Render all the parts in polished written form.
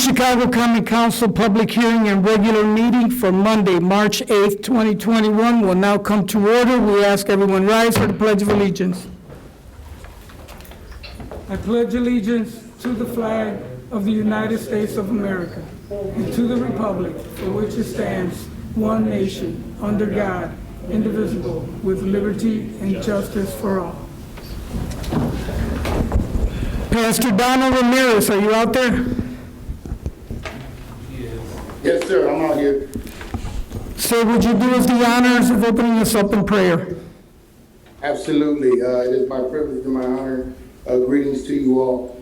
East Chicago Common Council public hearing and regular meeting for Monday, March 8th, 2021 will now come to order. We ask everyone rise for the Pledge of Allegiance. I pledge allegiance to the flag of the United States of America and to the republic for which it stands, one nation, under God, indivisible, with liberty and justice for all. Pastor Donald Ramirez, are you out there? Yes, sir, I'm out here. Sir, would you do us the honors of opening us up in prayer? Absolutely. It is my privilege and my honor. Greetings to you all.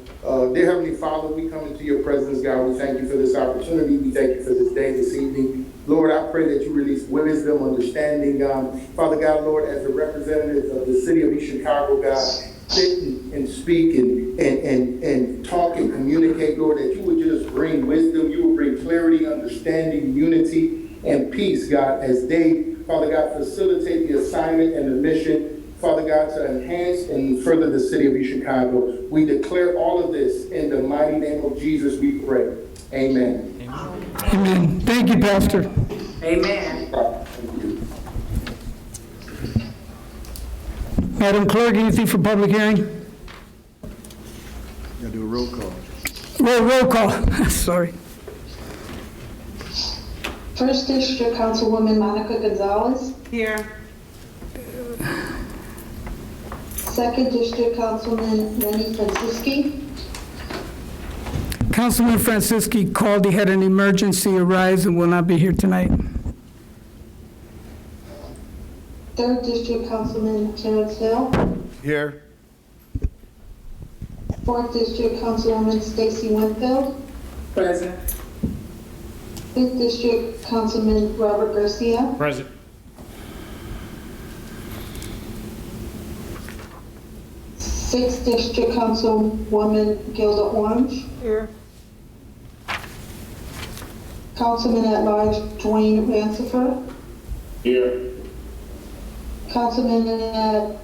Dear Heavenly Father, we come into your presence, God. We thank you for this opportunity. We thank you for this day, this evening. Lord, I pray that you release wisdom, understanding, Father God, Lord, as the representative of the city of East Chicago, God, sit and speak and talk and communicate, Lord, that you would just bring wisdom, you would bring clarity, understanding, unity, and peace, God, as they, Father God, facilitate the assignment and the mission, Father God, to enhance and further the city of East Chicago. We declare all of this in the mighty name of Jesus, we pray. Amen. Amen. Thank you, Pastor. Amen. Thank you. Madam Clerk, anything for public hearing? Gotta do a roll call. Roll call. Sorry. First District Councilwoman Monica Gonzalez. Here. Second District Councilman Lenny Francisci. Councilman Francisci called. He had an emergency arise and will not be here tonight. Third District Councilman Terrence Hill. Here. Fourth District Councilwoman Stacy Winfield. Present. Fifth District Councilman Robert Garcia. Present. Sixth District Councilwoman Gilda Orange. Here. Councilman at Large Dwayne Rancifer. Here. Councilman at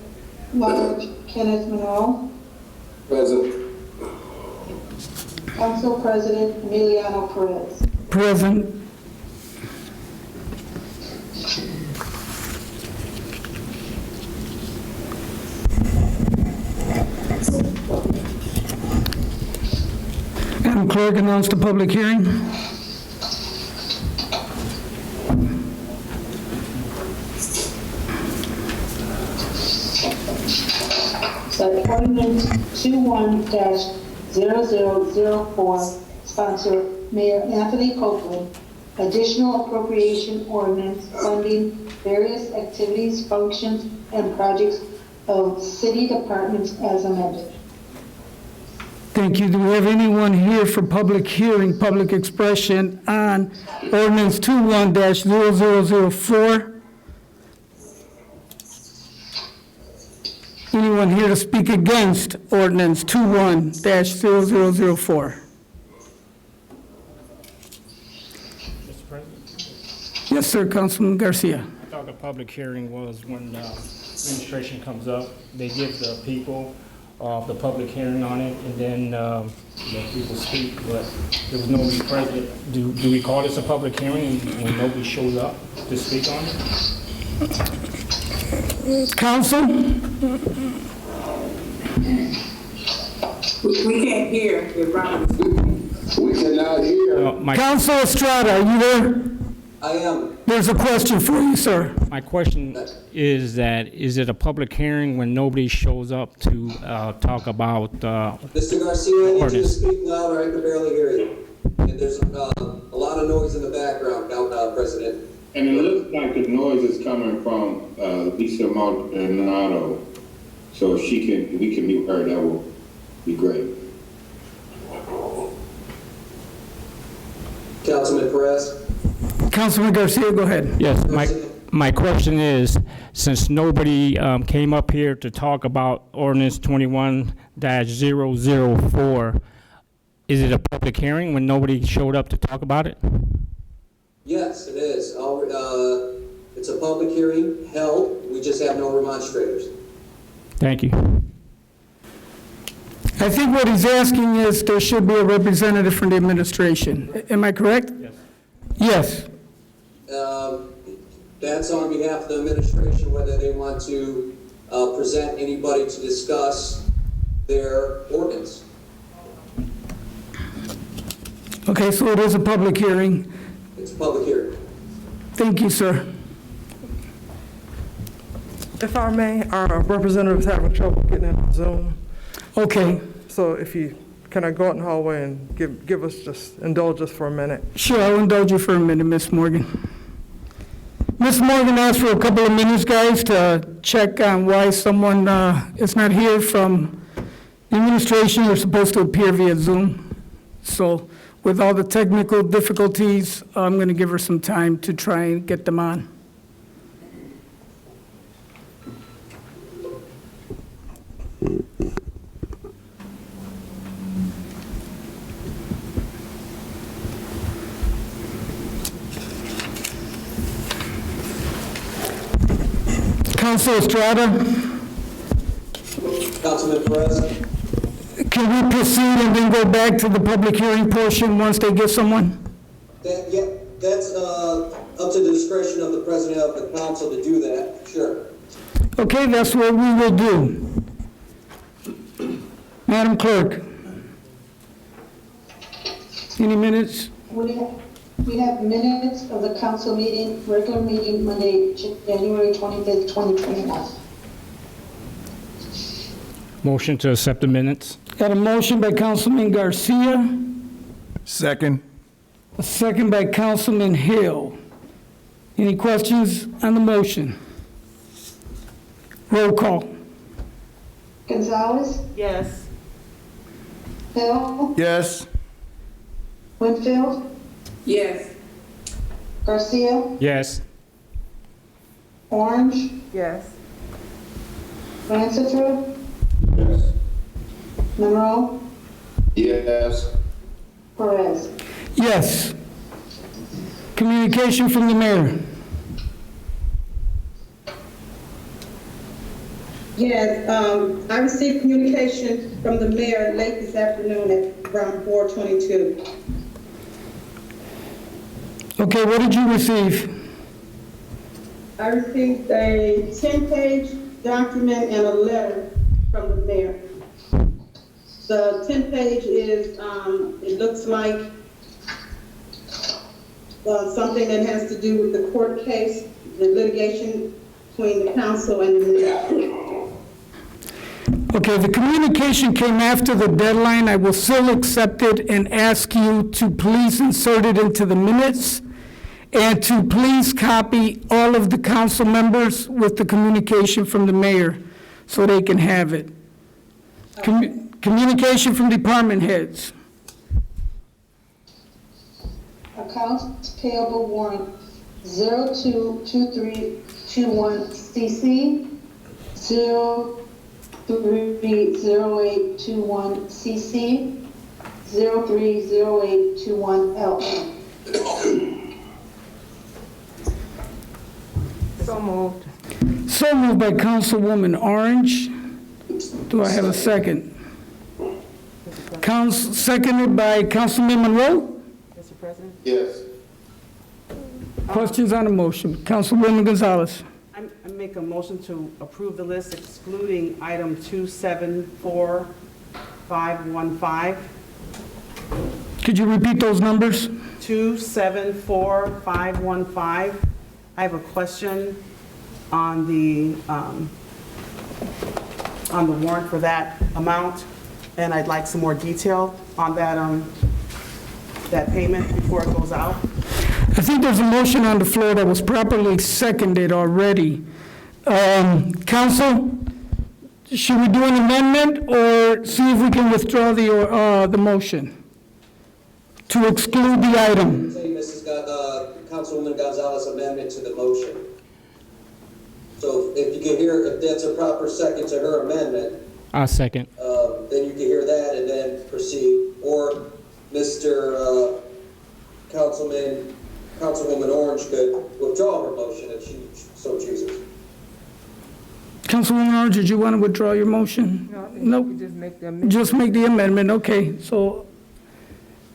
Large Kenneth Monroe. Present. Council President Emiliano Perez. Present. Madam Clerk, announce the public hearing. That ordinance 21-0004, sponsor Mayor Anthony Copeland, additional appropriation ordinance funding various activities, functions, and projects of city departments as amended. Thank you. Do we have anyone here for public hearing, public expression on ordinance 21-0004? Anyone here to speak against ordinance 21-0004? Mr. President, Yes, sir, Councilman Garcia. I thought the public hearing was when administration comes up, they give the people the public hearing on it, and then let people speak, but there was nobody present. Do we call this a public hearing when nobody shows up to speak on it? Council? We can't hear if Robert is speaking. We cannot hear. Council Estrada, are you there? I am. There's a question for you, sir. My question is that, is it a public hearing when nobody shows up to talk about Mr. Garcia, I need you to ordinance? speak louder. I can barely hear you. And there's a lot of noise in the background now, President. And it looks like the noise is coming from Lisa Maldonado. So if we can mute her, that will be great. Councilman Perez. Councilman Garcia, go ahead. Yes, my question is, since nobody came up here to talk about ordinance 21-004, is it a public hearing when nobody showed up to talk about it? Yes, it is. It's a public hearing held. We just have no remonstrators. Thank you. I think what he's asking is there should be a representative from the administration. Am I correct? Yes. Yes. That's on behalf of the administration, whether they want to present anybody to discuss their ordinance. Okay, so it is a public hearing. It's a public hearing. Thank you, sir. If I may, our representative's having trouble getting in Zoom. Okay, So if you, can I go out in the hallway and give us, just indulge us for a minute? sure, I'll indulge you for a minute, Ms. Morgan. Ms. Morgan asked for a couple of minutes, guys, to check on why someone is not here from the administration. They're supposed to appear via Zoom. So with all the technical difficulties, I'm going to give her some time to try and get them on. Council Estrada, Councilman Perez? can we proceed and then go back to the public hearing portion once they get someone? Yeah, that's up to the discretion of the president of the council to do that, sure. Okay, that's what we will do. Madam Clerk. Any minutes? We have minutes of the council meeting, regular meeting, Monday, January 25th, 2021. Motion to accept the minutes? Got a motion by Councilman Garcia, Second. a second by Councilman Hill. Any questions on the motion? Roll call. Gonzalez, Yes. Hill, Yes. Winfield, Yes. Garcia, Yes. Orange, Yes. Lancetro, Yes. Monroe, Yes. Perez. Yes. Communication from the mayor. Yes, I received communication from the mayor late this afternoon at around 4:22. Okay, what did you receive? I received a 10-page document and a letter from the mayor. The 10-page is, it looks like something that has to do with the court case, the litigation between the council and the mayor. Okay, the communication came after the deadline. I will still accept it and ask you to please insert it into the minutes and to please copy all of the council members with the communication from the mayor so they can have it. Communication from department heads. Accounts payable warrant 022321CC, 030821CC, 030821LM. So moved. So moved by Councilwoman Orange. Do I have a second? Seconded by Councilman Monroe? Mr. President? Yes. Questions on the motion? Councilwoman Gonzalez. I make a motion to approve the list excluding item 274515. Could you repeat those numbers? 274515. I have a question on the warrant for that amount, and I'd like some more detail on that, that payment before it goes out. I think there's a motion on the floor that was properly seconded already. Council, should we do an amendment or see if we can withdraw the motion to exclude the item? Say Councilwoman Gonzalez amendment to the motion. So if you can hear, if that's a proper second to her amendment, I second. then you can hear that and then proceed. Or Mr. Councilwoman Orange could withdraw her motion if she so chooses. Okay, the communication came after the deadline. I will still accept it and ask you to please insert it into the minutes and to please copy all of the council members with the communication from the mayor so they can have it. Councilwoman Orange, did you want to withdraw your motion? Nope. Just make the amendment, okay. So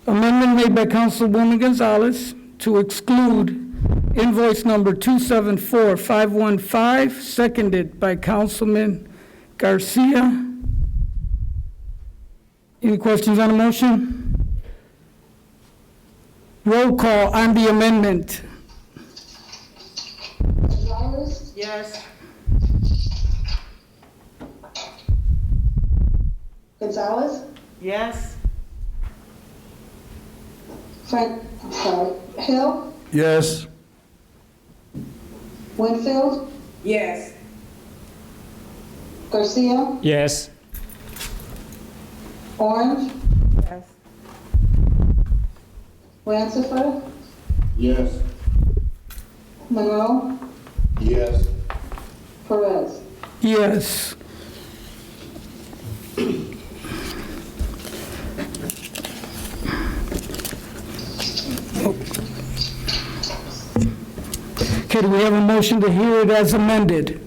amendment made by Councilwoman Gonzalez to exclude invoice number 274515, seconded by Councilman Garcia. Any questions on the motion? Roll call on the amendment. Gonzalez, Yes. Gonzalez, Yes. Hill, Yes. Winfield, Yes. Garcia, Yes. Orange, Yes. Ransiford, Yes. Monroe, Yes. Perez. Yes. Okay, do we have a motion to hear it as amended?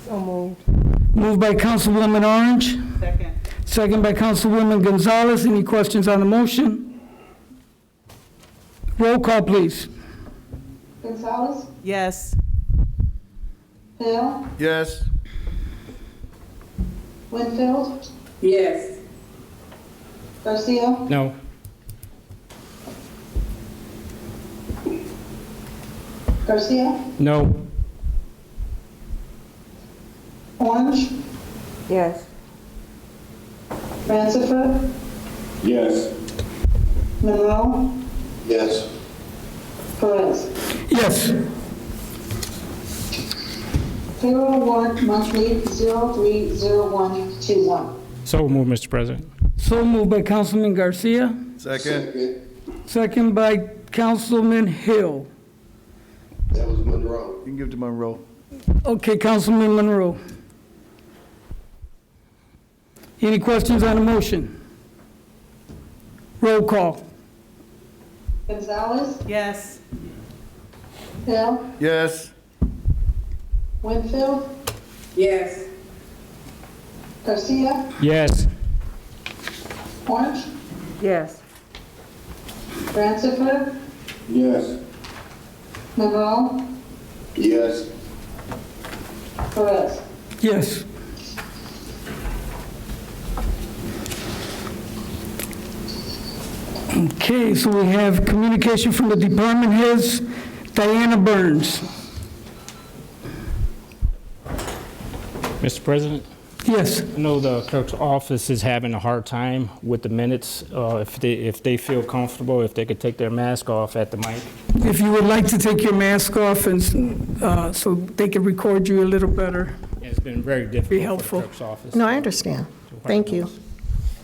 So moved. Moved by Councilwoman Orange, Second. second by Councilwoman Gonzalez. Any questions on the motion? Roll call, please. Gonzalez, Yes. Hill, Yes. Winfield, Yes. Garcia, No. Garcia, No. Orange, Yes. Ransiford, Yes. Monroe, Yes. Perez. Yes. Payroll warrant monthly 030121. So moved, Mr. President. So moved by Councilman Garcia, Second. second by Councilman Hill. That was Monroe. You can give it to Monroe. Okay, Councilman Monroe. Any questions on the motion? Roll call. Gonzalez, Yes. Hill, Yes. Winfield, Yes. Garcia, Yes. Orange, Yes. Ransiford, Yes. Monroe, Yes. Perez. Yes. Okay, so we have communication from the department heads. Diana Burns. Mr. President, Yes. I know the clerk's office is having a hard time with the minutes. If they feel comfortable, if they could take their mask off at the mic. If you would like to take your mask off and so they can record you a little better. It's been very difficult Be for helpful. the clerk's office. No, I understand. Thank you.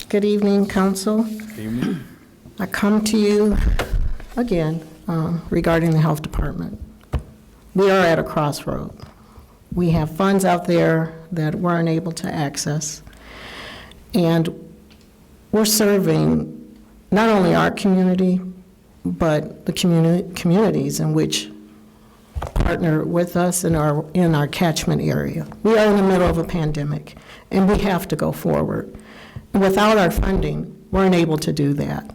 Good evening, council. I come to you again regarding the health department. We are at a crossroad. We have funds out there that we're unable to access, and we're serving not only our community, but the communities in which partner with us in our catchment area. We are in the middle of a pandemic, and we have to go forward. And without our funding, we're unable to do that.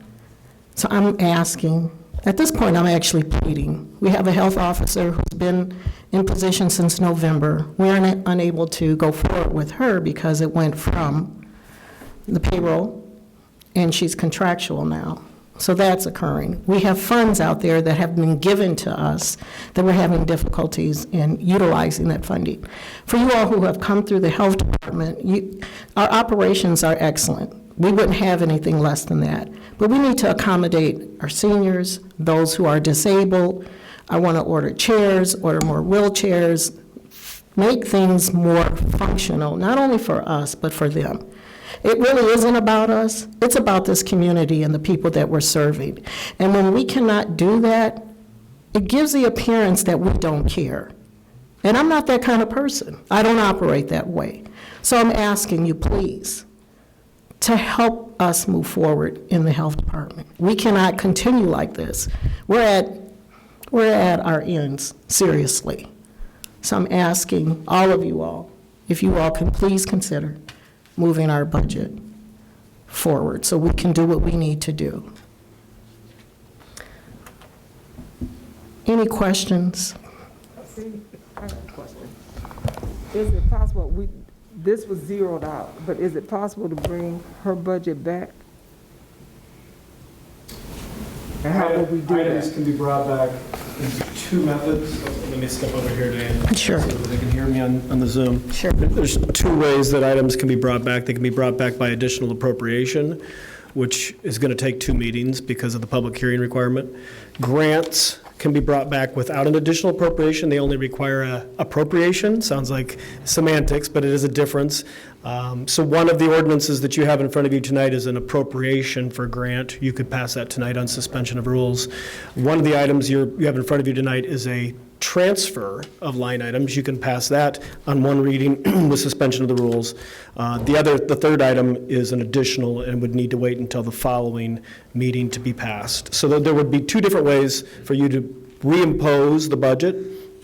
So I'm asking, at this point, I'm actually pleading. We have a health officer who's been in position since November. We are unable to go forward with her because it went from the payroll, and she's contractual now. So that's occurring. We have funds out there that have been given to us that we're having difficulties in utilizing that funding. For you all who have come through the health department, our operations are excellent. We wouldn't have anything less than that. But we need to accommodate our seniors, those who are disabled. I want to order chairs, order more wheelchairs, make things more functional, not only for us, but for them. It really isn't about us. It's about this community and the people that we're serving. And when we cannot do that, it gives the appearance that we don't care. And I'm not that kind of person. I don't operate that way. So I'm asking you, please, to help us move forward in the health department. We cannot continue like this. We're at our ends, seriously. So I'm asking all of you all, if you all can please consider moving our budget forward so we can do what we need to do. Any questions? See, I got a question. Is it possible, this was zeroed out, but is it possible to bring her budget back? And how will we do Items that? can be brought back in two methods. Let me step over here, Dan. Sure. So that they can hear me on the Zoom. Sure. There's two ways that items can be brought back. They can be brought back by additional appropriation, which is going to take 2 meetings because of the public hearing requirement. Grants can be brought back without an additional appropriation. They only require a appropriation. Sounds like semantics, but it is a difference. So one of the ordinances that you have in front of you tonight is an appropriation for grant. You could pass that tonight on suspension of rules. One of the items you have in front of you tonight is a transfer of line items. You can pass that on one reading with suspension of the rules. The third item is an additional and would need to wait until the following meeting to be passed. So there would be 2 different ways for you to reimpose the budget: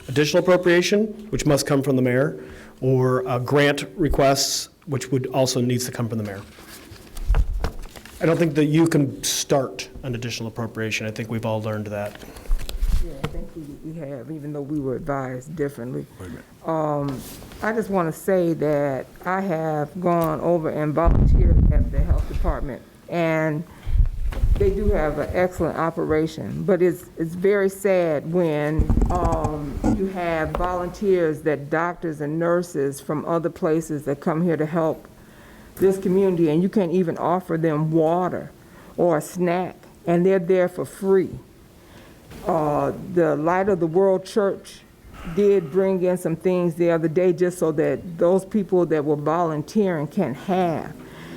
additional appropriation, which must come from the mayor, or grant requests, which would also needs to come from the mayor. I don't think that you can start an additional appropriation. I think we've all learned that. Yeah, I think we have, even though we were advised differently. I just want to say that I have gone over and volunteered at the health department, and they do have an excellent operation, but it's very sad when you have volunteers, that doctors and nurses from other places that come here to help this community, and you can't even offer them water or a snack, and they're there for free. The Light of the World Church did bring in some things the other day just so that those people that were volunteering can have.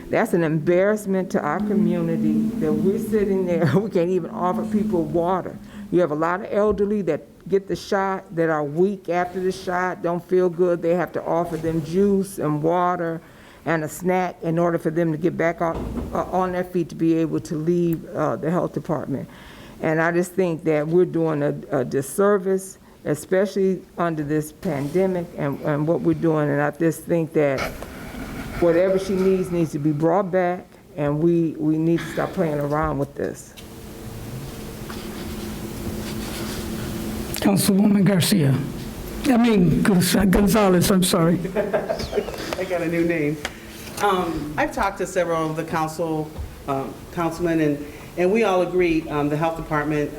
That's an embarrassment to our community that we're sitting there, we can't even offer people water. You have a lot of elderly that get the shot, that are weak after the shot, don't feel good. They have to offer them juice and water and a snack in order for them to get back on their feet to be able to leave the health department. And I just think that we're doing a disservice, especially under this pandemic and what we're doing. And I just think that whatever she needs to be brought back, and we need to stop playing around with this. Councilwoman Gonzalez, I'm sorry. I got a new name. I've talked to several of the councilmen, and we all agree, the health department,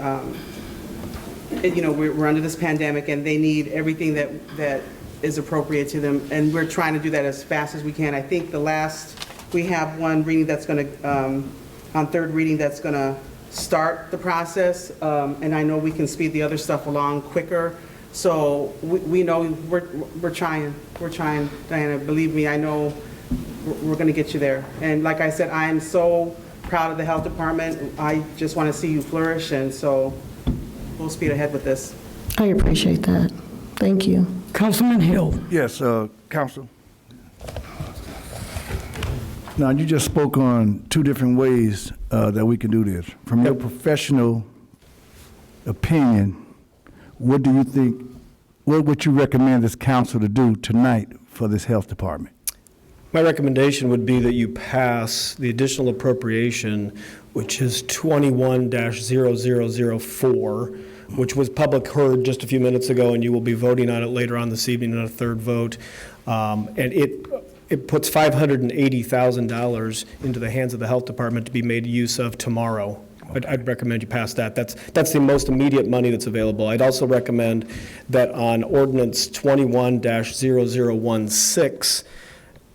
we're under this pandemic, and they need everything that is appropriate to them, and we're trying to do that as fast as we can. I think we have one reading that's going to, on third reading, that's going to start the process, and I know we can speed the other stuff along quicker. So we know we're trying, Diana. Believe me, I know we're going to get you there. And like I said, I am so proud of the health department. I just want to see you flourish, and so we'll speed ahead with this. I appreciate that. Thank you. Councilman Hill. Yes, Council. Now, you just spoke on 2 different ways that we can do this. From your professional opinion, what do you think, what would you recommend this council to do tonight for this health department? My recommendation would be that you pass the additional appropriation, which is 21-0004, which was public heard just a few minutes ago, and you will be voting on it later on this evening in a third vote. And it puts $580,000 into the hands of the health department to be made use of tomorrow. I'd recommend you pass that. That's the most immediate money that's available. I'd also recommend that on Ordinance 21-0016,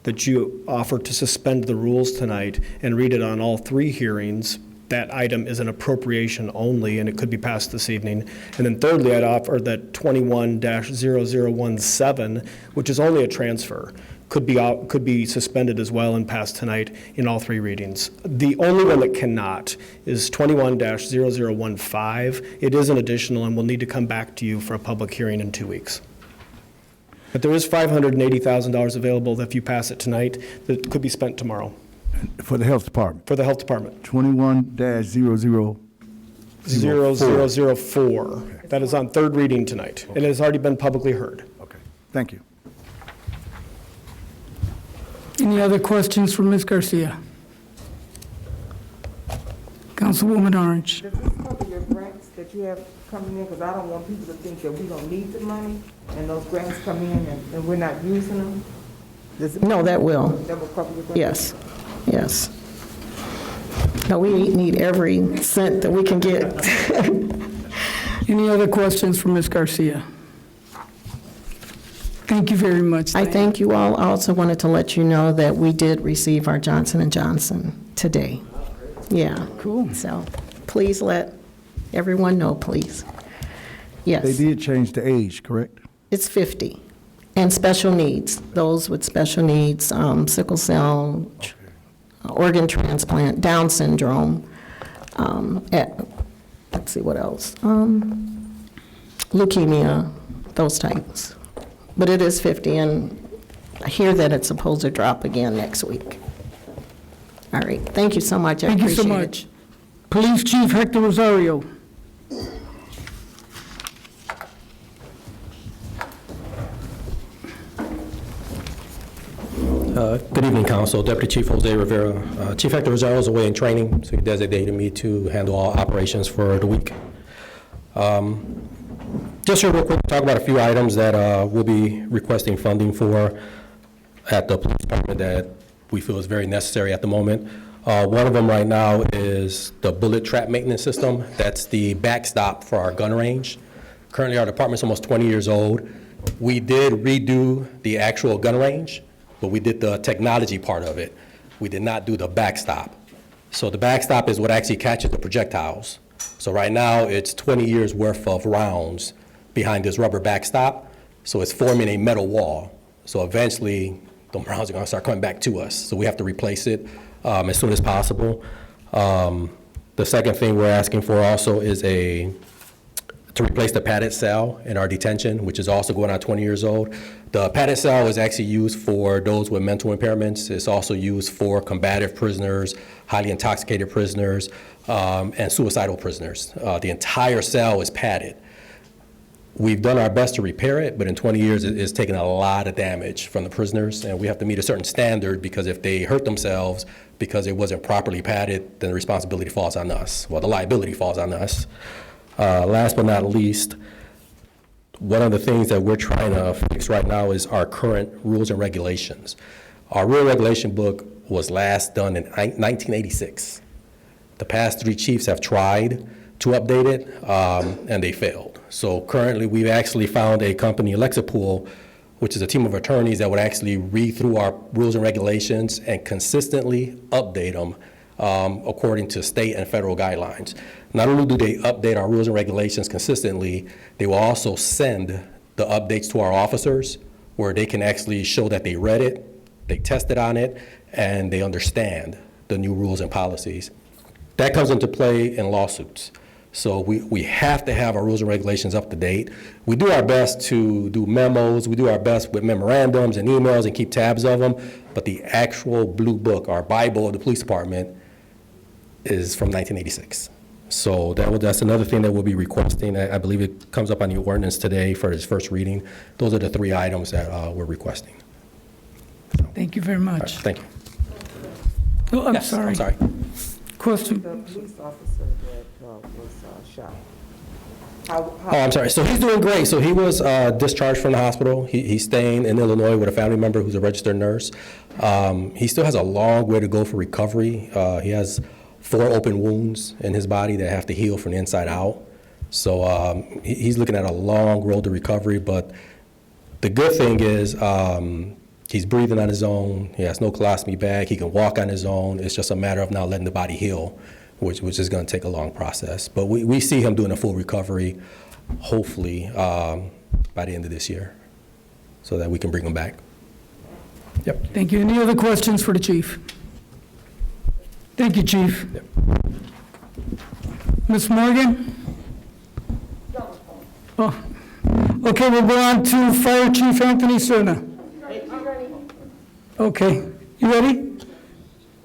that you offer to suspend the rules tonight and read it on all 3 hearings. That item is an appropriation only, and it could be passed this evening. And then thirdly, I'd offer that 21-0017, which is only a transfer, could be suspended as well and passed tonight in all 3 readings. The only one that cannot is 21-0015. It is an additional and will need to come back to you for a public hearing in 2 weeks. But there is $580,000 available that if you pass it tonight that could be spent tomorrow. For the health department? For the health department. 21-0004. 0004. Okay. That is on third reading tonight, and it has already been publicly heard. Okay. Thank you. Any other questions for Ms. Garcia? Councilwoman Orange. Does this cover your grants that you have coming in? Because I don't want people to think that we don't need the money, and those grants come in and we're not using them. No, that will. That will cover your grants? Yes, yes. No, we need every cent that we can get. Any other questions for Ms. Garcia? Thank you very much. I thank you all. I also wanted to let you know that we did receive our Johnson & Johnson today. Yeah. Cool. So please let everyone know, please. Yes. They did change the age, correct? It's 50. And special needs, those with special needs, sickle cell, organ transplant, Down syndrome, let's see what else, leukemia, those types. But it is 50, and I hear that it's supposed to drop again next week. All right, thank you so much. I appreciate it. Thank you so much. Police Chief Hector Rosario. Good evening, Council. Deputy Chief Jose Rivera. Chief Hector Rosario is away in training, so he designated me to handle all operations for the week. Just here real quick, talk about a few items that we'll be requesting funding for at the police department that we feel is very necessary at the moment. One of them right now is the bullet trap maintenance system. That's the backstop for our gun range. Currently, our department's almost 20 years old. We did redo the actual gun range, but we did the technology part of it. We did not do the backstop. So the backstop is what actually catches the projectiles. So right now, it's 20 years worth of rounds behind this rubber backstop. So it's forming a metal wall. So eventually, the rounds are gonna start coming back to us. So we have to replace it as soon as possible. The second thing we're asking for also is to replace the padded cell in our detention, which is also going on 20 years old. The padded cell is actually used for those with mental impairments. It's also used for combative prisoners, highly intoxicated prisoners, and suicidal prisoners. The entire cell is padded. We've done our best to repair it, but in 20 years, it's taken a lot of damage from the prisoners, and we have to meet a certain standard because if they hurt themselves because it wasn't properly padded, then the responsibility falls on us. Well, the liability falls on us. Last but not least, one of the things that we're trying to fix right now is our current rules and regulations. Our rule and regulation book was last done in 1986. The past 3 chiefs have tried to update it, and they failed. So currently, we've actually found a company, Lexipool, which is a team of attorneys that would actually read through our rules and regulations and consistently update them according to state and federal guidelines. Not only do they update our rules and regulations consistently, they will also send the updates to our officers where they can actually show that they read it, they tested on it, and they understand the new rules and policies. That comes into play in lawsuits. So we have to have our rules and regulations up to date. We do our best to do memos, we do our best with memorandums and emails and keep tabs of them, but the actual blue book, our Bible of the police department, is from 1986. So that's another thing that we'll be requesting. I believe it comes up on the ordinance today for its first reading. Those are the 3 items that we're requesting. Thank you very much. Right, thank you. Oh, I'm Yes, sorry. I'm sorry. Question. The police officer that was shot. Oh, I'm sorry. So he's doing great. So he was discharged from the hospital. He's staying in Illinois with a family member who's a registered nurse. He still has a long way to go for recovery. He has 4 open wounds in his body that have to heal from the inside out. So he's looking at a long road to recovery. But the good thing is he's breathing on his own. He has no colostomy bag. He can walk on his own. It's just a matter of now letting the body heal, which is going to take a long process. But we see him doing a full recovery, hopefully, by the end of this year, so that we can bring him back. Yep. Thank you. Any other questions for the chief? Thank you, Chief. Yep. Ms. Morgan? Oh. Okay, we'll go on to Fire Chief Anthony Serna. Okay, you ready?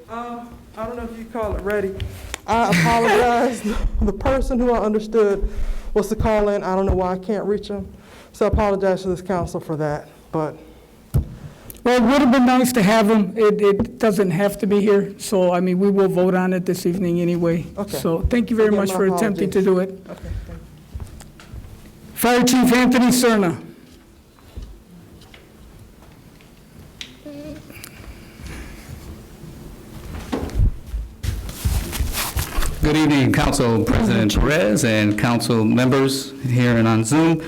I don't know if you call it ready. I apologize. The person who I understood was to call in. I don't know why I can't reach him. So I apologize to this council for that. but Well, it would have been nice to have him. It doesn't have to be here, so, I mean, we will vote on it this evening anyway. Okay. So thank you very Again, much my for attempting to do it. okay, thank you. Fire Chief Anthony Serna. Good evening, Council President Perez and council members here and on Zoom.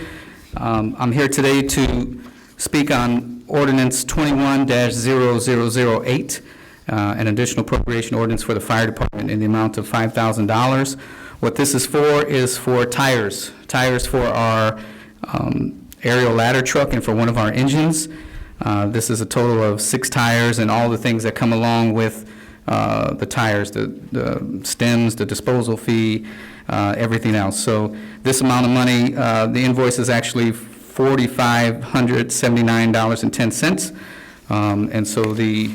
I'm here today to speak on Ordinance 21-0008, an additional appropriation ordinance for the fire department in the amount of $5,000. What this is for tires for our aerial ladder truck and for one of our engines. This is a total of 6 tires and all the things that come along with the tires, the stems, the disposal fee, everything else. So this amount of money, the invoice is actually $4,579.10. And so the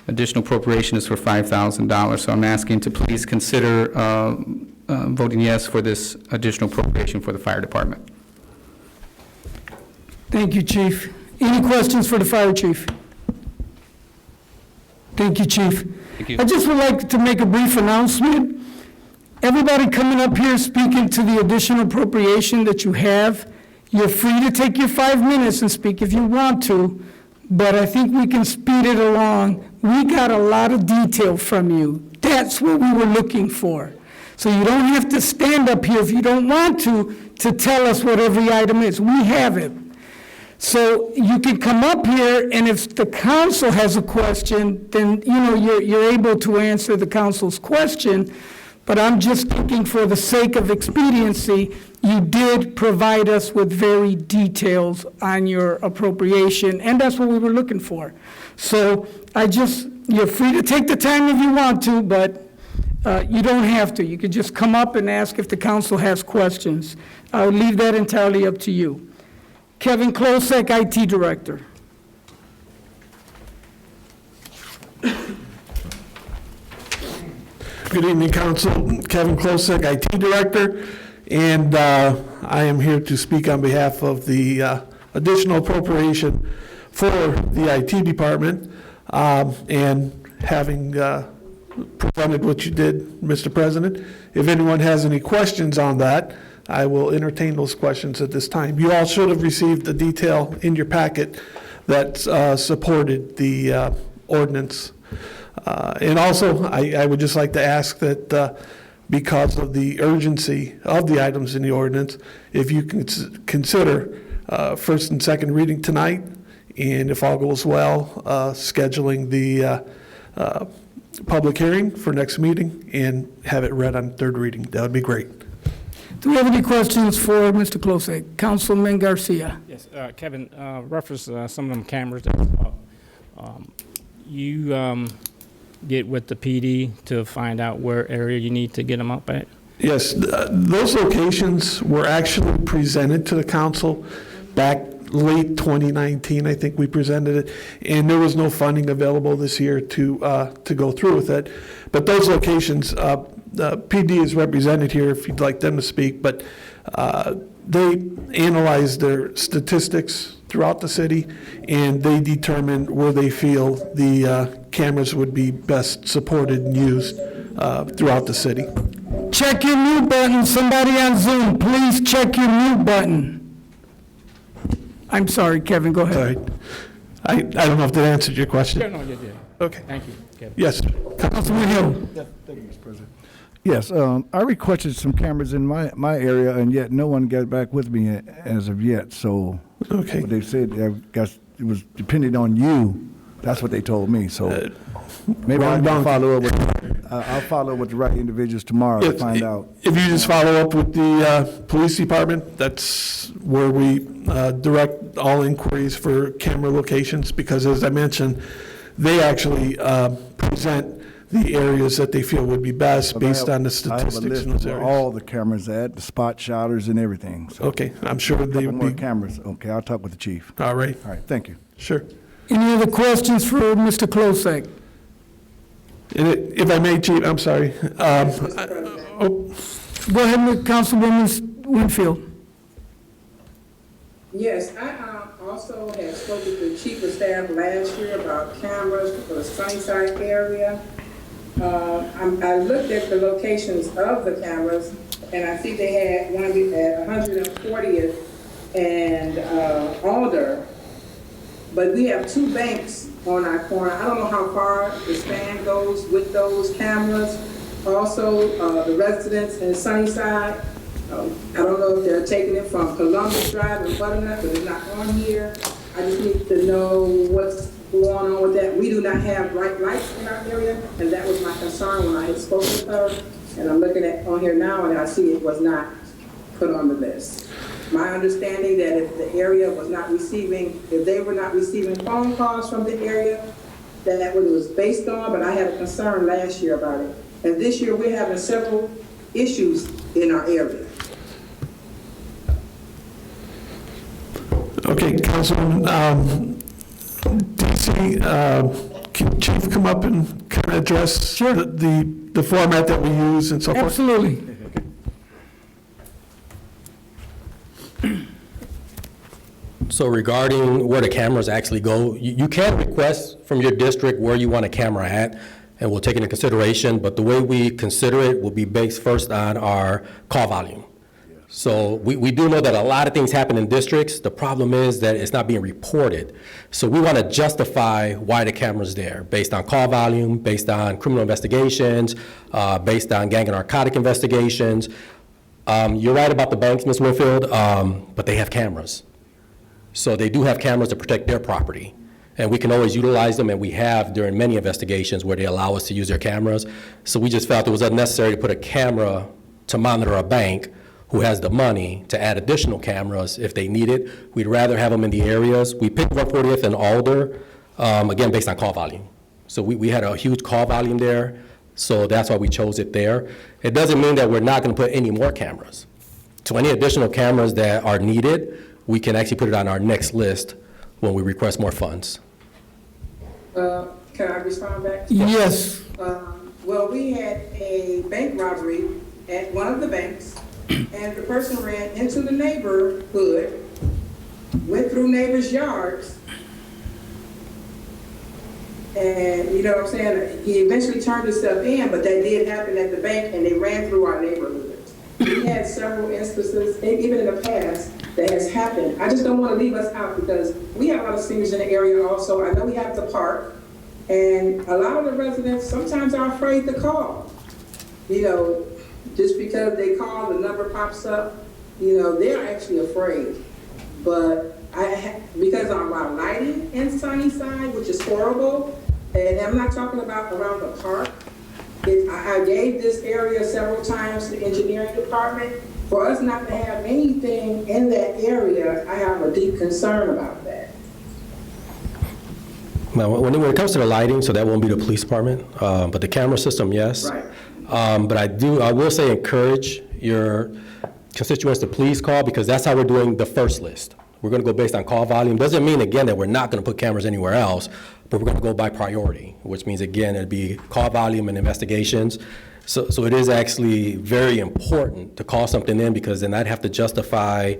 additional appropriation is for $5,000. So I'm asking to please consider voting yes for this additional appropriation for the fire department. Thank you, Chief. Any questions for the Fire Chief? Thank you, Chief. Thank you. I just would like to make a brief announcement. Everybody coming up here speaking to the additional appropriation that you have, you're free to take your 5 minutes and speak if you want to, but I think we can speed it along. We got a lot of detail from you. That's what we were looking for. So you don't have to stand up here if you don't want to tell us what every item is. We have it. So you can come up here, and if the council has a question, then, you know, you're able to answer the council's question. But I'm just thinking for the sake of expediency, you did provide us with very details on your appropriation, and that's what we were looking for. So you're free to take the time if you want to, but you don't have to. You could just come up and ask if the council has questions. I'll leave that entirely up to you. Kevin Klosek, IT Director. Good evening, Council. Kevin Klosek, IT Director, and I am here to speak on behalf of the additional appropriation for the IT Department, and having presented what you did, Mr. President. If anyone has any questions on that, I will entertain those questions at this time. You all should have received the detail in your packet that supported the ordinance. And also, I would just like to ask that because of the urgency of the items in the ordinance, if you can consider first and second reading tonight, and if all goes well, scheduling the public hearing for next meeting and have it read on third reading. That would be great. Do we have any questions for Mr. Klosek? Councilman Garcia. Yes, Kevin, reference some of them cameras that you get with the PD to find out where area you need to get them up at? Yes, those locations were actually presented to the council back late 2019, I think we presented it, and there was no funding available this year to go through with it. But those locations, PD is represented here if you'd like them to speak, but they analyzed their statistics throughout the city, and they determined where they feel the cameras would be best supported and used throughout the city. Check your mute button. Somebody on Zoom, please check your mute button. I'm sorry, Kevin, go ahead. Sorry. I don't know if that answered your question. No, you did. Okay. Thank you, Kevin. Yes. Councilman Hill. Thank you, Mr. President. Yes, I requested some cameras in my area, and yet no one got back with me as of yet. So okay. What they said, I guess it was dependent on you. That's what they told me. So maybe I'll follow up with I'll follow up with the right individuals tomorrow to find out. If you just follow up with the police department, that's where we direct all inquiries for camera locations, because as I mentioned, they actually present the areas that they feel would be best based on the statistics I have a list in those of areas. all the cameras at, the spot shotters and everything. So okay, I'm sure they would more be cameras. Okay, I'll talk with the chief. All right. All right, thank you. Sure. Any other questions for Mr. Klosek? If I may, Chief, I'm sorry. Go ahead, Councilwoman Winfield. Yes, I also also had spoken to the chief of staff last year about cameras for the Sunnyside area. I looked at the locations of the cameras, and I see they had one at 140th and Alder, but we have two banks on our corner. I don't know how far the span goes with those cameras. Also, the residents in Sunnyside, I don't know if they're taking it from Columbus Drive and Butternut, but it's not on here. I just need to know what's going on with that. We do not have bright lights in our area, and that was my concern when I had spoken with her. And I'm looking at on here now, and I see it was not put on the list. My understanding that if the area was not receiving, if they were not receiving phone calls from the area, that's what it was based on, but I had a concern last year about it. And this year, we're having several issues in our area. Okay, Councilman, DC, can Chief come up and kind of address the format that we use and so forth? Absolutely. So regarding where the cameras actually go, you can request from your district where you want a camera at, and we'll take it into consideration, but the way we consider it will be based first on our call volume. So we do know that a lot of things happen in districts. The problem is that it's not being reported. So we want to justify why the camera's there, based on call volume, based on criminal investigations, based on gang and narcotic investigations. You're right about the banks, Ms. Winfield, but they have cameras. So they do have cameras to protect their property. And we can always utilize them, and we have during many investigations where they allow us to use their cameras. So we just felt it was unnecessary to put a camera to monitor a bank who has the money to add additional cameras if they need it. We'd rather have them in the areas. We picked 140th and Alder, again, based on call volume. So we had a huge call volume there, so that's why we chose it there. It doesn't mean that we're not going to put any more cameras. So any additional cameras that are needed, we can actually put it on our next list when we request more funds. Can I respond back? Yes. Well, we had a bank robbery at one of the banks, and the person ran into the neighborhood, went through neighbors' yards, and you know what I'm saying? He eventually turned himself in, but that did happen at the bank, and they ran through our neighborhood. We had several instances, even in the past, that has happened. I just don't want to leave us out because we have a lot of seniors in the area also. I know we have the park, and a lot of the residents sometimes are afraid to call. You know, just because they call, the number pops up, you know, they're actually afraid. But because of our lighting in Sunnyside, which is horrible, and I'm not talking about around the park, I gave this area several times to the engineering department. For us not to have anything in that area, I have a deep concern about that. Now, when it comes to the lighting, so that won't be the police department, but the camera system, yes. Right. But I will say encourage your constituents to please call, because that's how we're doing the first list. We're going to go based on call volume. Doesn't mean, again, that we're not going to put cameras anywhere else, but we're going to go by priority, which means, again, it'd be call volume and investigations. So it is actually very important to call something in, because then I'd have to justify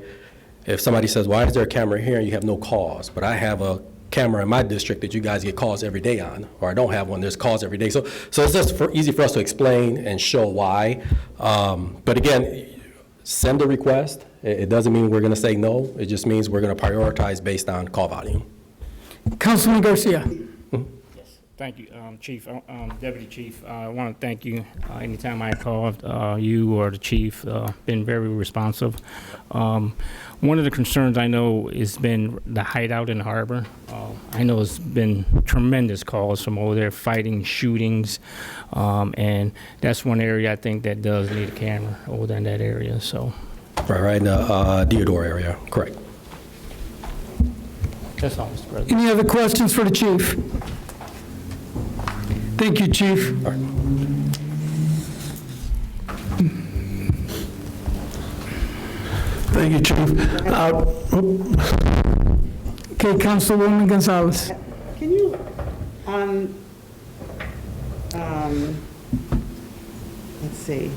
if somebody says, why is there a camera here and you have no calls? But I have a camera in my district that you guys get calls every day on, or I don't have one, there's calls every day. So it's just easy for us to explain and show why. But again, send a request. It doesn't mean we're going to say no. It just means we're going to prioritize based on call volume. Councilman Garcia. Thank you, Chief, Deputy Chief. I want to thank you. Anytime I called, you or the chief been very responsive. One of the concerns I know has been the hideout in the harbor. I know it's been tremendous calls from over there, fighting, shootings, and that's one area I think that does need a camera over there in that area. So, right in the Deodore area, correct. That's all, Mr. President. Any other questions for the chief? Thank you, Chief. Thank you, Chief. Okay, Councilwoman Gonzalez. Can you, let's see,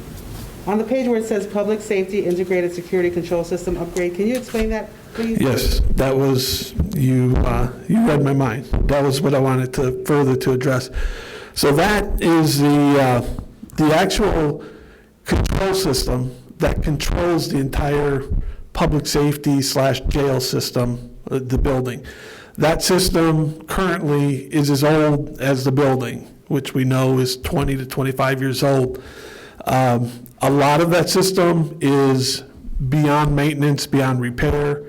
On the page where it says Public Safety Integrated Security Control System Upgrade, can you explain that, please? Yes, that was, you read my mind. That was what I wanted to further to address. So that is the actual control system that controls the entire public safety / jail system, the building. That system currently is as old as the building, which we know is 20 to 25 years old. A lot of that system is beyond maintenance, beyond repair,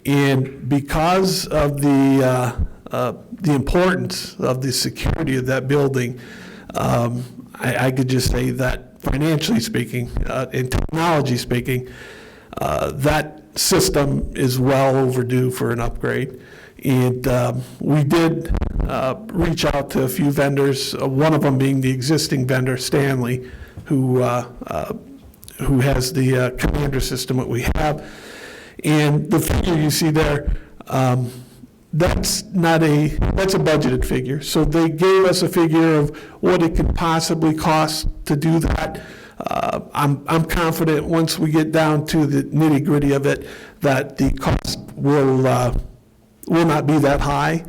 and because of the importance of the security of that building, I could just say that financially speaking, and technology speaking, that system is well overdue for an upgrade. And we did reach out to a few vendors, one of them being the existing vendor, Stanley, who has the commander system that we have. And the figure you see there, that's a budgeted figure. So they gave us a figure of what it could possibly cost to do that. I'm confident once we get down to the nitty-gritty of it that the cost will not be that high.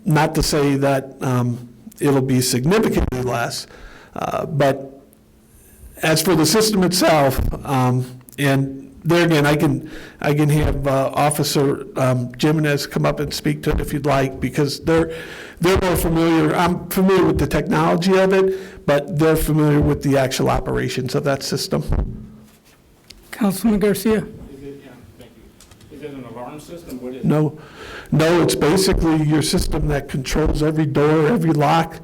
Not to say that it'll be significantly less, but as for the system itself, and there again, I can have Officer Jimenez come up and speak to it if you'd like, because they're more familiar. I'm familiar with the technology of it, but they're familiar with the actual operations of that system. Councilman Garcia. Is it an alarm system? What is it? No, it's basically your system that controls every door, every lock,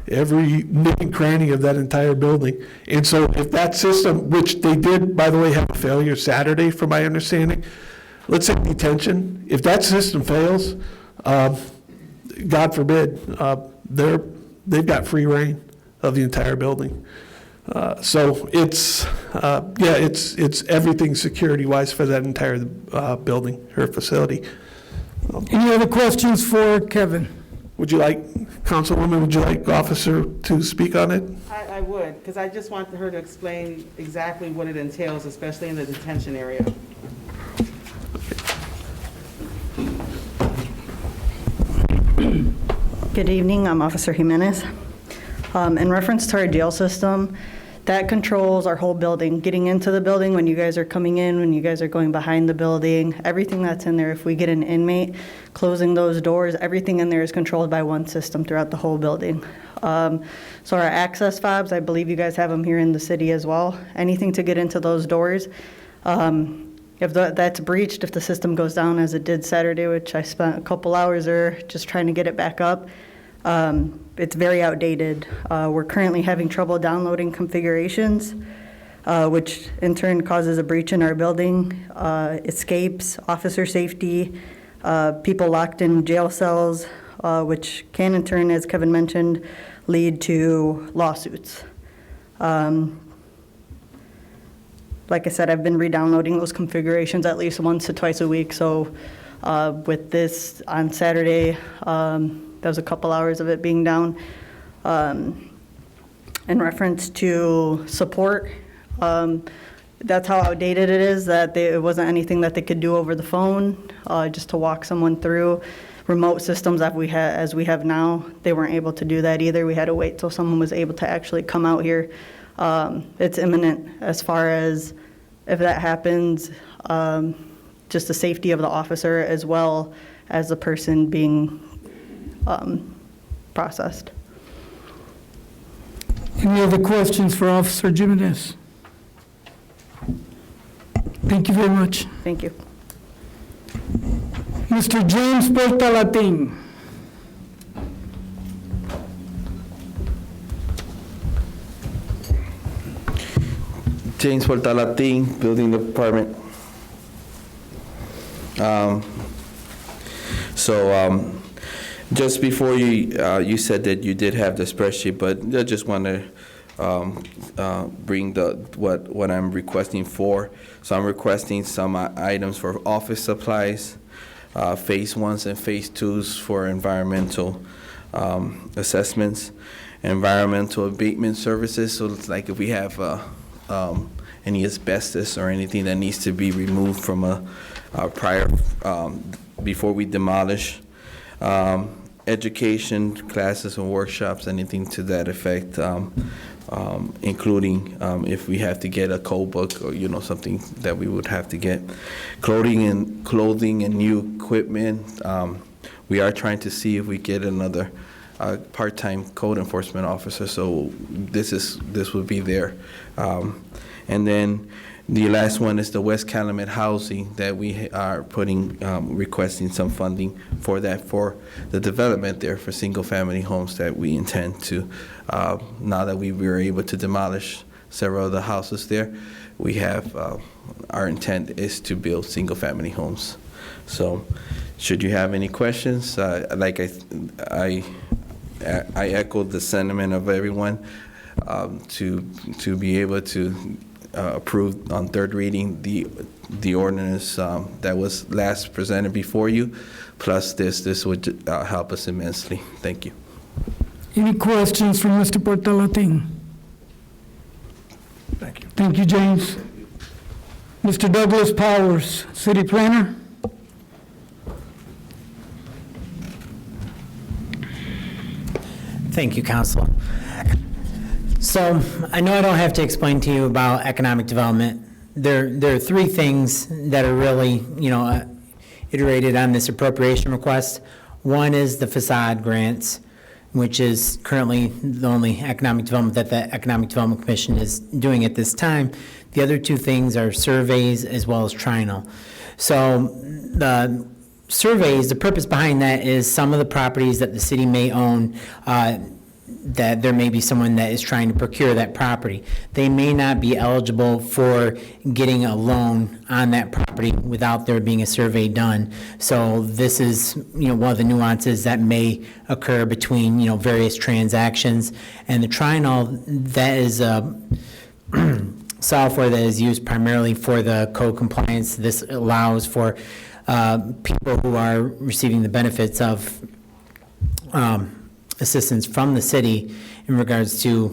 every nook and cranny of that entire building. And so if that system, which they did, by the way, have a failure Saturday, from my understanding, let's say detention, if that system fails, God forbid, they've got free reign of the entire building. So it's everything security-wise for that entire building or facility. Any other questions for Kevin? Would you like, Councilwoman, would you like Officer to speak on it? I would, because I just want her to explain exactly what it entails, especially in the detention area. Good evening, I'm Officer Jimenez. In reference to our jail system, that controls our whole building, getting into the building, when you guys are coming in, when you guys are going behind the building, everything that's in there. If we get an inmate, closing those doors, everything in there is controlled by one system throughout the whole building. So our access fobs, I believe you guys have them here in the city as well. Anything to get into those doors, if that's breached, if the system goes down as it did Saturday, which I spent a couple hours there just trying to get it back up, it's very outdated. We're currently having trouble downloading configurations, which in turn causes a breach in our building, escapes, officer safety, people locked in jail cells, which can in turn, as Kevin mentioned, lead to lawsuits. Like I said, I've been re-downloading those configurations at least once to twice a week. So with this on Saturday, there was a couple hours of it being down. In reference to support, that's how outdated it is, that it wasn't anything that they could do over the phone, just to walk someone through. Remote systems that as we have now, they weren't able to do that either. We had to wait till someone was able to actually come out here. It's imminent as far as if that happens, just the safety of the officer as well as the person being processed. Any other questions for Officer Jimenez? Thank you very much. Thank you. Mr. James Portalatin. James Portalatin, Building Department. Just before you said that you did have the spreadsheet, but I just want to bring what I'm requesting for. So I'm requesting some items for office supplies, phase 1s and phase 2s for environmental assessments, environmental abatement services. So it's like if we have any asbestos or anything that needs to be removed from a prior, before we demolish. Education, classes and workshops, anything to that effect, including if we have to get a code book or, something that we would have to get. Clothing and new equipment. We are trying to see if we get another part-time code enforcement officer, so this would be there. And then the last one is the West Calumet housing that we are requesting some funding for that, for the development there for single-family homes that we intend to, now that we were able to demolish several of the houses there, we have, our intent is to build single-family homes. So should you have any questions, like I echoed the sentiment of everyone, to be able to approve on third reading the ordinance that was last presented before you, plus this would help us immensely. Thank you. Any questions from Mr. Portalatin? Thank you. Thank you, James. Mr. Douglas Powers, City Planner. Thank you, Council. So I know I don't have to explain to you about economic development. There are three things that are really, iterated on this appropriation request. One is the facade grants, which is currently the only economic development that the Economic Development Commission is doing at this time. The other two things are surveys as well as triennial. So the surveys, the purpose behind that is some of the properties that the city may own, that there may be someone that is trying to procure that property. They may not be eligible for getting a loan on that property without there being a survey done. So this is, one of the nuances that may occur between, various transactions. And the triennial, that is software that is used primarily for the code compliance. This allows for people who are receiving the benefits of assistance from the city in regards to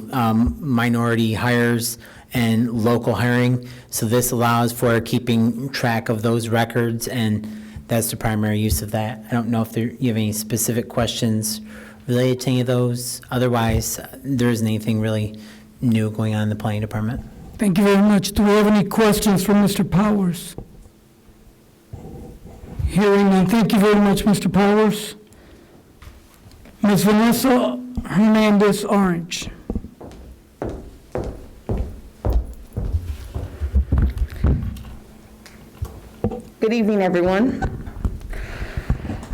minority hires and local hiring. So this allows for keeping track of those records, and that's the primary use of that. I don't know if you have any specific questions related to any of those. Otherwise, there isn't anything really new going on in the planning department. Thank you very much. Do we have any questions from Mr. Powers? Hearing none. Thank you very much, Mr. Powers. Ms. Vanessa Hernandez Orange. Good evening, everyone.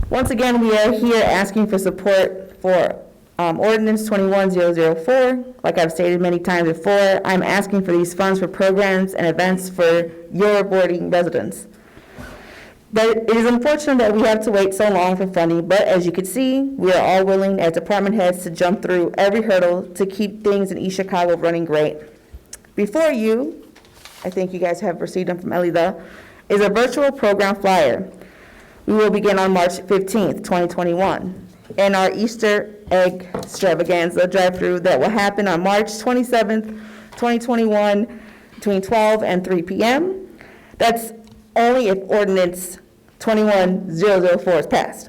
Once again, we are here asking for support for Ordinance 21004. Like I've stated many times before, I'm asking for these funds for programs and events for your boarding residents. But it is unfortunate that we have to wait so long for funding, but as you can see, we are all willing as department heads to jump through every hurdle to keep things in East Chicago running great. Before you, I think you guys have received them from Elida, is a virtual program flyer. We will begin on March 15th, 2021, and our Easter egg extravaganza drive-through that will happen on March 27th, 2021, between 12 and 3 p.m. That's only if Ordinance 21004 is passed.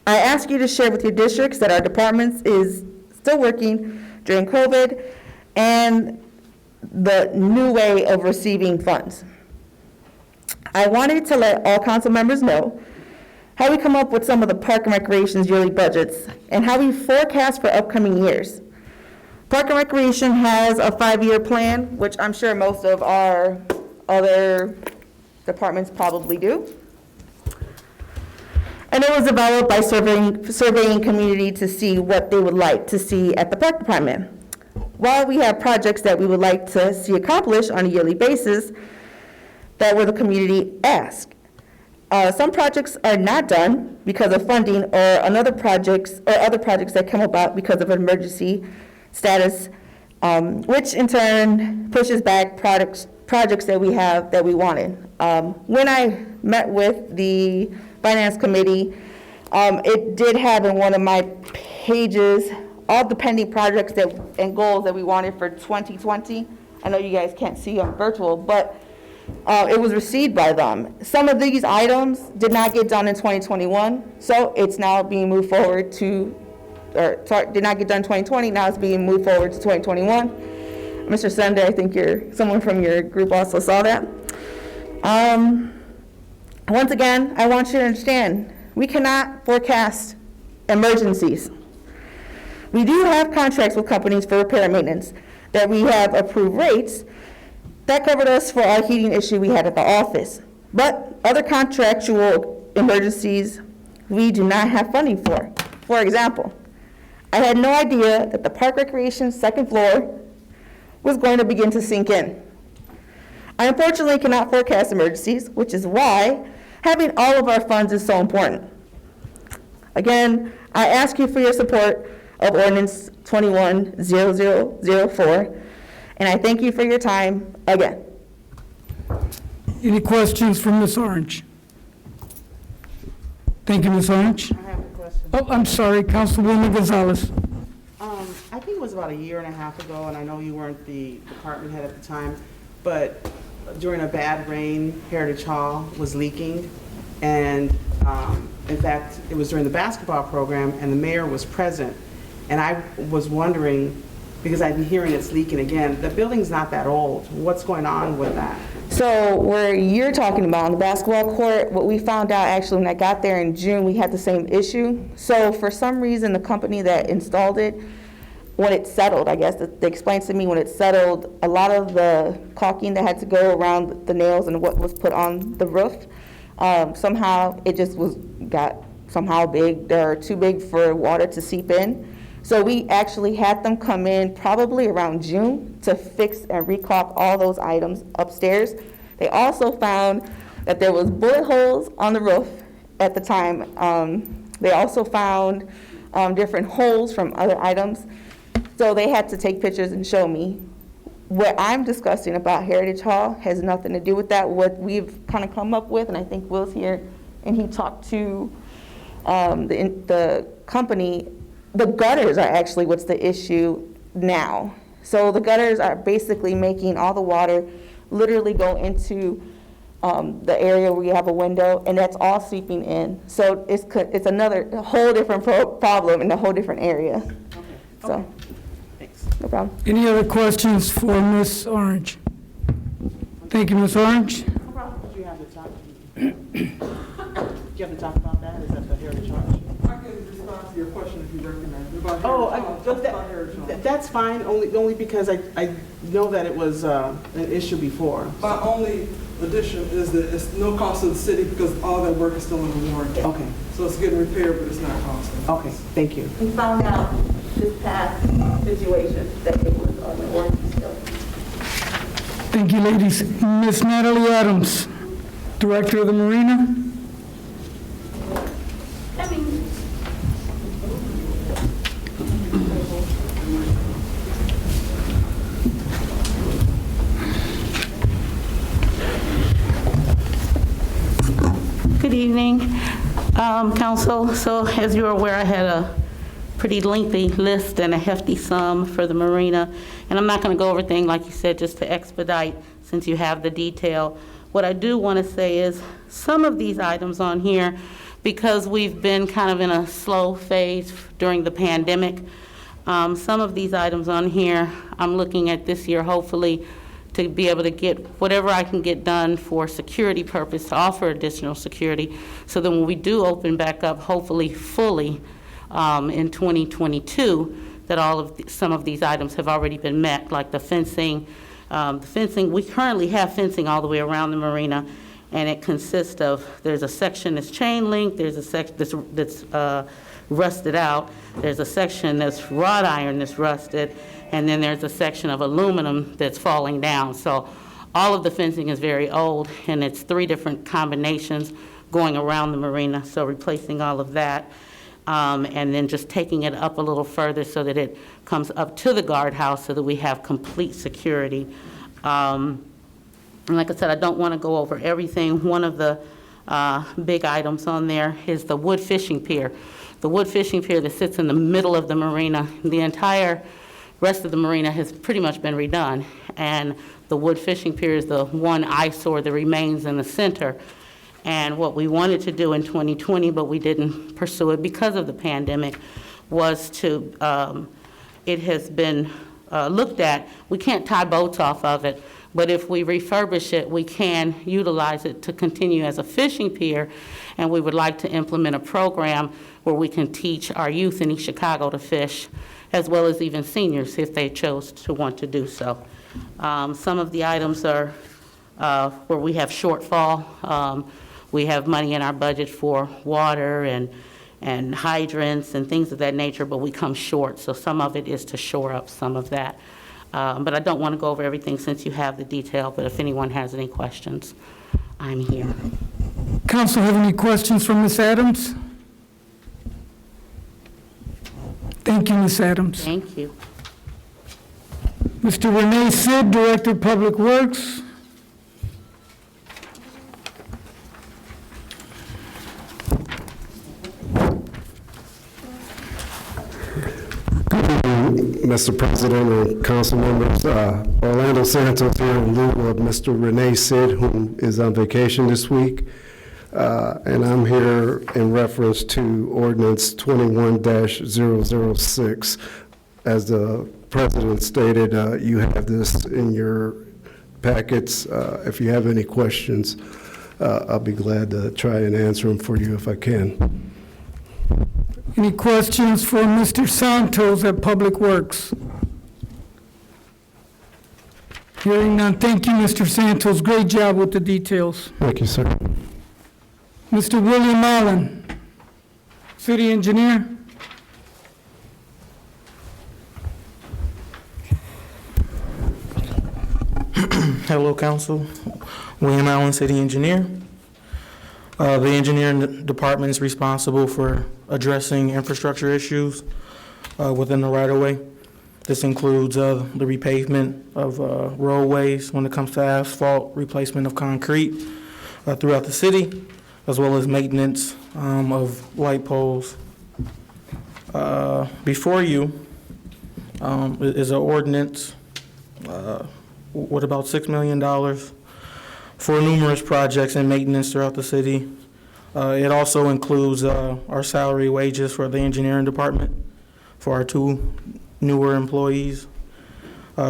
I ask you to share with your districts that our departments is still working during COVID and the new way of receiving funds. I wanted to let all council members know how we come up with some of the Park and Recreation's yearly budgets and how we forecast for upcoming years. Park and Recreation has a 5-year plan, which I'm sure most of our other departments probably do. And it was developed by surveying community to see what they would like to see at the park department. While we have projects that we would like to see accomplished on a yearly basis, that were the community asked. Some projects are not done because of funding or other projects that come about because of emergency status, which in turn pushes back projects that we have that we wanted. When I met with the Finance Committee, it did have in one of my pages all the pending projects and goals that we wanted for 2020. I know you guys can't see on virtual, but it was received by them. Some of these items did not get done in 2021, so it's now being moved forward to, or sorry, did not get done in 2020, now it's being moved forward to 2021. Mr. Sunday, I think someone from your group also saw that. Once again, I want you to understand, we cannot forecast emergencies. We do have contracts with companies for repair and maintenance that we have approved rates that covered us for our heating issue we had at the office. But other contractual emergencies, we do not have funding for. For example, I had no idea that the Park Recreation second floor was going to begin to sink in. I unfortunately cannot forecast emergencies, which is why having all of our funds is so important. Again, I ask you for your support of Ordinance 21-0004, and I thank you for your time again. Any questions from Ms. Orange? Thank you, Ms. Orange. I have a question. Oh, I'm sorry, Councilwoman Gonzalez. I think it was about a year and a half ago, and I know you weren't the department head at the time, but during a bad rain, Heritage Hall was leaking, and in fact, it was during the basketball program, and the mayor was present, and I was wondering, because I've been hearing it's leaking again, the building's not that old. What's going on with that? So where you're talking about on the basketball court, what we found out actually when I got there in June, we had the same issue. So for some reason, the company that installed it, when it settled, I guess, they explained to me when it settled, a lot of the caulking that had to go around the nails and what was put on the roof, somehow it just got somehow big, or too big for water to seep in. So we actually had them come in probably around June to fix and recaulk all those items upstairs. They also found that there was bullet holes on the roof at the time. They also found different holes from other items. So they had to take pictures and show me. What I'm discussing about Heritage Hall has nothing to do with that. What we've kind of come up with, and I think Will's here, and he talked to the company. The gutters are actually what's the issue now. So the gutters are basically making all the water literally go into the area where you have a window, and that's all seeping in. So it's another whole different problem in a whole different area. Okay. So, Thanks. no problem. Any other questions for Ms. Orange? Thank you, Ms. Orange. No problem. Do you have to talk? Do you have to talk about that? Is that the Heritage Hall? I can respond to your question if you recognize it. About Oh, Heritage Hall. About Heritage Hall. that's fine, only because I know that it was an issue before. My only addition is that it's no cost to the city because all that work is still under warranty. Okay, So it's getting repaired, but it's not costing. okay, thank you. We found out this past situation that it was on the warranty still. Thank you, ladies. Ms. Natalie Adams, Director of the Marina. Good evening, Council. So as you're aware, I had a pretty lengthy list and a hefty sum for the marina. And I'm not going to go over things, like you said, just to expedite since you have the detail. What I do want to say is some of these items on here, because we've been kind of in a slow phase during the pandemic, some of these items on here, I'm looking at this year, hopefully, to be able to get whatever I can get done for security purpose, to offer additional security, so that when we do open back up, hopefully fully in 2022, that some of these items have already been met, like the fencing. We currently have fencing all the way around the marina, and it consists of, there's a section that's chain link, there's a section that's rusted out, there's a section that's wrought iron that's rusted, and then there's a section of aluminum that's falling down. So all of the fencing is very old, and it's 3 different combinations going around the marina, so replacing all of that, and then just taking it up a little further so that it comes up to the guardhouse so that we have complete security. And like I said, I don't want to go over everything. One of the big items on there is the wood fishing pier. The wood fishing pier that sits in the middle of the marina. The entire rest of the marina has pretty much been redone. And the wood fishing pier is the one eyesore that remains in the center. And what we wanted to do in 2020, but we didn't pursue it because of the pandemic, was to, it has been looked at. We can't tie boats off of it, but if we refurbish it, we can utilize it to continue as a fishing pier, and we would like to implement a program where we can teach our youth in East Chicago to fish, as well as even seniors if they chose to want to do so. Some of the items are where we have shortfall. We have money in our budget for water and hydrants and things of that nature, but we come short, so some of it is to shore up some of that. But I don't want to go over everything since you have the detail, but if anyone has any questions, I'm here. Council have any questions from Ms. Adams? Thank you, Ms. Adams. Thank you. Mr. Renee Sid, Director of Public Works. Mr. President and council members, Orlando Santos here in lieu of Mr. Renee Sid, who is on vacation this week. And I'm here in reference to Ordinance 21-006. As the President stated, you have this in your packets. If you have any questions, I'll be glad to try and answer them for you if I can. Any questions for Mr. Santos at Public Works? Hearing none, thank you, Mr. Santos. Great job with the details. Thank you, sir. Mr. William Allen, City Engineer. Hello, Council. William Allen, City Engineer. The engineering department is responsible for addressing infrastructure issues within the right-of-way. This includes the repavement of roadways when it comes to asphalt, replacement of concrete throughout the city, as well as maintenance of light poles. Before you is an ordinance with about $6 million for numerous projects and maintenance throughout the city. It also includes our salary wages for the engineering department for our 2 newer employees.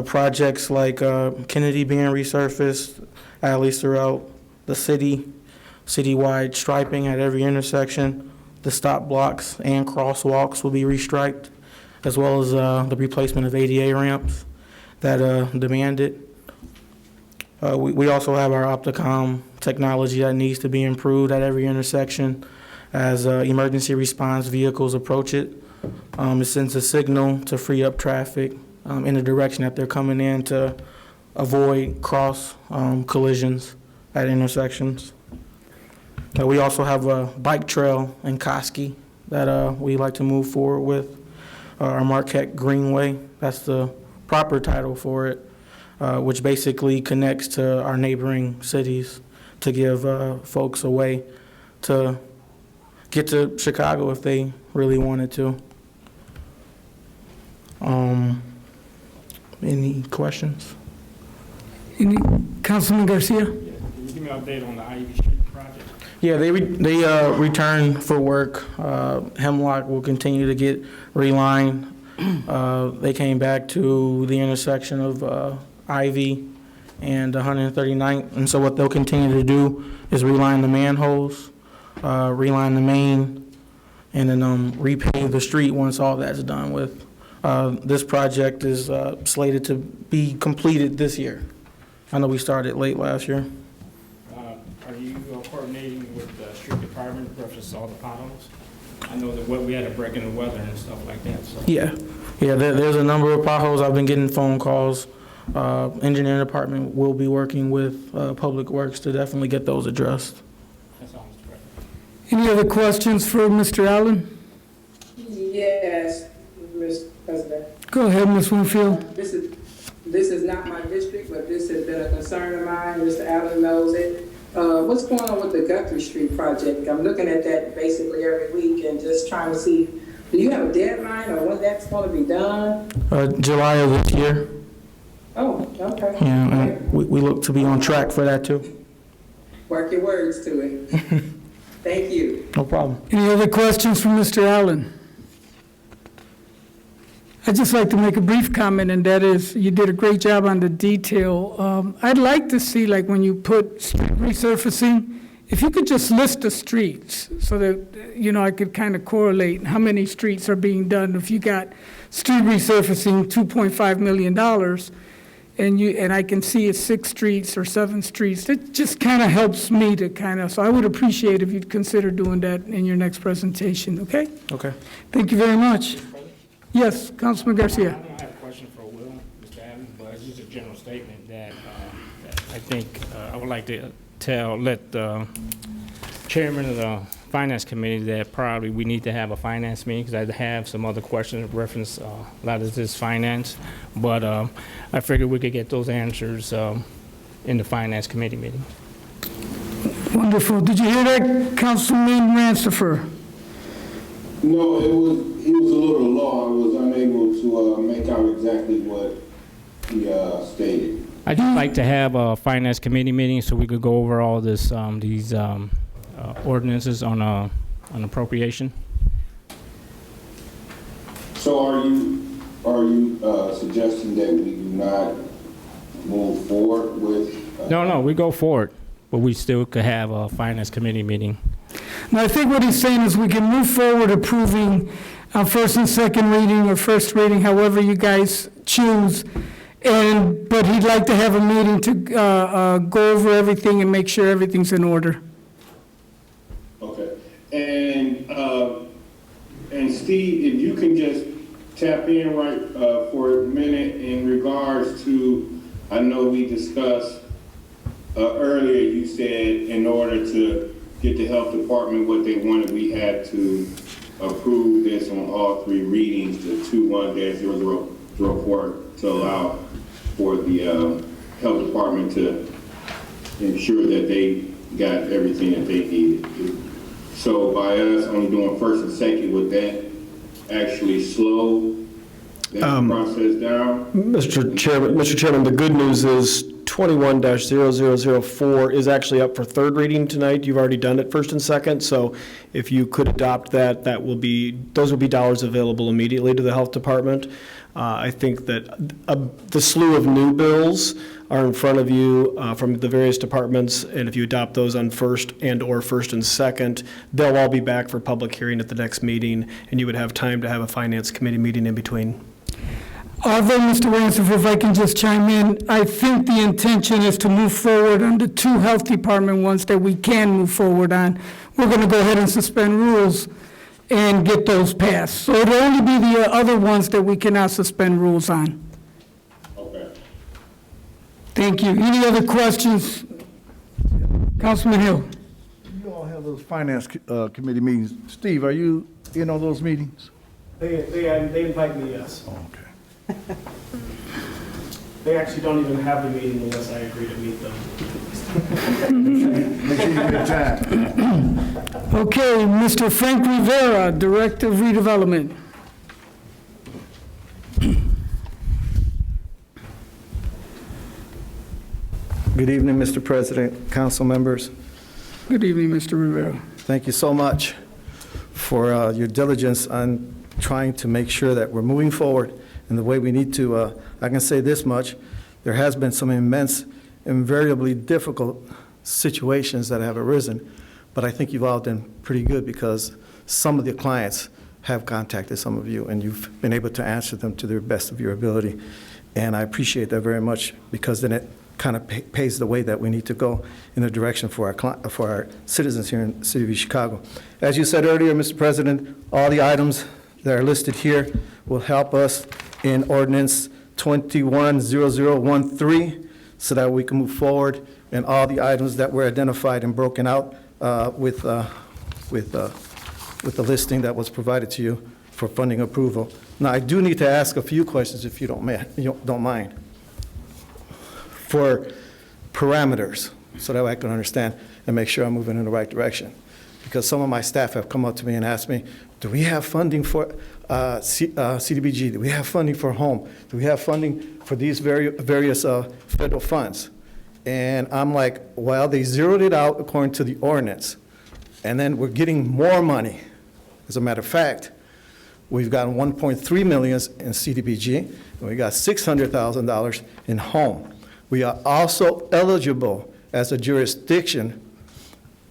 Projects like Kennedy being resurfaced, alleys throughout the city, citywide striping at every intersection, the stop blocks and crosswalks will be restriped, as well as the replacement of ADA ramps that demand it. We also have our Opticom technology that needs to be improved at every intersection as emergency response vehicles approach it. It sends a signal to free up traffic in the direction that they're coming in to avoid cross collisions at intersections. We also have a bike trail in Koski that we like to move forward with. Our Marquette Greenway, that's the proper title for it, which basically connects to our neighboring cities to give folks a way to get to Chicago if they really wanted to. Any questions? Councilman Garcia? Can you give me an update on the Ivy Street project? Yeah, they return for work. Hemlock will continue to get relined. They came back to the intersection of Ivy and 139th, and so what they'll continue to do is reline the manholes, reline the main, and then repave the street once all that's done with. This project is slated to be completed this year. I know we started late last year. Are you coordinating with the street department versus all the potholes? I know that we had a break in the weather and stuff like that. So. Yeah, there's a number of potholes. I've been getting phone calls. Engineering department will be working with Public Works to definitely get those addressed. That's all, Mr. President. Any other questions for Mr. Allen? Yes, Mr. President. Go ahead, Ms. Winfield. This is not my district, but this has been a concern of mine. Mr. Allen knows it. What's going on with the Guthrie Street project? I'm looking at that basically every week and just trying to see Do you have a deadline or when that's going to be done? July of this year. Oh, okay. Yeah, and we look to be on track for that too. Work your words to it. Thank you. No problem. Any other questions from Mr. Allen? I'd just like to make a brief comment, and that is, you did a great job on the detail. I'd like to see, like, when you put street resurfacing, if you could just list the streets so that, you know, I could kind of correlate how many streets are being done. If you got street resurfacing, $2.5 million, and I can see it's 6 streets or 7 streets, it just kind of helps me to kind of, so I would appreciate if you'd consider doing that in your next presentation, okay? Okay. Thank you very much. Yes, Councilman Garcia. I don't have a question for Will, Mr. Adams, but it's just a general statement that I think I would like to let the chairman of the finance committee that probably we need to have a finance meeting, because I have some other questions that reference a lot of this finance, but I figured we could get those answers in the finance committee meeting. Wonderful. Did you hear that, Councilman Rancifer? No, he was a little low. I was unable to make out exactly what he stated. I'd just like to have a finance committee meeting so we could go over all this, these ordinances on appropriation. So are you suggesting that we do not move forward with? No, we go forward, but we still could have a finance committee meeting. Now, I think what he's saying is we can move forward approving first and second reading or first reading, however you guys choose. But he'd like to have a meeting to go over everything and make sure everything's in order. Okay. And Steve, if you can just tap in right for a minute in regards to, I know we discussed earlier, you said in order to get the health department what they wanted, we had to approve this on all 3 readings, the 21-0004, to allow for the health department to ensure that they got everything that they needed. So by us only doing first and second, would that actually slow that process down? Mr. Chairman, the good news is 21-0004 is actually up for 3rd reading tonight. You've already done it first and second, so if you could adopt that, those will be dollars available immediately to the health department. I think that the slew of new bills are in front of you from the various departments, and if you adopt those on first and/or first and second, they'll all be back for public hearing at the next meeting, and you would have time to have a finance committee meeting in between. Although, Mr. Rancifer, if I can just chime in, I think the intention is to move forward on the 2 health department ones that we can move forward on. We're going to go ahead and suspend rules and get those passed. So it'll only be the other ones that we cannot suspend rules on. Okay. Thank you. Any other questions? Councilman Hill. You all have those finance committee meetings. Steve, are you in on those meetings? They invite me, yes. Oh, okay. They actually don't even have the meeting unless I agree to meet them. Make sure you get time. Okay, Mr. Frank Rivera, Director of Redevelopment. Good evening, Mr. President, council members. Good evening, Mr. Rivera. Thank you so much for your diligence on trying to make sure that we're moving forward in the way we need to. I can say this much, there has been some invariably difficult situations that have arisen, but I think you've all done pretty good because some of the clients have contacted some of you and you've been able to answer them to the best of your ability. And I appreciate that very much because then it kind of paves the way that we need to go in the direction for our citizens here in the city of Chicago. As you said earlier, Mr. President, all the items that are listed here will help us in Ordinance 21-0013 so that we can move forward and all the items that were identified and broken out with the listing that was provided to you for funding approval. Now, I do need to ask a few questions if you don't mind, for parameters, so that way I can understand and make sure I'm moving in the right direction. Because some of my staff have come up to me and asked me, Do we have funding for CDBG? Do we have funding for home? Do we have funding for these various federal funds? And I'm like, well, they zeroed it out according to the ordinance. And then we're getting more money. As a matter of fact, we've gotten 1.3 million in CDBG, and we got $600,000 in home. We are also eligible as a jurisdiction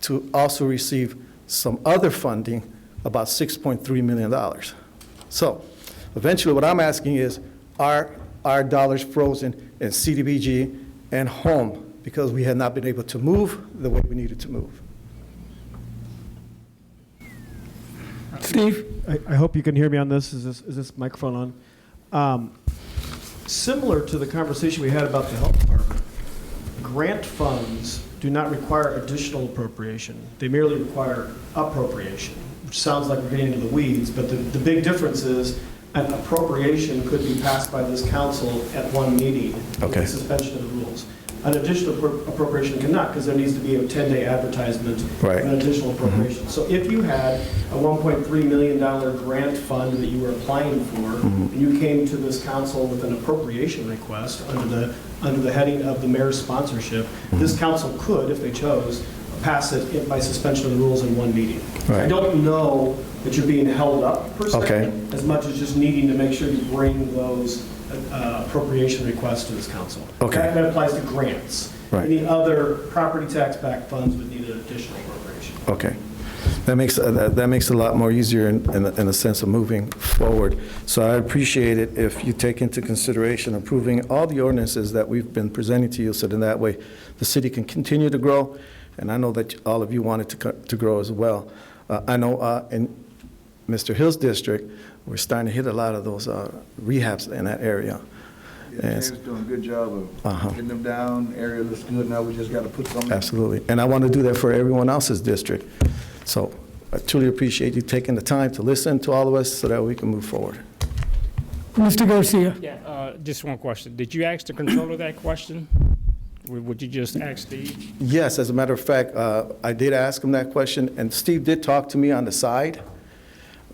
to also receive some other funding, about $6.3 million. So eventually what I'm asking is, are our dollars frozen in CDBG and home because we have not been able to move the way we needed to move? Steve? I hope you can hear me on this. Is this microphone on? Similar to the conversation we had about the health department, grant funds do not require additional appropriation. They merely require appropriation, which sounds like we're getting into the weeds, but the big difference is an appropriation could be passed by this council at one meeting with the suspension of the rules. An additional appropriation cannot, because there needs to be a 10-day advertisement of an additional appropriation. So if you had a $1.3 million grant fund that you were applying for, and you came to this council with an appropriation request under the heading of the mayor's sponsorship, this council could, if they chose, pass it by suspension of the rules in one meeting. I don't know that you're being held up per se, as much as just needing to make sure you bring those appropriation requests to this council. That applies to grants. Any other property tax-backed funds would need an additional appropriation. Okay. That makes it a lot more easier in the sense of moving forward. So I appreciate it if you take into consideration approving all the ordinances that we've been presenting to you, so that in that way the city can continue to grow. And I know that all of you want it to grow as well. I know in Mr. Hill's district, we're starting to hit a lot of those rehabs in that area. Yeah, James doing a good job of getting them down. Area looks good. Now we just got to put something. Absolutely. And I want to do that for everyone else's district. So I truly appreciate you taking the time to listen to all of us so that we can move forward. Mr. Garcia? Yeah, just one question. Did you ask the controller that question? Would you just ask Steve? Yes, as a matter of fact, I did ask him that question, and Steve did talk to me on the side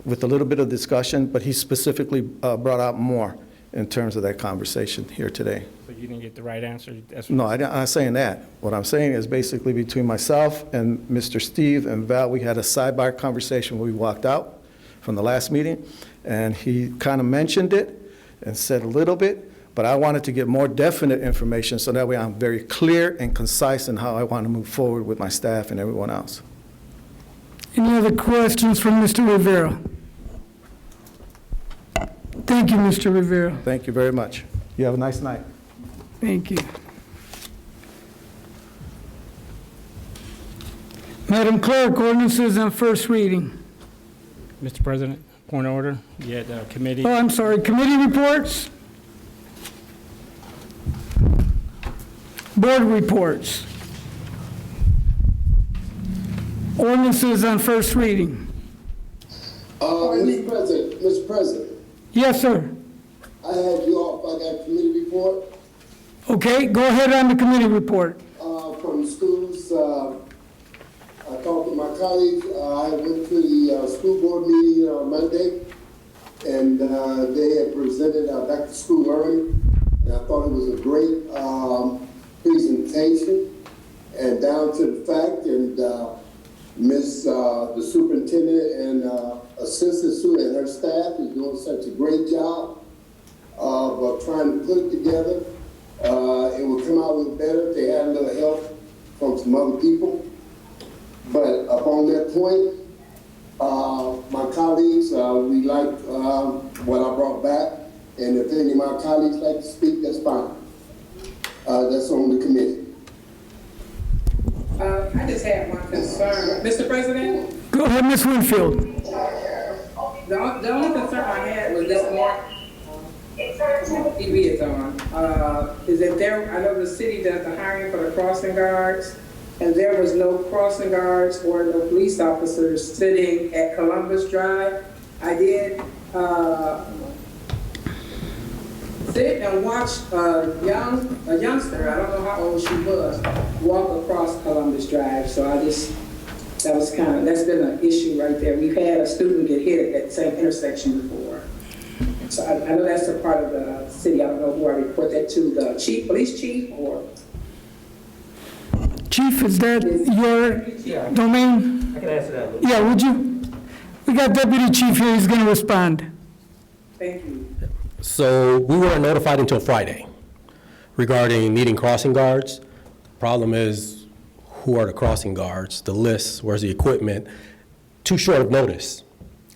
with a little bit of discussion, but he specifically brought out more in terms of that conversation here today. So you didn't get the right answer? No, I'm not saying that. What I'm saying is basically between myself and Mr. Steve and Val, we had a sidebar conversation when we walked out from the last meeting, and he kind of mentioned it and said a little bit, but I wanted to get more definite information so that way I'm very clear and concise in how I want to move forward with my staff and everyone else. Any other questions from Mr. Rivera? Thank you, Mr. Rivera. Thank you very much. You have a nice night. Thank you. Madam Clerk, ordinances on first reading. Mr. President, point of order. You had committee. Oh, I'm sorry, committee reports? Board reports. Ordinances on first reading. Mr. President. Yes, sir. I had you off. I got committee report. Okay, go ahead on the committee report. From schools, I talked with my colleagues. I went to the school board meeting on Monday, and they had presented back to school learning, and I thought it was a great presentation, and down to the fact, and the superintendent and assistant student and her staff is doing such a great job of trying to put it together. It would come out with better if they had a little help from some other people. But upon that point, my colleagues, we liked what I brought back, and if any of my colleagues like to speak, that's fine. That's on the committee. I just had one concern. Mr. President? Go ahead, Ms. Winfield. The only concern I had was this morning. TV is on. Is that I know the city does the hiring for the crossing guards, and there was no crossing guards or no police officers sitting at Columbus Drive. I did sit and watch a youngster, I don't know how old she was, walk across Columbus Drive. So I just that's been an issue right there. We've had a student get hit at that same intersection before. So I know that's a part of the city. I don't know who I report that to, the chief, police chief, or? Chief, is that your domain? I can answer that. Yeah, would you? We got Deputy Chief here, he's gonna respond. Thank you. So we weren't notified until Friday regarding needing crossing guards. Problem is, who are the crossing guards? The list, where's the equipment? Too short of notice.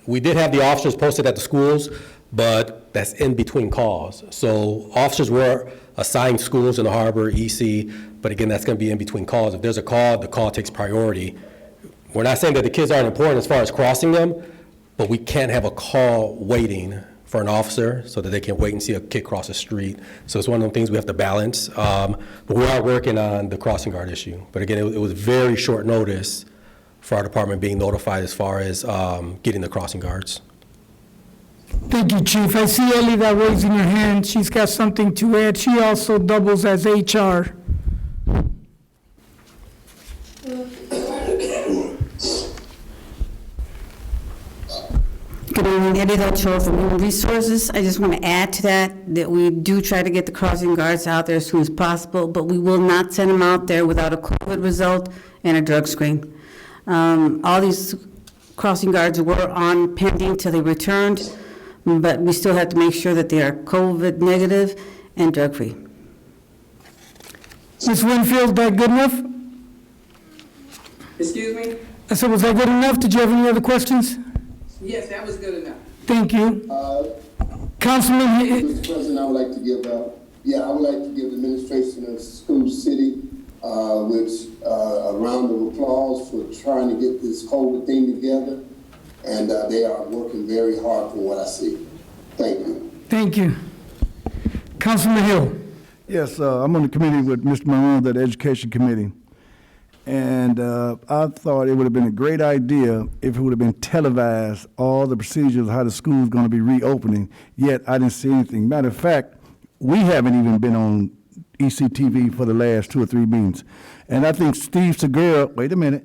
We did have the officers posted at the schools, but that's in between calls. So officers were assigned schools in the harbor, EC, but again, that's gonna be in between calls. If there's a call, the call takes priority. We're not saying that the kids aren't important as far as crossing them, but we can't have a call waiting for an officer so that they can wait and see a kid cross the street. So it's one of the things we have to balance. But we are working on the crossing guard issue. But again, it was very short notice for our department being notified as far as getting the crossing guards. Thank you, Chief. I see Ellie that raising her hand. She's got something to add. She also doubles as HR. Good evening, Eddie Delcho from Human Resources. I just want to add to that we do try to get the crossing guards out there as soon as possible, but we will not send them out there without a COVID result and a drug screen. All these crossing guards were on pending till they returned, but we still have to make sure that they are COVID negative and drug-free. Ms. Winfield, that good enough? Excuse me? I said, was that good enough? Did you have any other questions? Yes, that was good enough. Thank you. Councilman. Mr. President, I would like to give, I would like to give the administration of School City, a round of applause for trying to get this COVID thing together. And they are working very hard from what I see. Thank you. Thank you. Councilman Hill. Yes, I'm on the committee with Mr. Marone, the Education Committee. And I thought it would have been a great idea if it would have been televised, all the procedures of how the school's going to be reopening, yet I didn't see anything. Matter of fact, we haven't even been on ECTV for the last 2 or 3 meetings. And I think Steve Segura, wait a minute,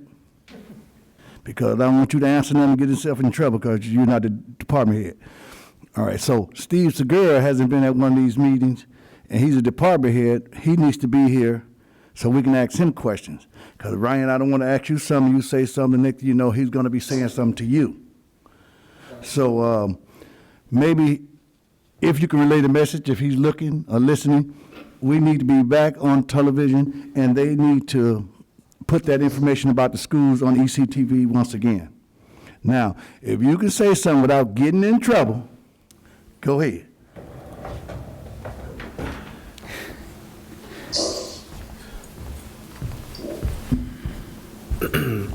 because I don't want you to answer nothing and get yourself in trouble because you're not the department head. All right, so Steve Segura hasn't been at one of these meetings, and he's a department head. He needs to be here so we can ask him questions. Because, Ryan, I don't want to ask you something, you say something, next thing you know, he's going to be saying something to you. So maybe if you can relay the message, if he's looking or listening, we need to be back on television, and they need to put that information about the schools on ECTV once again. Now, if you can say something without getting in trouble, go ahead.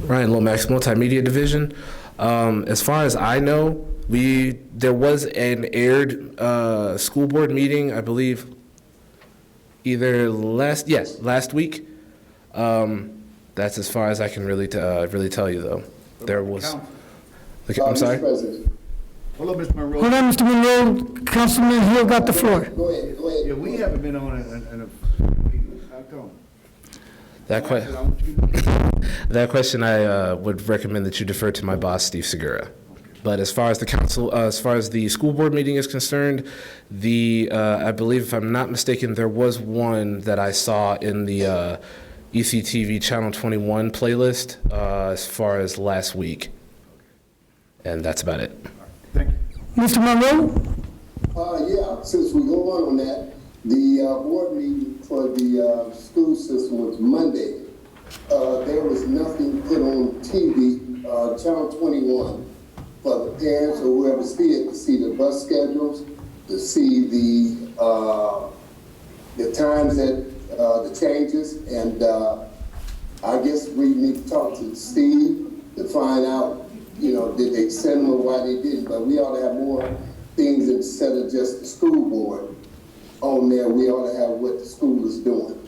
Ryan Lomax, Multimedia Division. As far as I know, there was an aired school board meeting, I believe, either last week. That's as far as I can really tell you, though. There was. I'm sorry. Hold on, Mr. Monroe. Hold on, Mr. Monroe. Councilman Hill got the floor. Go ahead. Yeah, we haven't been on it. How come? That question, I would recommend that you defer to my boss, Steve Segura. But as far as the council, as far as the school board meeting is concerned, I believe, if I'm not mistaken, there was one that I saw in the ECTV Channel 21 playlist as far as last week. And that's about it. Thank you. Mr. Monroe? Since we go on that, the board meeting for the school system was Monday. There was nothing put on TV, Channel 21, for the parents or whoever see it, to see the bus schedules, to see the times that the changes, and I guess we need to talk to Steve to find out, did they send them or why they didn't, but we ought to have more things instead of just the school board on there. We ought to have what the school is doing.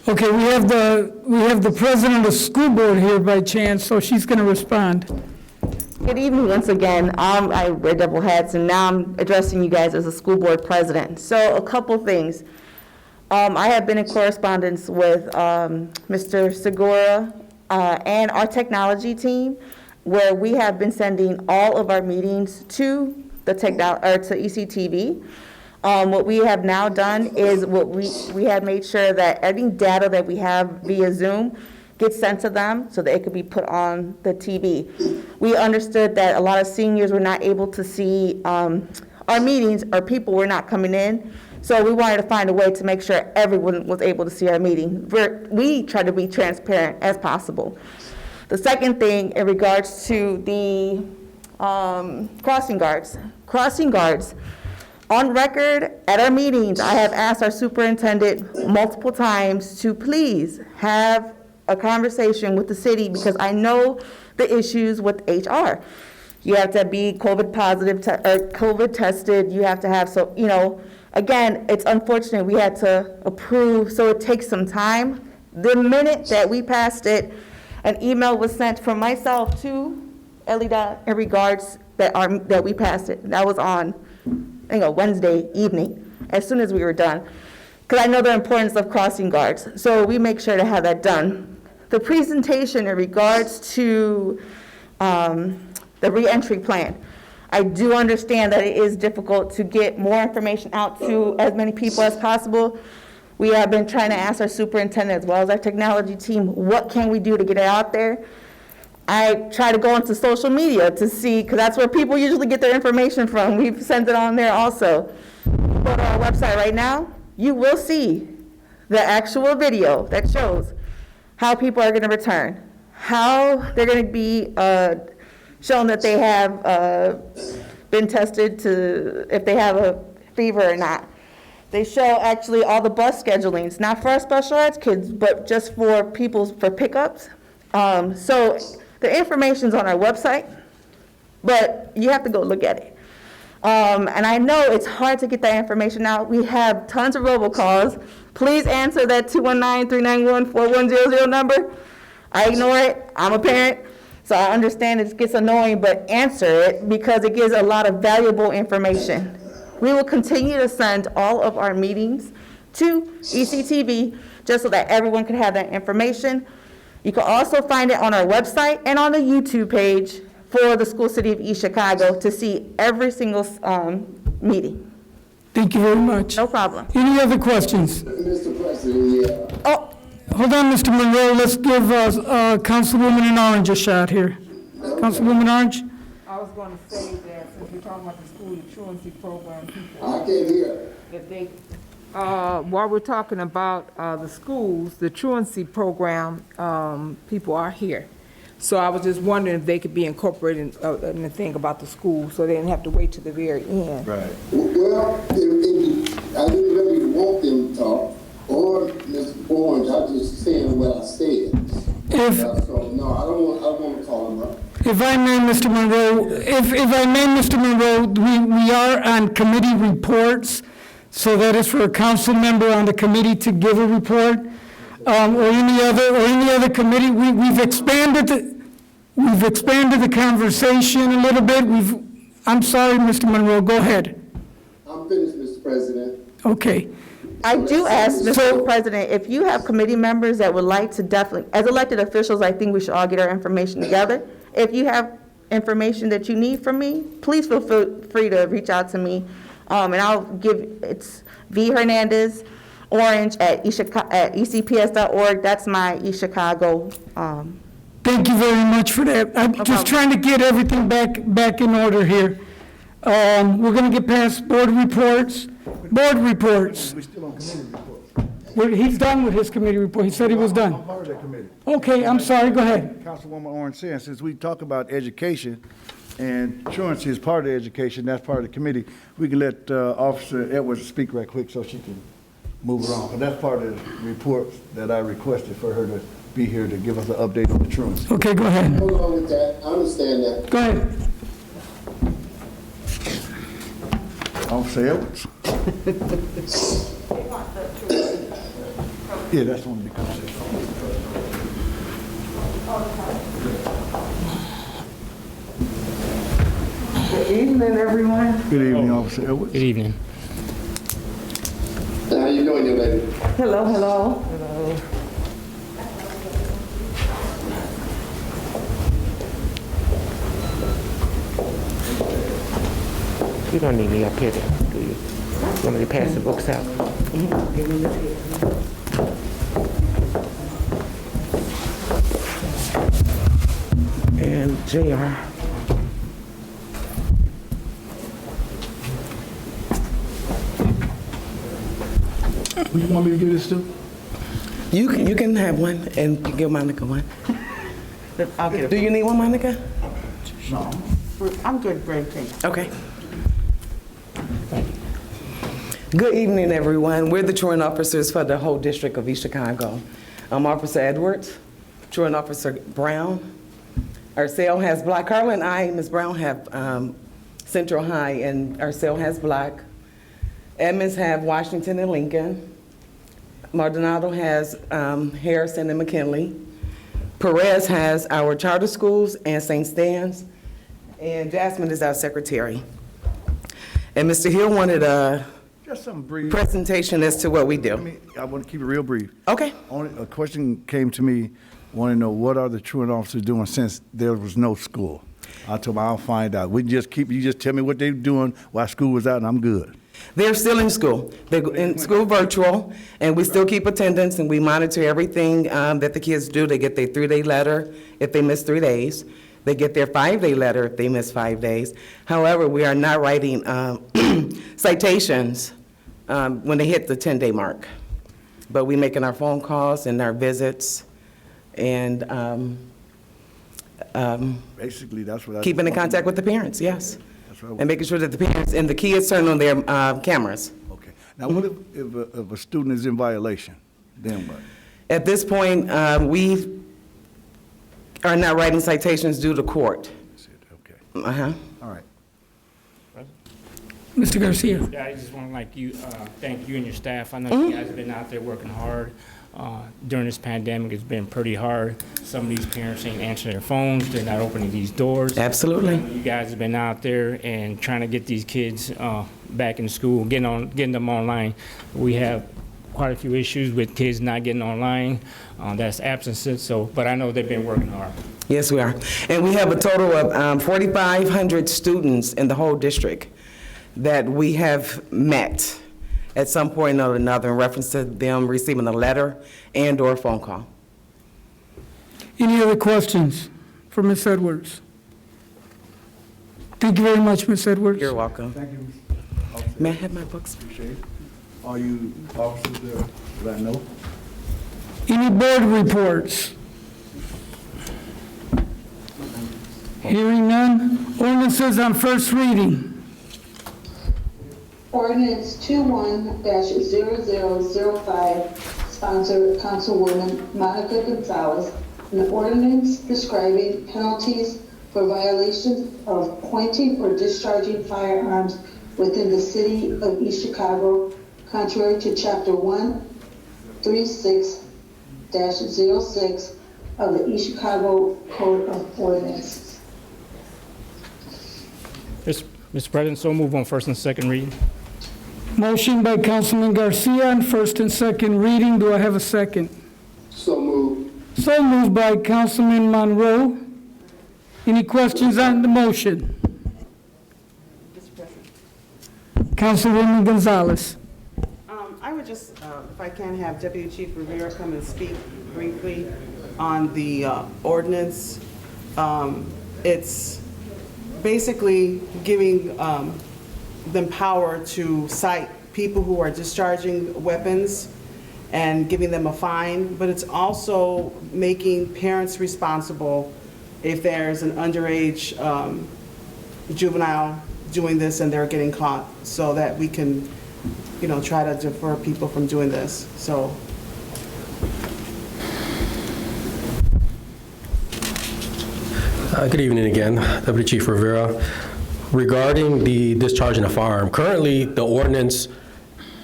Okay, we have the president of the school board here by chance, so she's going to respond. Good evening once again. I wear double hats, and now I'm addressing you guys as a school board president. So a couple things. I have been in correspondence with Mr. Segura and our technology team, where we have been sending all of our meetings to the to ECTV. What we have now done is we have made sure that any data that we have via Zoom gets sent to them so that it could be put on the TV. We understood that a lot of seniors were not able to see our meetings, or people were not coming in. So we wanted to find a way to make sure everyone was able to see our meeting. We try to be transparent as possible. The second thing in regards to the crossing guards. Crossing guards, on record at our meetings, I have asked our superintendent multiple times to please have a conversation with the city, because I know the issues with HR. You have to be COVID positive or COVID tested. You have to have, so, you know, again, it's unfortunate we had to approve, so it takes some time. The minute that we passed it, an email was sent from myself to Elida in regards that we passed it. That was on, Wednesday evening, as soon as we were done, because I know the importance of crossing guards. So we make sure to have that done. The presentation in regards to the reentry plan. I do understand that it is difficult to get more information out to as many people as possible. We have been trying to ask our superintendent as well as our technology team, what can we do to get it out there? I try to go into social media to see, because that's where people usually get their information from. We've sent it on there also. Go to our website right now, you will see the actual video that shows how people are going to return, how they're going to be shown that they have been tested to if they have a fever or not. They show actually all the bus schedulings, not for our special ed kids, but just for pickups. So the information's on our website, but you have to go look at it. And I know it's hard to get that information out. We have tons of robocalls. Please answer that 219-391-4100 number. I ignore it. I'm a parent, so I understand it gets annoying, but answer it because it gives a lot of valuable information. We will continue to send all of our meetings to ECTV just so that everyone can have that information. You can also find it on our website and on the YouTube page for the School City of East Chicago to see every single meeting. Thank you very much. No problem. Any other questions? Mr. President, Oh, hold on, Mr. Monroe. Let's give Councilwoman in Orange a shot here. Councilwoman Orange? I was going to say that since we're talking about the school truancy program, people, I can't hear. that they, while we're talking about the schools, the truancy program, people are here. So I was just wondering if they could be incorporated in the thing about the school, so they didn't have to wait to the very end. Right. Well, I didn't really want them to talk, or Mr. Orange, I just saying what I said. So, no, I want to call them up. If I may, Mr. Monroe, we are on committee reports, so that is for a council member on the committee to give a report, or any other committee. We've expanded the conversation a little bit. I'm sorry, Mr. Monroe, go ahead. I'm finished, Mr. President. Okay. I do ask, Mr. President, if you have committee members that would like to definitely, as elected officials, I think we should all get our information together. If you have information that you need from me, please feel free to reach out to me. And I'll it's V. Hernandez, Orange at ecps.org. That's my East Chicago. Thank you very much for that. I'm just trying to get everything back in order here. We're going to get past board reports. Board reports. We're still on committee reports. He's done with his committee report. He said he was done. I'm part of that committee. Okay, I'm sorry. Go ahead. Councilwoman Orange said, since we talk about education, and truancy is part of education, that's part of the committee, we can let Officer Edwards speak right quick so she can move around. But that's part of the report that I requested for her to be here to give us an update on the truancy. Okay, go ahead. Hold on with that. I understand that. Go ahead. Officer Edwards? Yeah, that's one because. Good evening, everyone. Good evening, Officer Edwards. Good evening. How you doing, young lady? Hello. You don't need me up here, then, do you? You want me to pass the books out? And JR. Who you want me to give this to? You can have one and give Monica one. I'll get it. Do you need one, Monica? No. I'm good, Greg, thanks. Okay. Good evening, everyone. We're the truant officers for the whole district of East Chicago. I'm Officer Edwards, Truant Officer Brown. Our cell has black. Carla and I, Ms. Brown, have Central High, and our cell has black. Edmonds have Washington and Lincoln. Maldonado has Harrison and McKinley. Perez has our charter schools and St. Stan's. And Jasmine is our secretary. And Mr. Hill wanted a Just something brief. presentation as to what we do. I want to keep it real brief. Okay. Only a question came to me, want to know what are the truant officers doing since there was no school? I told them I'll find out. You just tell me what they're doing while school was out, and I'm good. They're still in school. They're in school virtual, and we still keep attendance, and we monitor everything that the kids do. They get their 3-day letter if they miss 3 days. They get their 5-day letter if they miss 5 days. However, we are not writing citations when they hit the 10-day mark. But we're making our phone calls and our visits, and basically that's what I keeping in contact with the parents, yes. That's what I And making sure that the parents and the kids turn on their cameras. Okay. Now, what if a student is in violation? Then what? At this point, we are not writing citations due to court. Okay. Uh-huh. All right. Mr. Garcia. Yeah, I just want to thank you and your staff. I know you guys have been out there working hard. During this pandemic, it's been pretty hard. Some of these parents ain't answering their phones. They're not opening these doors. Absolutely. You guys have been out there and trying to get these kids back in school, getting them online. We have quite a few issues with kids not getting online. That's absences. But I know they've been working hard. Yes, we are. And we have a total of 4,500 students in the whole district that we have met at some point or another in reference to them receiving a letter and/or phone call. Any other questions for Ms. Edwards? Thank you very much, Ms. Edwards. You're welcome. Thank you. May I have my books? Appreciate it. Are you officers there that I know? Any board reports? Hearing none. Ordinances on first reading. Ordinance 21-0005, sponsored Councilwoman Monica Gonzalez, an ordinance prescribing penalties for violations of pointing or discharging firearms within the city of East Chicago, contrary to Chapter 136-06 of the East Chicago Code of Ordinances. Mr. President, so move on first and second reading. Motion by Councilman Garcia on first and second reading. Do I have a second? So moved. So moved by Councilman Monroe. Any questions on the motion? Councilwoman Gonzalez. I would just, if I can, have Deputy Chief Rivera come and speak briefly on the ordinance. It's basically giving them power to cite people who are discharging weapons and giving them a fine, but it's also making parents responsible if there's an underage juvenile doing this and they're getting caught, so that we can, try to deter people from doing this. So. Good evening again, Deputy Chief Rivera. Regarding the discharging a firearm, currently the ordinance,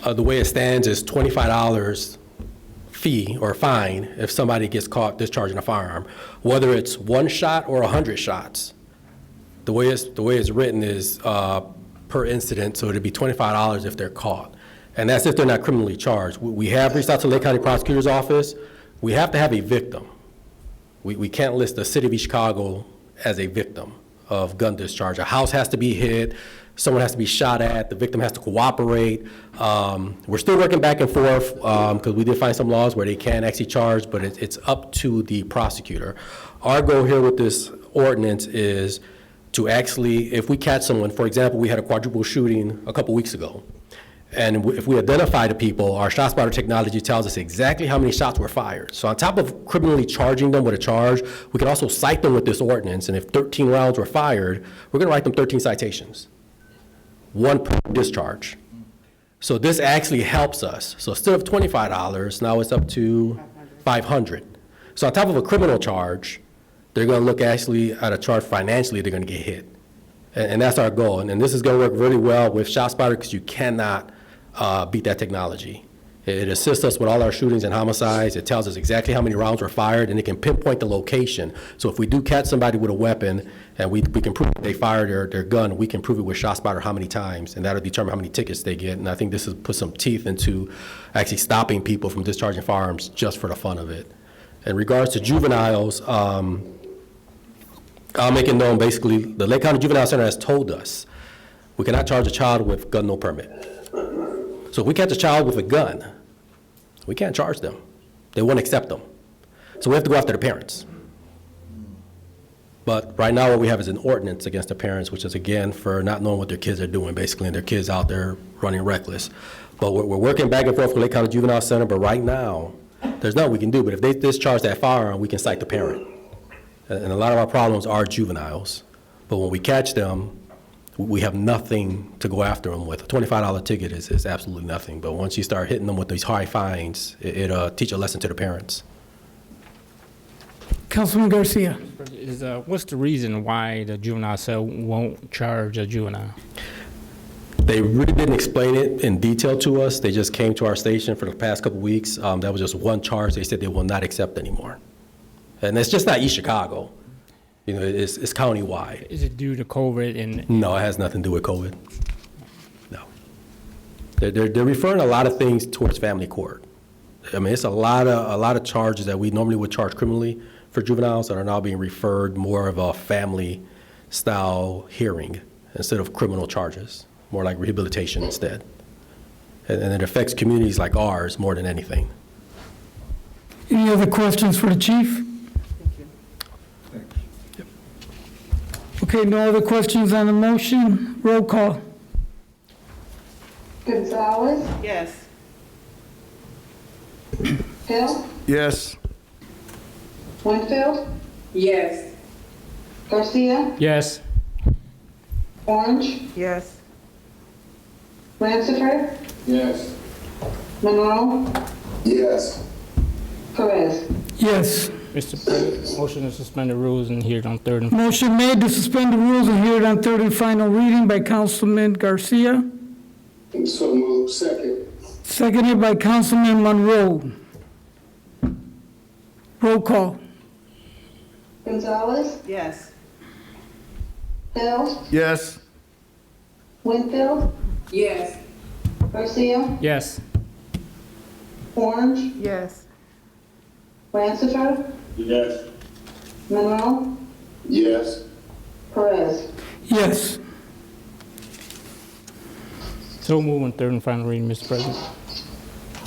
the way it stands, is $25 fee or fine if somebody gets caught discharging a firearm, whether it's 1 shot or 100 shots. The way it's written is per incident, so it'd be $25 if they're caught, and that's if they're not criminally charged. We have reached out to Lake County Prosecutor's Office. We have to have a victim. We can't list the city of Chicago as a victim of gun discharge. A house has to be hit, someone has to be shot at, the victim has to cooperate. We're still working back and forth because we did find some laws where they can actually charge, but it's up to the prosecutor. Our goal here with this ordinance is to actually, if we catch someone, for example, we had a quadruple shooting a couple weeks ago, and if we identify the people, our shot spotter technology tells us exactly how many shots were fired. So on top of criminally charging them with a charge, we can also cite them with this ordinance, and if 13 rounds were fired, we're gonna write them 13 citations. 1 per discharge. So this actually helps us. So instead of $25, now it's up to $500. So on top of a criminal charge, they're gonna look actually at a charge financially, they're gonna get hit. And that's our goal. And this is gonna work really well with ShotSpotter because you cannot beat that technology. It assists us with all our shootings and homicides. It tells us exactly how many rounds were fired, and it can pinpoint the location. So if we do catch somebody with a weapon, and we can prove that they fired their gun, we can prove it with ShotSpotter how many times, and that'll determine how many tickets they get. And I think this has put some teeth into actually stopping people from discharging firearms just for the fun of it. In regards to juveniles, I'll make it known, basically, the Lake County Juvenile Center has told us we cannot charge a child with gun no permit. So if we catch a child with a gun, we can't charge them. They won't accept them. So we have to go after the parents. But right now what we have is an ordinance against the parents, which is again for not knowing what their kids are doing, basically, and their kids out there running reckless. But we're working back and forth with Lake County Juvenile Center, but right now, there's nothing we can do. But if they discharge that firearm, we can cite the parent. And a lot of our problems are juveniles. But when we catch them, we have nothing to go after them with. A $25 ticket is absolutely nothing. But once you start hitting them with these high fines, it'll teach a lesson to the parents. Councilman Garcia. What's the reason why the juvenile cell won't charge a juvenile? They really didn't explain it in detail to us. They just came to our station for the past couple weeks. That was just one charge they said they will not accept anymore. And it's just not East Chicago. You know, it's countywide. Is it due to COVID? And no, it has nothing to do with COVID. No. They're referring a lot of things towards family court. I mean, it's a lot of charges that we normally would charge criminally for juveniles that are now being referred more of a family-style hearing instead of criminal charges, more like rehabilitation instead. And it affects communities like ours more than anything. Any other questions for the chief? Okay, no other questions on the motion. Roll call. Gonzalez? Yes. Hill? Yes. Winfield? Yes. Garcia? yes. Orange? Yes. Lanciford? Yes. Monroe? Yes. Perez? Yes. Mr. President, motion to suspend the rules and hear it on third and Motion made to suspend the rules and hear it on third and final reading by Councilman Garcia, So moved. Second. seconded by Councilman Monroe. Roll call. Gonzalez? Yes. Hill? Yes. Winfield? Yes. Garcia? yes. Orange? Yes. Lanciford? Yes. Monroe? Yes. Perez? Yes. So move on third and final reading, Mr. President.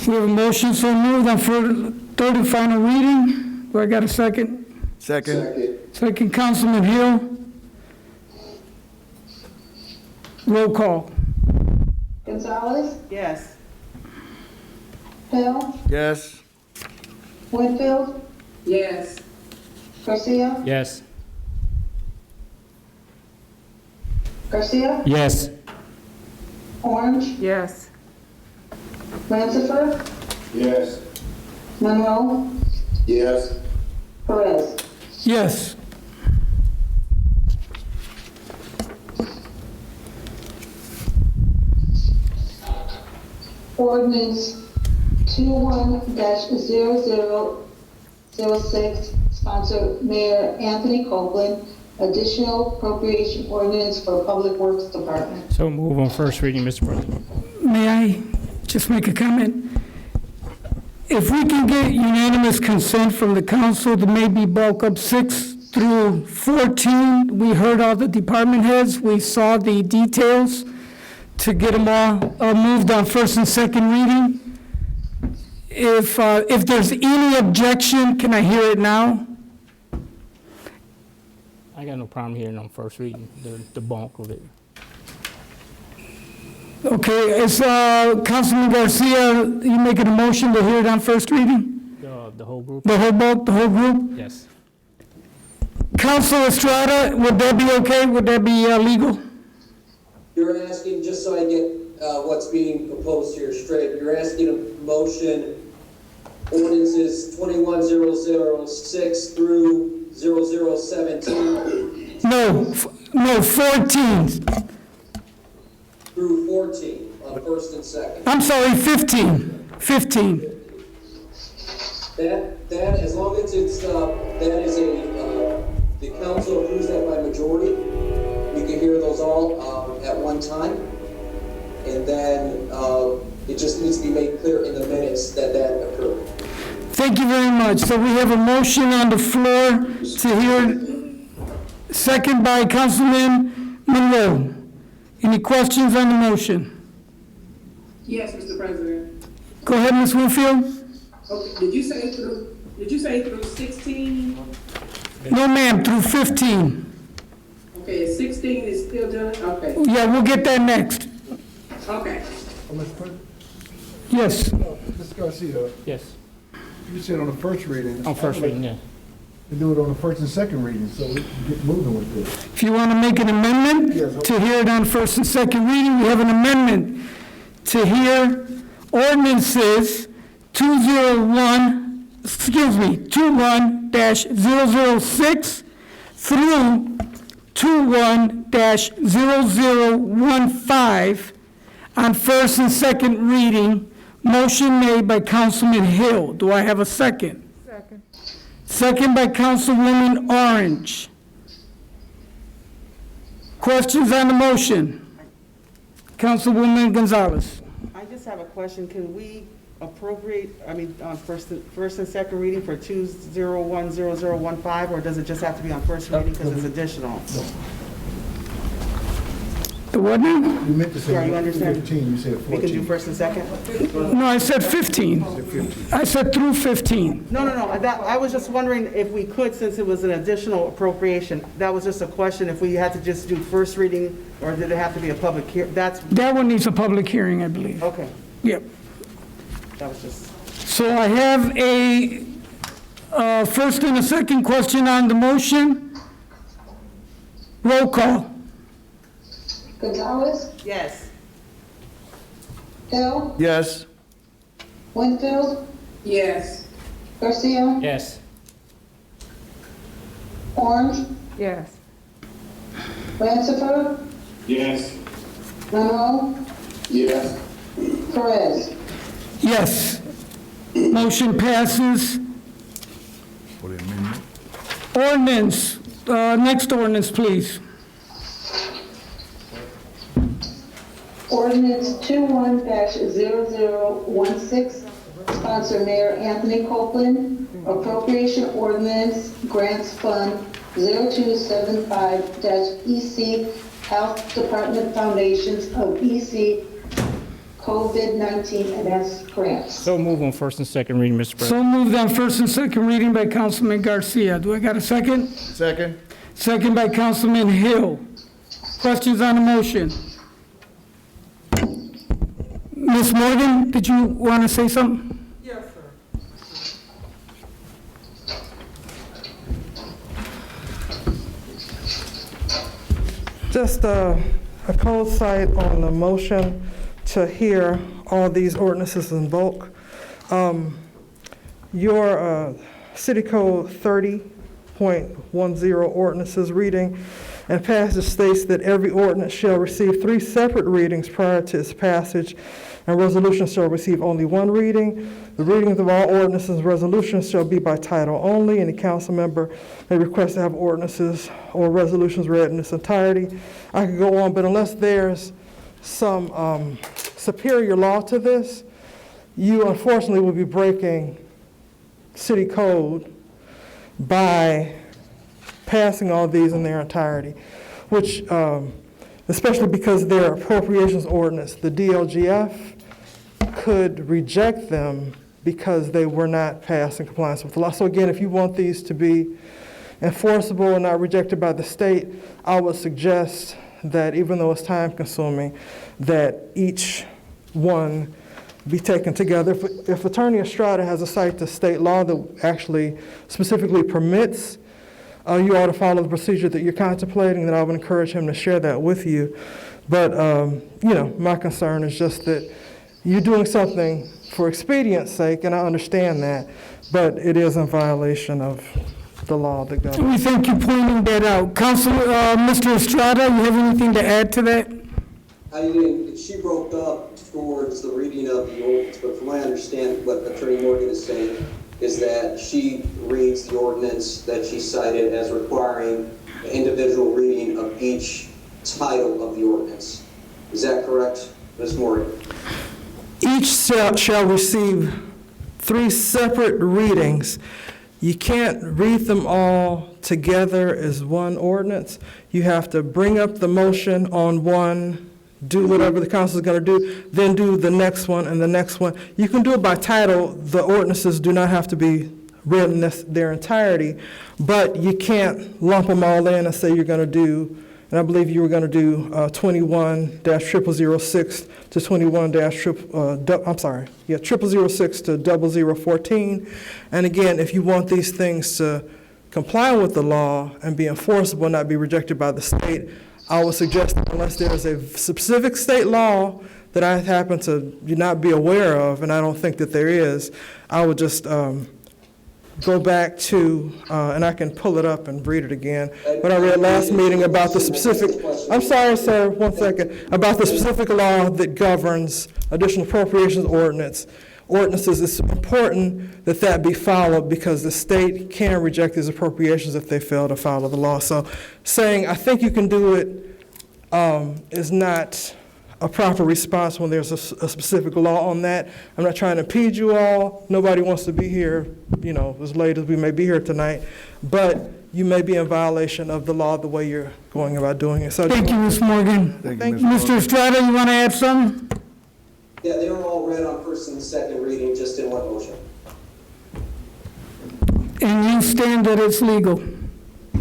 We have a motion so moved on third and final reading. Do I got a second? Second. Second, Councilman Hill. Roll call. Gonzalez? Yes. Hill? Yes. Winfield? Yes. Garcia? Yes. Garcia? Yes. Orange? Yes. Lanciford? Yes. Monroe? Yes. Perez? Yes. Ordinance 21-0006, sponsor Mayor Anthony Copeland, additional appropriation ordinance for Public Works Department. So move on first reading, Mr. President. May I just make a comment? If we can get unanimous consent from the council to maybe bulk up 6 through 14. We heard all the department heads. We saw the details to get them all moved on first and second reading. If there's any objection, can I hear it now? I got no problem hearing on first reading, the bulk of it. Okay, is Councilman Garcia, you making a motion to hear it on first reading? The whole group? The whole group? Yes. Council Estrada, would that be okay? Would that be legal? You're asking, just so I get what's being proposed here straight, you're asking a motion ordinances 21006 through 0017? No, 14. Through 14 on first and second. I'm sorry, 15. That as long as it's that is the council approves that by majority, we can hear those all at one time, and then it just needs to be made clear in the minutes that occurred. Thank you very much. So we have a motion on the floor to hear, second by Councilman Monroe. Any questions on the motion? Yes, Mr. President. Go ahead, Ms. Winfield. Okay, did you say through 16? No, ma'am, through 15. Okay, 16 is still done? Okay. Yeah, we'll get that next. Okay. Mr. President? Yes. Mr. Garcia, Yes. you said on the first reading. On first reading, yeah. To do it on the first and second reading, so we can get moving with this. If you want to make an amendment to hear it on first and second reading, we have an amendment to hear ordinances 21-006 through 21-0015 on first and second reading. Motion made by Councilman Hill. Do I have a second? Second. Second by Councilwoman Orange. Questions on the motion? Councilwoman Gonzalez. I just have a question. Can we appropriate, on first and second reading for 2010015, or does it just have to be on first reading because it's additional? The what now? You meant to say Sorry, you understand? 15, you said 14. We can do first and second? No, I said 15. I said through 15. No. I was just wondering if we could, since it was an additional appropriation. That was just a question, if we had to just do first reading, or did it have to be a public hearing? That one needs a public hearing, I believe. Okay. Yep. That was just. So I have a first and a second question on the motion. Roll call. Gonzalez, Yes. Hill, Yes. Winfield, Yes. Garcia, Yes. Orange, Yes. Ransiford, Yes. Monroe, Yes. Perez. Yes. Motion passes. For the amendment. Ordinance, next ordinance, please. Ordinance 21-0016, sponsor Mayor Anthony Copeland, appropriation ordinance grants fund 0275-EC Health Department Foundations of EC COVID-19 advanced grants. So move on first and second reading, Mr. President. So moved on first and second reading by Councilman Garcia. Do I got a second? Second. Second by Councilman Hill. Questions on the motion? Ms. Morgan, did you want to say something? Yes, sir. Just a cold sight on the motion to hear all these ordinances in bulk. Your City Code 30.10 ordinances reading and passage states that every ordinance shall receive 3 separate readings prior to its passage, and resolutions shall receive only 1 reading. The readings of all ordinances and resolutions shall be by title only. Any council member may request to have ordinances or resolutions read in its entirety. I could go on, but unless there's some superior law to this, you unfortunately will be breaking city code by passing all these in their entirety, which, especially because they're appropriations ordinance, the DLGF could reject them because they were not passed in compliance with the law. So again, if you want these to be enforceable and not rejected by the state, I would suggest that even though it's time consuming, that each one be taken together. If Attorney Estrada has a cite to state law that actually specifically permits you ought to follow the procedure that you're contemplating, then I would encourage him to share that with you. But, you know, my concern is just that you're doing something for expedience sake, and I understand that, but it is in violation of the law that governs. We thank you pointing that out. Councilor, Mr. Estrada, you have anything to add to that? I didn't, she broke up towards the reading of the ordinance, but from what I understand, what Attorney Morgan is saying is that she reads the ordinance that she cited as requiring an individual reading of each title of the ordinance. Is that correct, Ms. Morgan? Each shall receive 3 separate readings. You can't read them all together as one ordinance. You have to bring up the motion on one, do whatever the council is going to do, then do the next one and the next one. You can do it by title. The ordinances do not have to be read in their entirety, but you can't lump them all in and say you're going to do, and I believe you were going to do 21-0006 to 0006 to 0014. And again, if you want these things to comply with the law and be enforceable, not be rejected by the state, I would suggest that unless there is a specific state law that I happen to not be aware of, and I don't think that there is, I would just go back to, and I can pull it up and read it again, what I read last meeting about the specific, I'm sorry, sir, one second, about the specific law that governs additional appropriations ordinances. It's important that that be followed because the state can reject these appropriations if they fail to follow the law. So saying, I think you can do it is not a proper response when there's a specific law on that. I'm not trying to impede you all. Nobody wants to be here, you know, as late as we may be here tonight, but you may be in violation of the law the way you're going about doing it. So Thank you, Ms. Morgan. Thank you. Mr. Estrada, you want to add something? Yeah, they were all read on first and second reading, just in one motion. And you stand that it's legal?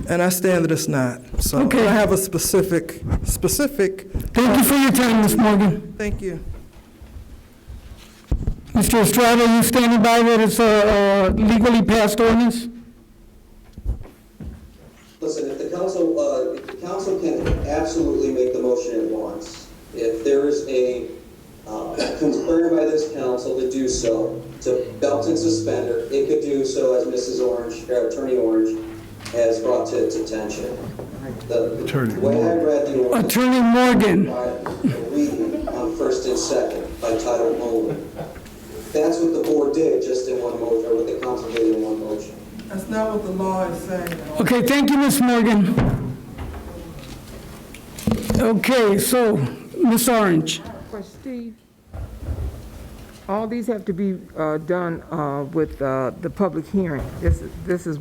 And I stand that it's not. So Okay. I have a specific. Thank you for your time, Ms. Morgan. Thank you. Mr. Estrada, you standing by that it's a legally passed ordinance? Listen, if the council can absolutely make the motion at once. If there is a concern by this council to do so, to belt and suspender, it could do so as Mrs. Attorney Orange has brought to its attention. The way I read the ordinance, Attorney Morgan. reading on first and second by title only. That's what the board did, just in one motion, or what the council did in one motion. That's not what the law is saying. Okay, thank you, Ms. Morgan. Okay, so, Ms. Orange. Steve, all these have to be done with the public hearing.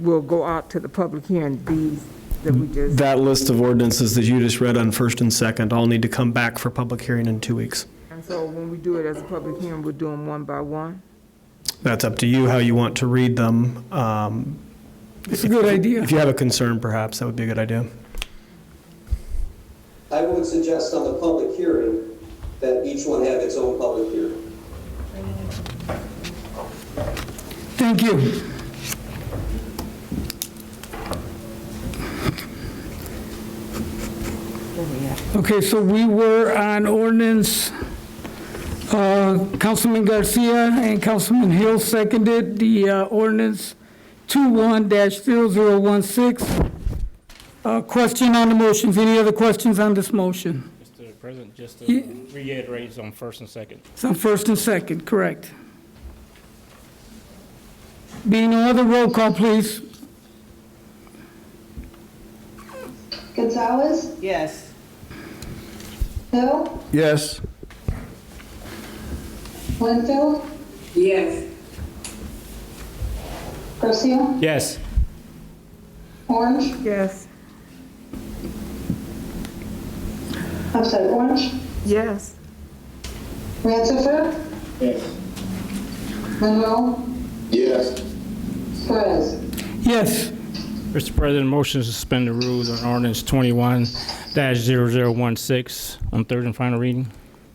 Will go out to the public hearing, these that we just... That list of ordinances that you just read on first and second all need to come back for public hearing in 2 weeks. And so when we do it as a public hearing, we're doing one by one? That's up to you how you want to read them. It's a good idea. If you have a concern, perhaps, that would be a good idea. I would suggest on the public hearing that each one have its own public hearing. Thank you. Okay, so we were on ordinance, Councilman Garcia and Councilman Hill seconded the ordinance 21-0016. Question on the motions. Any other questions on this motion? Mr. President, just to reiterate, it's on first and second. It's on first and second, correct. Being no other, roll call, please. Gonzalez, Yes. Hill, Yes. Winfield, Yes. Garcia, Yes. Orange? Yes. I'm sorry, Orange? Yes. Ransford? Yes. Monroe? Yes. Perez? Yes. Mr. President, motion to suspend the rules on ordinance 21-0016 on third and final reading.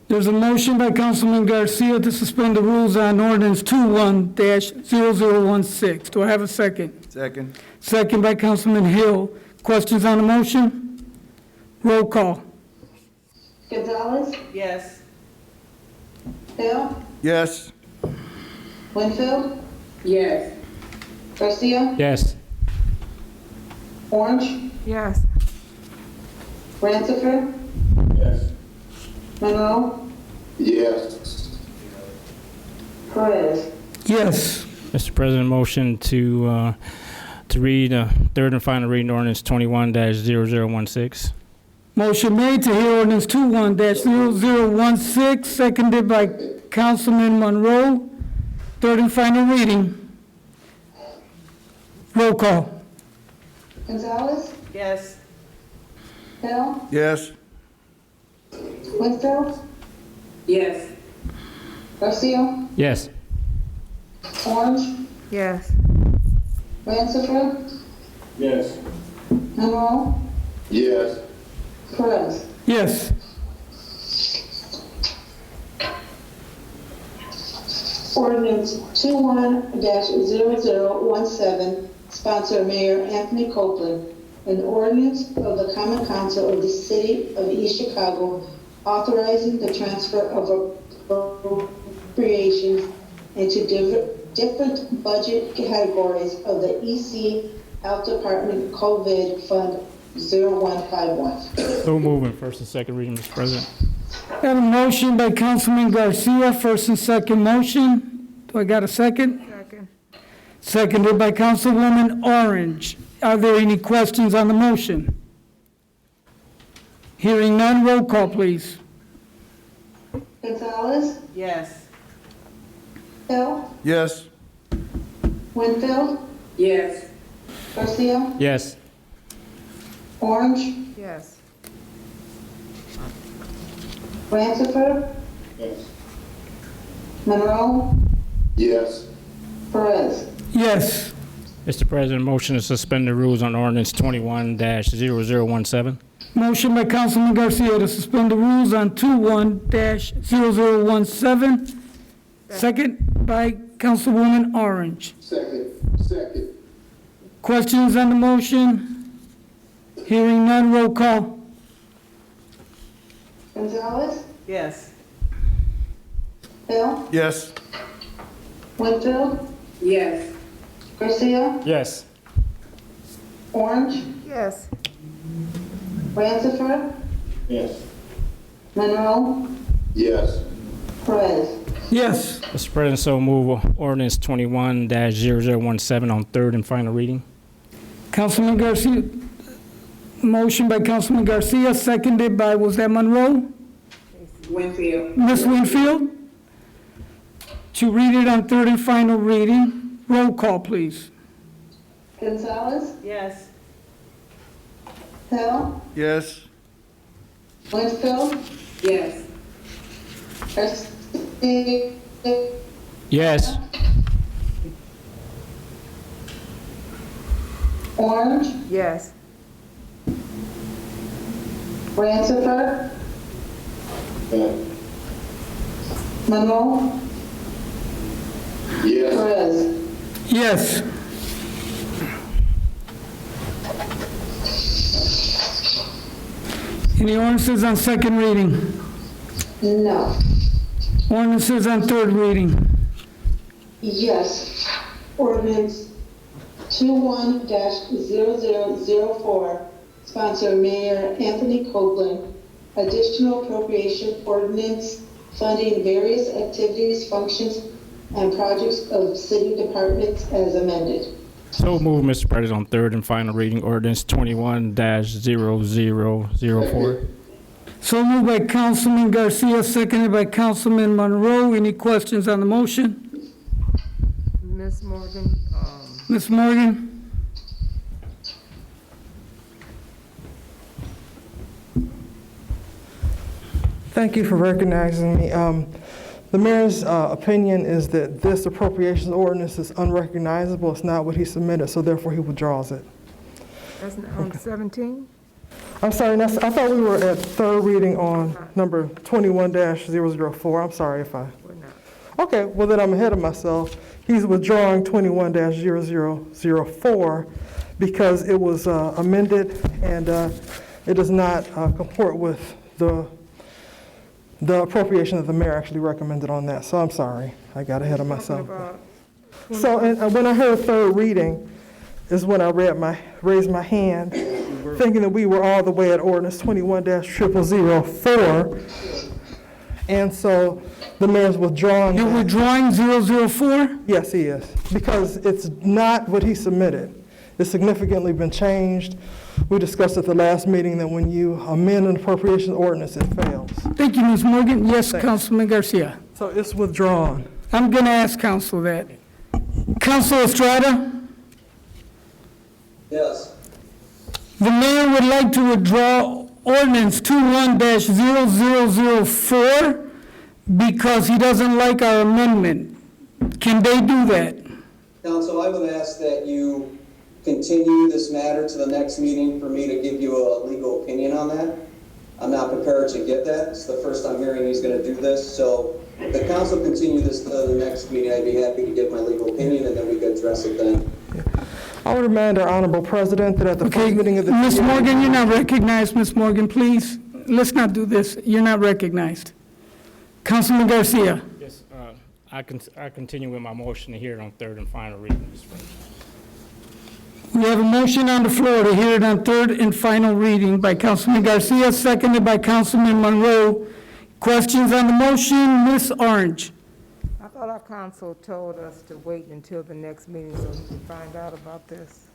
There's a motion by Councilman Garcia to suspend the rules on ordinance 21-0016. Do I have a second? Second. Second by Councilman Hill. Questions on the motion? Roll call. Gonzalez? Yes. Hill? Yes. Winfield? Yes. Garcia? Yes. Orange? Yes. Ransford? Yes. Monroe? Yes. Perez? Yes. Mr. President, motion to read third and final reading ordinance 21-0016. Motion made to hear ordinance 21-0016, seconded by Councilman Monroe. Third and final reading. Roll call. Gonzalez? Yes. Hill? Yes. Winfield? Yes. Garcia? Yes. Orange? Yes. Ransford? Yes. Monroe? Yes. Perez? Yes. Ordinance 21-0017, sponsor Mayor Anthony Copeland, an ordinance of the Common Council of the City of East Chicago authorizing the transfer of appropriations into different budget categories of the EC Health Department COVID Fund 0151. So moving first and second reading, Mr. President. Got a motion by Councilman Garcia, first and second motion. Do I got a second? Second. Seconded by Councilwoman Orange. Are there any questions on the motion? Hearing none, roll call, please. Gonzalez? Yes. Hill? Yes. Winfield? Yes. Garcia? Yes. Orange? Yes. Ransford? Yes. Monroe? Yes. Perez? Yes. Mr. President, motion to suspend the rules on ordinance 21-0017. Motion by Councilman Garcia to suspend the rules on 21-0017. Second by Councilwoman Orange. Second. Questions on the motion? Hearing none, roll call. Gonzalez? Yes. Hill? Yes. Winfield? Yes. Garcia? Yes. Orange? Yes. Ransford? Yes. Monroe? Yes. Perez? Yes. Mr. President, so move ordinance 21-0017 on third and final reading. Councilman Garcia, motion by Councilman Garcia, seconded by, was that Monroe? Winfield. Ms. Winfield? To read it on third and final reading. Roll call, please. Gonzalez? Yes. Hill? Yes. Winfield? Yes. Garcia? Yes. Orange? Yes. Ransford? Yes. Monroe? Yes. Perez? Yes. Any ordinances on second reading? No. Ordinances on third reading? Yes. Ordinance 21-0004, sponsor Mayor Anthony Copeland, additional appropriation ordinance funding various activities, functions, and projects of city departments as amended. So move, Mr. President, on third and final reading ordinance 21-0004. So moved by Councilman Garcia, seconded by Councilman Monroe. Any questions on the motion? Ms. Morgan, Ms. Morgan? Thank you for recognizing me. The mayor's opinion is that this appropriations ordinance is unrecognizable. It's not what he submitted, so therefore he withdraws it. That's on 17? I'm sorry, I thought we were at third reading on number 21-004. I'm sorry if I... We're not. Okay, well then I'm ahead of myself. He's withdrawing 21-0004 because it was amended and it does not comport with the appropriation that the mayor actually recommended on that. So I'm sorry, I got ahead of myself. So and when I heard third reading is when I raised my hand, thinking that we were all the way at ordinance 21-0004. And so the mayor's withdrawing. You're withdrawing 004? Yes, he is, because it's not what he submitted. It's significantly been changed. We discussed at the last meeting that when you amend an appropriation ordinance, it fails. Thank you, Ms. Morgan. Yes, Councilman Garcia. So it's withdrawn. I'm going to ask Council that. Council Estrada, Yes. the mayor would like to withdraw ordinance 21-0004 because he doesn't like our amendment. Can they do that? Council, I would ask that you continue this matter to the next meeting for me to give you a legal opinion on that. I'm not prepared to get that. It's the first I'm hearing he's going to do this. So if the council continue this to the next meeting, I'd be happy to give my legal opinion and then we can address it then. I would remind our honorable president that at the first meeting of the... Ms. Morgan, you're not recognized. Ms. Morgan, please, let's not do this. You're not recognized. Councilman Garcia. Yes, I continue with my motion to hear it on third and final reading, Mr. President. We have a motion on the floor to hear it on third and final reading by Councilman Garcia, seconded by Councilman Monroe. Questions on the motion? Ms. Orange. I thought our council told us to wait until the next meeting so we can find out about this.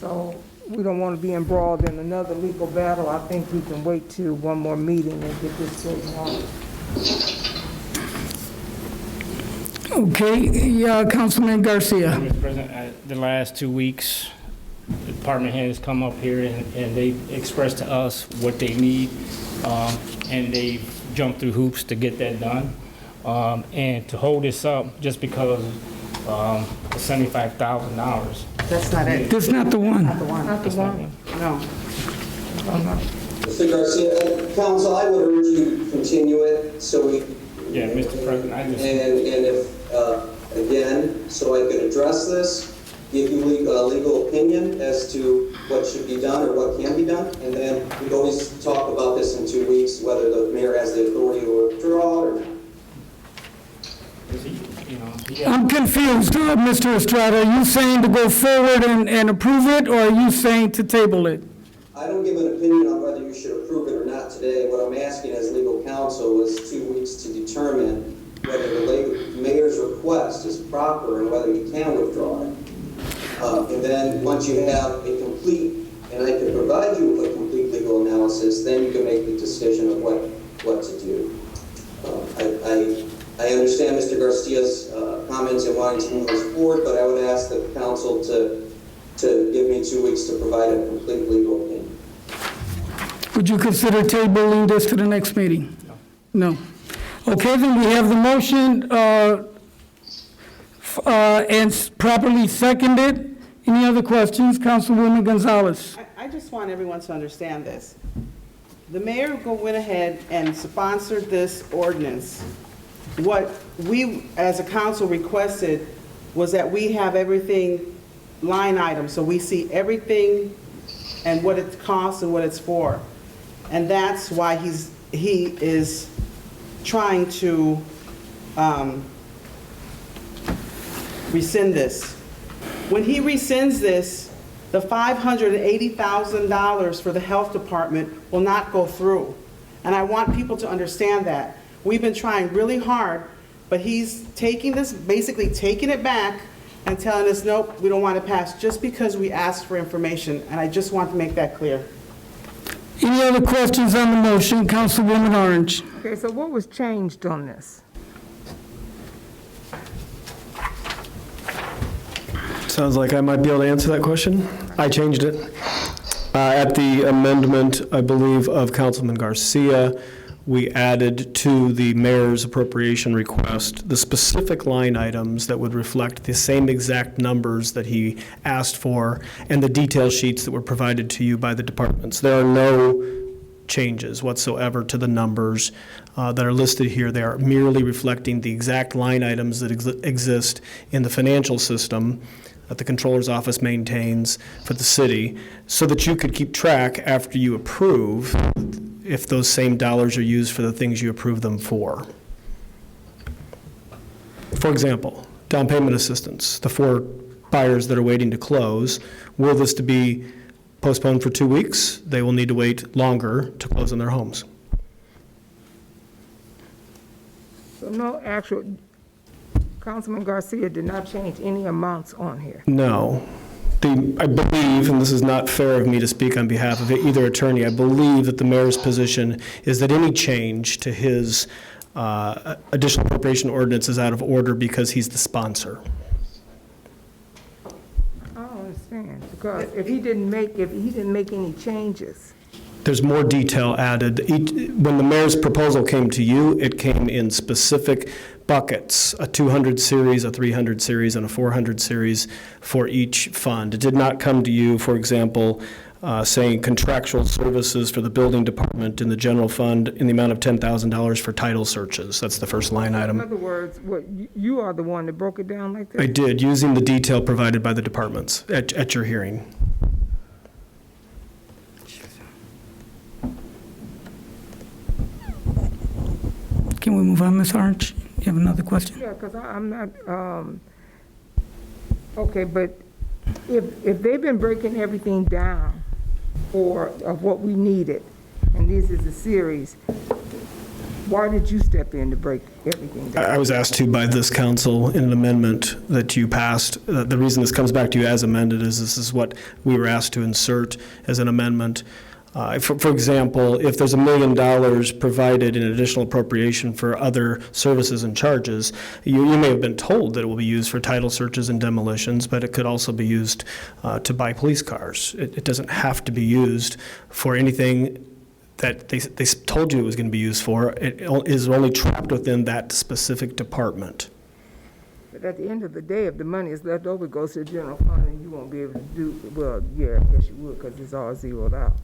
So we don't want to be embroiled in another legal battle. I think we can wait till one more meeting and get this straightened out. Okay, Councilman Garcia. Mr. President, the last 2 weeks, the department heads come up here and they express to us what they need, and they jump through hoops to get that done. And to hold this up just because of $75,000. That's not it. That's not the one. Not the one. Not the one. No. Mr. Garcia, council, I would urge you to continue it so we... Yeah, Mr. President, I just... And if, again, so I could address this, give you legal opinion as to what should be done or what can be done, and then we can always talk about this in 2 weeks, whether the mayor has the authority to withdraw or not. I'm confused, Mr. Estrada. Are you saying to go forward and approve it, or are you saying to table it? I don't give an opinion on whether you should approve it or not today. What I'm asking as legal counsel is 2 weeks to determine whether the mayor's request is proper and whether you can withdraw it. And then once you have a complete, and I can provide you with a complete legal analysis, then you can make the decision of what to do. I understand Mr. Garcia's comments and wanting to move this forward, but I would ask the council to give me 2 weeks to provide a complete legal opinion. Would you consider tabling this to the next meeting? No. Okay, then we have the motion and properly seconded. Any other questions? Councilwoman Gonzalez. I just want everyone to understand this. The mayor went ahead and sponsored this ordinance. What we, as a council, requested was that we have everything line item, so we see everything and what it costs and what it's for. And that's why he is trying to rescind this. When he rescinds this, the $580,000 for the health department will not go through. And I want people to understand that. We've been trying really hard, but he's taking this, basically taking it back and telling us, nope, we don't want to pass, just because we asked for information. And I just want to make that clear. Any other questions on the motion? Councilwoman Orange. Okay, so what was changed on this? Sounds like I might be able to answer that question. I changed it. At the amendment, I believe, of Councilman Garcia, we added to the mayor's appropriation request the specific line items that would reflect the same exact numbers that he asked for and the detail sheets that were provided to you by the departments. There are no changes whatsoever to the numbers that are listed here. They are merely reflecting the exact line items that exist in the financial system that the controller's office maintains for the city, so that you could keep track after you approve if those same dollars are used for the things you approve them for. For example, down payment assistance, the 4 buyers that are waiting to close, were this to be postponed for 2 weeks, they will need to wait longer to close on their homes. So no actual, Councilman Garcia did not change any amounts on here. No. I believe, and this is not fair of me to speak on behalf of either attorney, I believe that the mayor's position is that any change to his additional appropriation ordinance is out of order because he's the sponsor. I don't understand, because if he didn't make any changes. There's more detail added. When the mayor's proposal came to you, it came in specific buckets, a 200 series, a 300 series, and a 400 series for each fund. It did not come to you, for example, saying contractual services for the building department in the general fund in the amount of $10,000 for title searches. That's the first line item. In other words, you are the one that broke it down like that? I did, using the detail provided by the departments at your hearing. Can we move on, Ms. Orange? You have another question? Yeah, because I'm not, okay, but if they've been breaking everything down of what we needed, and this is a series, why did you step in to break everything down? I was asked to by this council in an amendment that you passed. The reason this comes back to you as amended is this is what we were asked to insert as an amendment. For example, if there's $1 million provided in additional appropriation for other services and charges, you may have been told that it will be used for title searches and demolitions, but it could also be used to buy police cars. It doesn't have to be used for anything that they told you it was going to be used for. It is only trapped within that specific department. But at the end of the day, if the money is left over, it goes to the general fund, and you won't be able to do, well, yeah, I guess you would, because it's all zeroed out.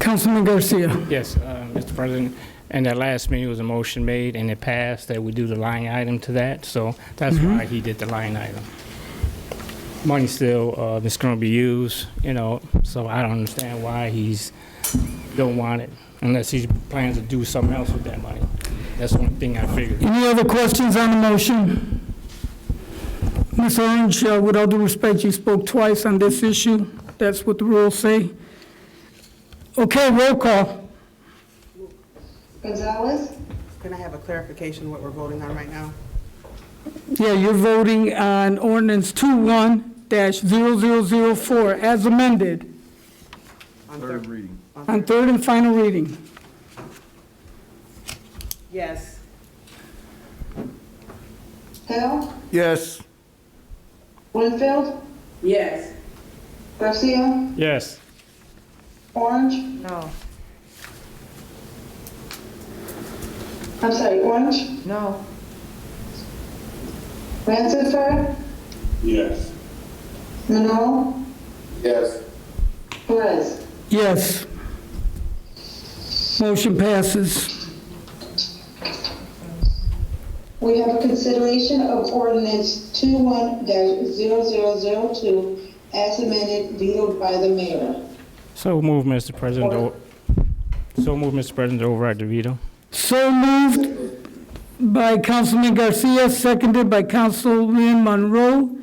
Councilman Garcia. Yes, Mr. President, and that last meeting was a motion made and it passed that we do the line item to that, so that's why he did the line item. Money still is going to be used, so I don't understand why he's don't want it unless he plans to do something else with that money. That's one thing I figured. Any other questions on the motion? Ms. Orange, with all due respect, you spoke twice on this issue. That's what the rules say. Okay, roll call. Gonzalez? Can I have a clarification what we're voting on right now? Yeah, you're voting on ordinance 21-0004 as amended. On third reading. On third and final reading. Yes. Hill? Yes. Winfield? Yes. Garcia? Yes. Orange? No. I'm sorry, Orange? No. Ransford? Yes. Monroe? Yes. Perez? Yes. Motion passes. We have a consideration of ordinance 21-0002 as amended, vetoed by the mayor. So move, Mr. President. So move, Mr. President, to override the veto. So moved by Councilman Garcia, seconded by Councilman Monroe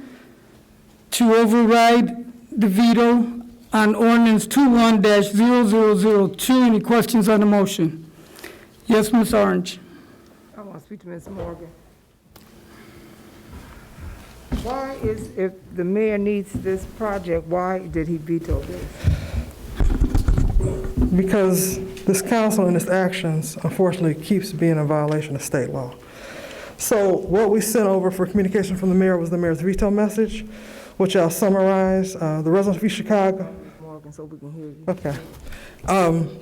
to override the veto on ordinance 21-0002. Any questions on the motion? Yes, Ms. Orange. I want to speak to Ms. Morgan. Why is, if the mayor needs this project, why did he veto this? Because this council and its actions unfortunately keeps being a violation of state law. So what we sent over for communication from the mayor was the mayor's veto message, which I'll summarize. The residents of East Chicago. talking so we can hear you. Okay.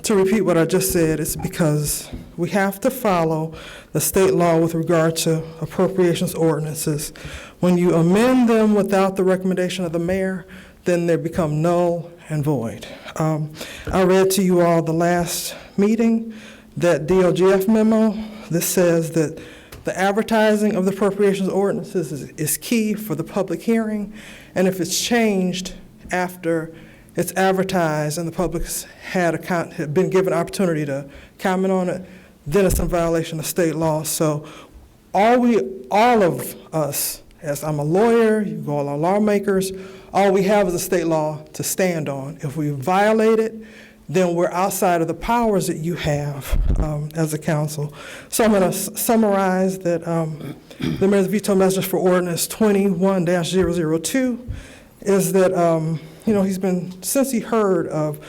To repeat what I just said, it's because we have to follow the state law with regard to appropriations ordinances. When you amend them without the recommendation of the mayor, then they become null and void. I read to you all the last meeting, that DLGF memo. This says that the advertising of the appropriations ordinances is key for the public hearing, and if it's changed after it's advertised and the public's had been given opportunity to comment on it, then it's in violation of state law. So all of us, as I'm a lawyer, you all are lawmakers, all we have is a state law to stand on. If we violate it, then we're outside of the powers that you have as a council. So I'm going to summarize that the mayor's veto message for ordinance 21-002 is that, he's been, since he heard of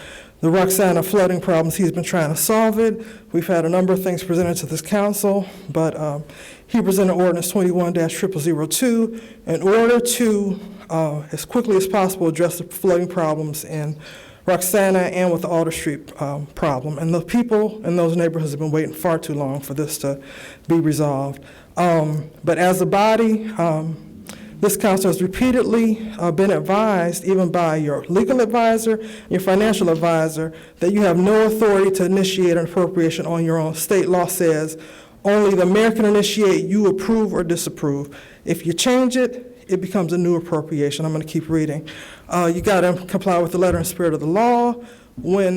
the Roxana flooding problems, he's been trying to solve it. We've had a number of things presented to this council, but he presented ordinance 21-0002 in order to, as quickly as possible, address the flooding problems in Roxana and with the Alder Street problem. And the people in those neighborhoods have been waiting far too long for this to be resolved. But as a body, this council has repeatedly been advised, even by your legal advisor, your financial advisor, that you have no authority to initiate an appropriation on your own. State law says only the mayor can initiate, you approve or disapprove. If you change it, it becomes a new appropriation. I'm going to keep reading. You got to comply with the letter and spirit of the law. When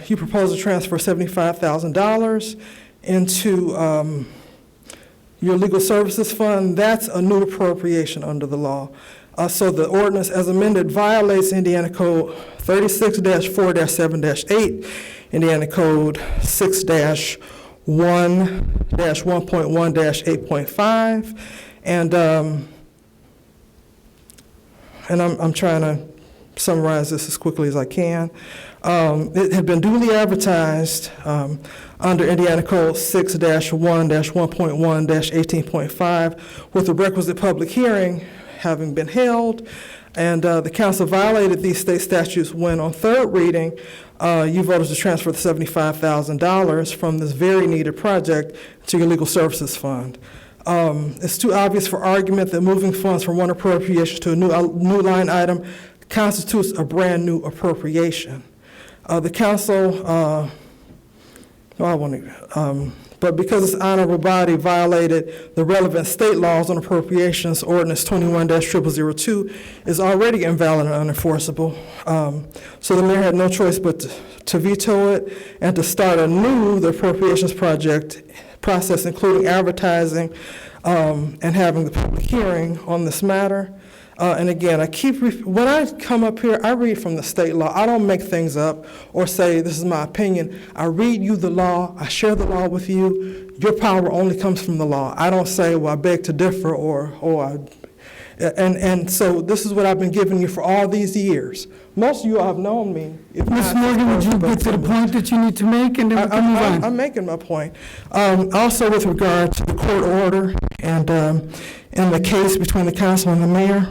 you propose to transfer $75,000 into your legal services fund, that's a new appropriation under the law. So the ordinance as amended violates Indiana Code 36-4-7-8, Indiana Code 6-1-1.1-8.5, and I'm trying to summarize this as quickly as I can. It had been duly advertised under Indiana Code 6-1-1.1-18.5 with the requisite public hearing having been held, and the council violated these state statutes when on third reading you voted to transfer the $75,000 from this very needed project to your legal services fund. It's too obvious for argument that moving funds from one appropriation to a new line item constitutes a brand new appropriation. The council, but because this honorable body violated the relevant state laws on appropriations, ordinance 21-0002 is already invalid and unenforceable. So the mayor had no choice but to veto it and to start anew the appropriations process, including advertising and having the public hearing on this matter. And again, when I come up here, I read from the state law. I don't make things up or say this is my opinion. I read you the law. I share the law with you. Your power only comes from the law. I don't say, well, I beg to differ and so this is what I've been giving you for all these years. Most of you have known me. Ms. Morgan, would you get to the point that you need to make, and then we can move on? I'm making my point. Also, with regard to the court order and in the case between the council and the mayor,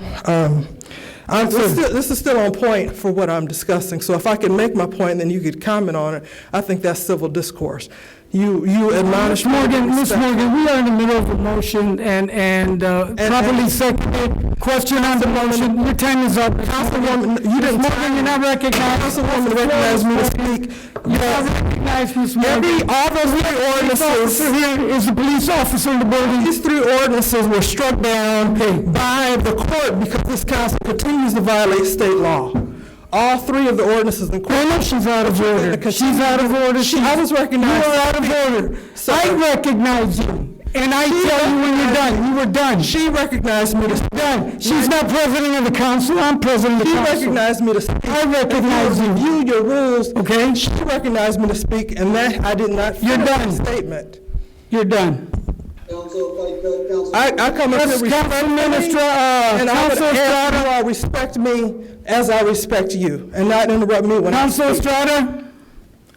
this is still on point for what I'm discussing. So if I can make my point, then you could comment on it. I think that's civil discourse. You admonish Ms. Morgan, we are in the middle of a motion and properly seconded. Question on the motion. Your time is up. Councilwoman, you didn't. Morgan, you're not recognized. Councilwoman recognized me to speak. You're not recognized, Ms. Morgan. All those three ordinances here is a police officer in the building. These three ordinances were struck down by the court because this council continues to violate state law. All three of the ordinances in court. No, she's out of order. She's out of order. I was recognized. You are out of order. I recognize you. And I tell you when you're done. You were done. She recognized me to speak. Done. She's not president of the council. I'm president of the council. She recognized me to speak. I recognize you. You, your rules. Okay. She recognized me to speak, and that I did not. You're done. Statement. You're done. I come up here and I would ask you all respect me as I respect you, and not interrupt me when I speak. Councilor Estrada.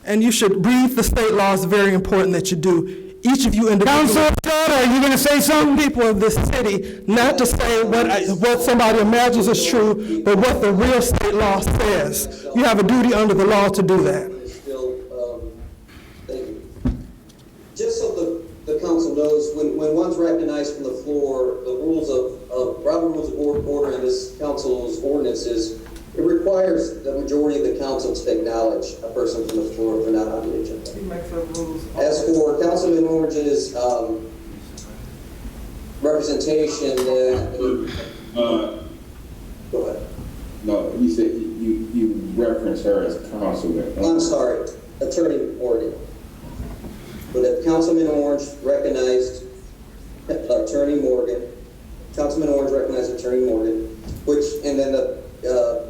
And you should read the state laws. Very important that you do. each of you individually. Councilor Serna, are you going to say something? People of this city, not to say what somebody imagines is true, but what the real state law says. You have a duty under the law to do that. Thank you. Just so the council knows, when one's recognized from the floor, the rules of Robert Rules of Order in this council's ordinances, it requires the majority of the council to acknowledge a person from the floor if they're not on the agenda. As for Councilman Orange's representation, go ahead. No, you said you referenced her as councilman. I'm sorry, Attorney Morgan. But if Councilman Orange recognized Attorney Morgan, Councilman Orange recognized Attorney Morgan, and then the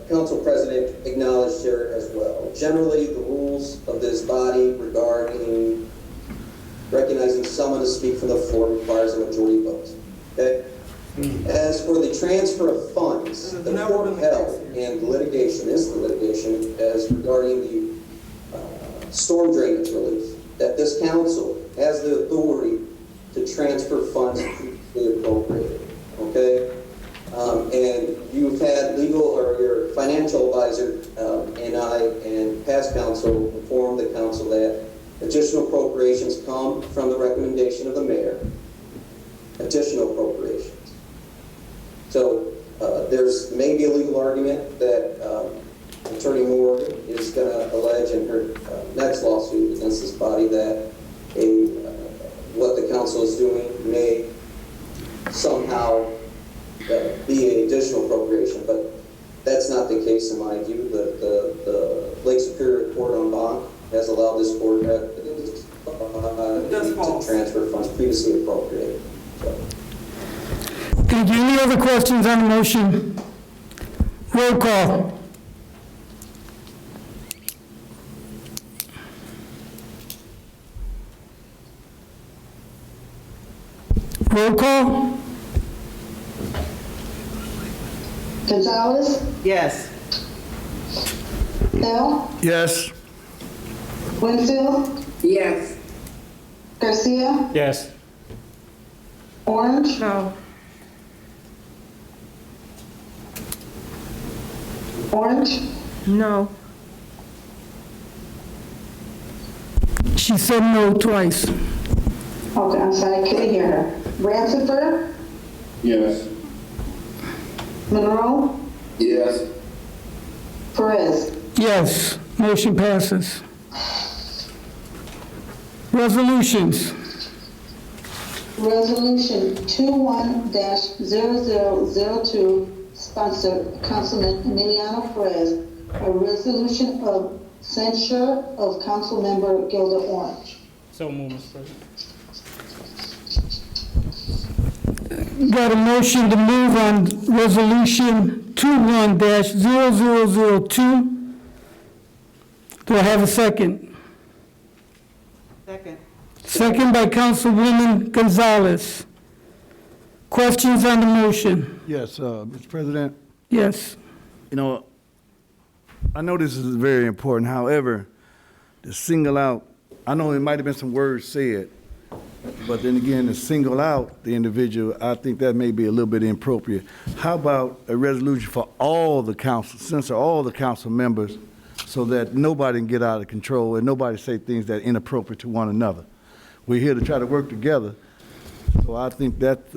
council president acknowledged her as well. Generally, the rules of this body regarding recognizing someone to speak from the floor requires a majority vote. Okay? As for the transfer of funds, the court held, and the litigation as regarding the storm drainage relief, that this council has the authority to transfer funds previously appropriated. Okay? And you've had legal or your financial advisor and I and past council informed the council that additional appropriations come from the recommendation of the mayor. Additional appropriations. So there's maybe a legal argument that Attorney Morgan is going to allege in her next lawsuit against this body that what the council is doing may somehow be an additional appropriation, but that's not the case in my view. The Lake Superior Court on Bond has allowed this court to transfer funds previously appropriated. So. Thank you. Any other questions on the motion? Roll call. Roll call. Gonzalez, Yes. Bell, Yes. Winfield, Yes. Garcia, Yes. Orange, No. Orange, No. She said no twice. okay, I'm sorry, I couldn't hear her. Ransford, Yes. Monroe, Yes. Perez. Yes, motion passes. Resolutions. Resolution 21-0002, sponsored Councilman Emiliano Perez, a resolution of censure of Councilmember Gilda Orange. So moved, Mr. President. Got a motion to move on resolution 21-0002. Do I have a second? Second. Second by Councilwoman Gonzalez. Questions on the motion? Yes, Mr. President. Yes. You know, I know this is very important. However, to single out, I know it might have been some words said, but then again, to single out the individual, I think that may be a little bit inappropriate. How about a resolution for all the council, censor all the council members, so that nobody can get out of control and nobody say things that are inappropriate to one another? We're here to try to work together, so I think that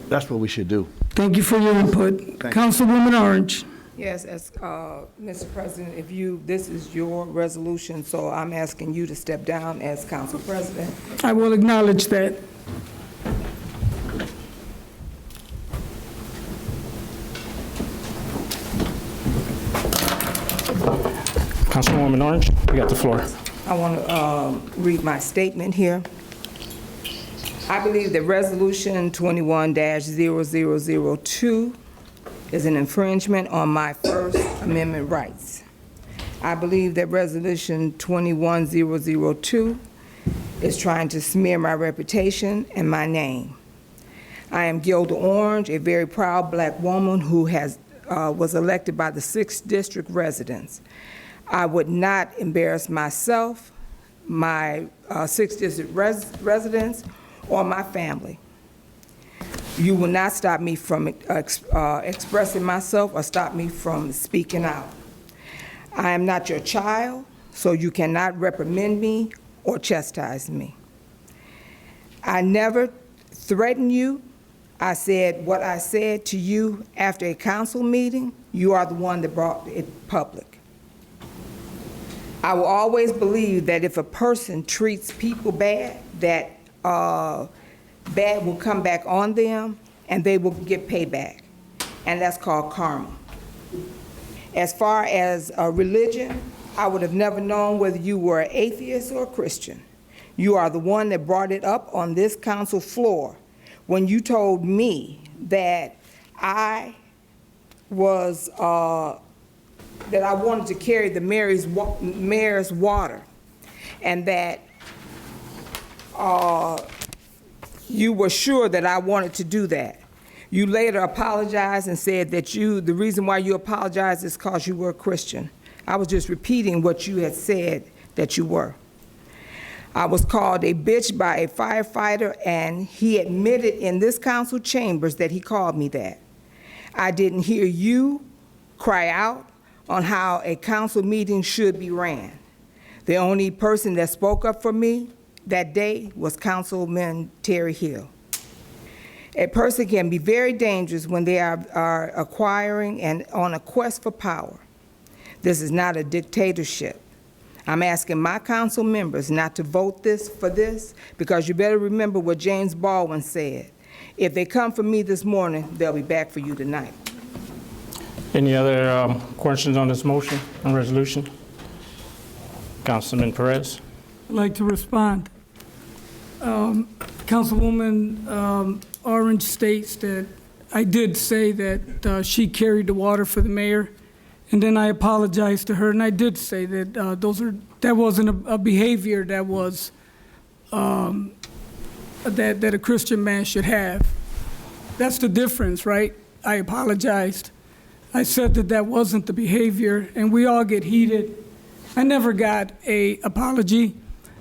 that's what we should do. Thank you for your input. Councilwoman Orange. Yes, as Mr. President, this is your resolution, so I'm asking you to step down as council president. I will acknowledge that. Councilwoman Orange, you got the floor. I want to read my statement here. I believe that Resolution 21-0002 is an infringement on my First Amendment rights. I believe that Resolution 21-002 is trying to smear my reputation and my name. I am Gilda Orange, a very proud black woman who was elected by the 6th District residents. I would not embarrass myself my 6th District residents or my family. You will not stop me from expressing myself or stop me from speaking out. I am not your child, so you cannot reprimand me or chastise me. I never threatened you. I said what I said to you after a council meeting. You are the one that brought it public. I will always believe that if a person treats people bad, that bad will come back on them and they will get payback. And that's called karma. As far as religion, I would have never known whether you were an atheist or a Christian. You are the one that brought it up on this council floor when you told me that I was, that I wanted to carry the mayor's water, and that you were sure that I wanted to do that. You later apologized and said that the reason why you apologized is because you were a Christian. I was just repeating what you had said that you were. I was called a bitch by a firefighter, and he admitted in this council chambers that he called me that. I didn't hear you cry out on how a council meeting should be ran. The only person that spoke up for me that day was Councilman Terry Hill. A person can be very dangerous when they are acquiring and on a quest for power. This is not a dictatorship. I'm asking my council members not to vote for this, because you better remember what James Baldwin said. If they come for me this morning, they'll be back for you tonight. Any other questions on this motion and resolution? Councilman Perez. I'd like to respond. Councilwoman Orange states that I did say that she carried the water for the mayor, and then I apologized to her, and I did say that that wasn't a behavior that was that a Christian man should have. That's the difference, right? I apologized. I said that wasn't the behavior, and we all get heated. I never got an apology.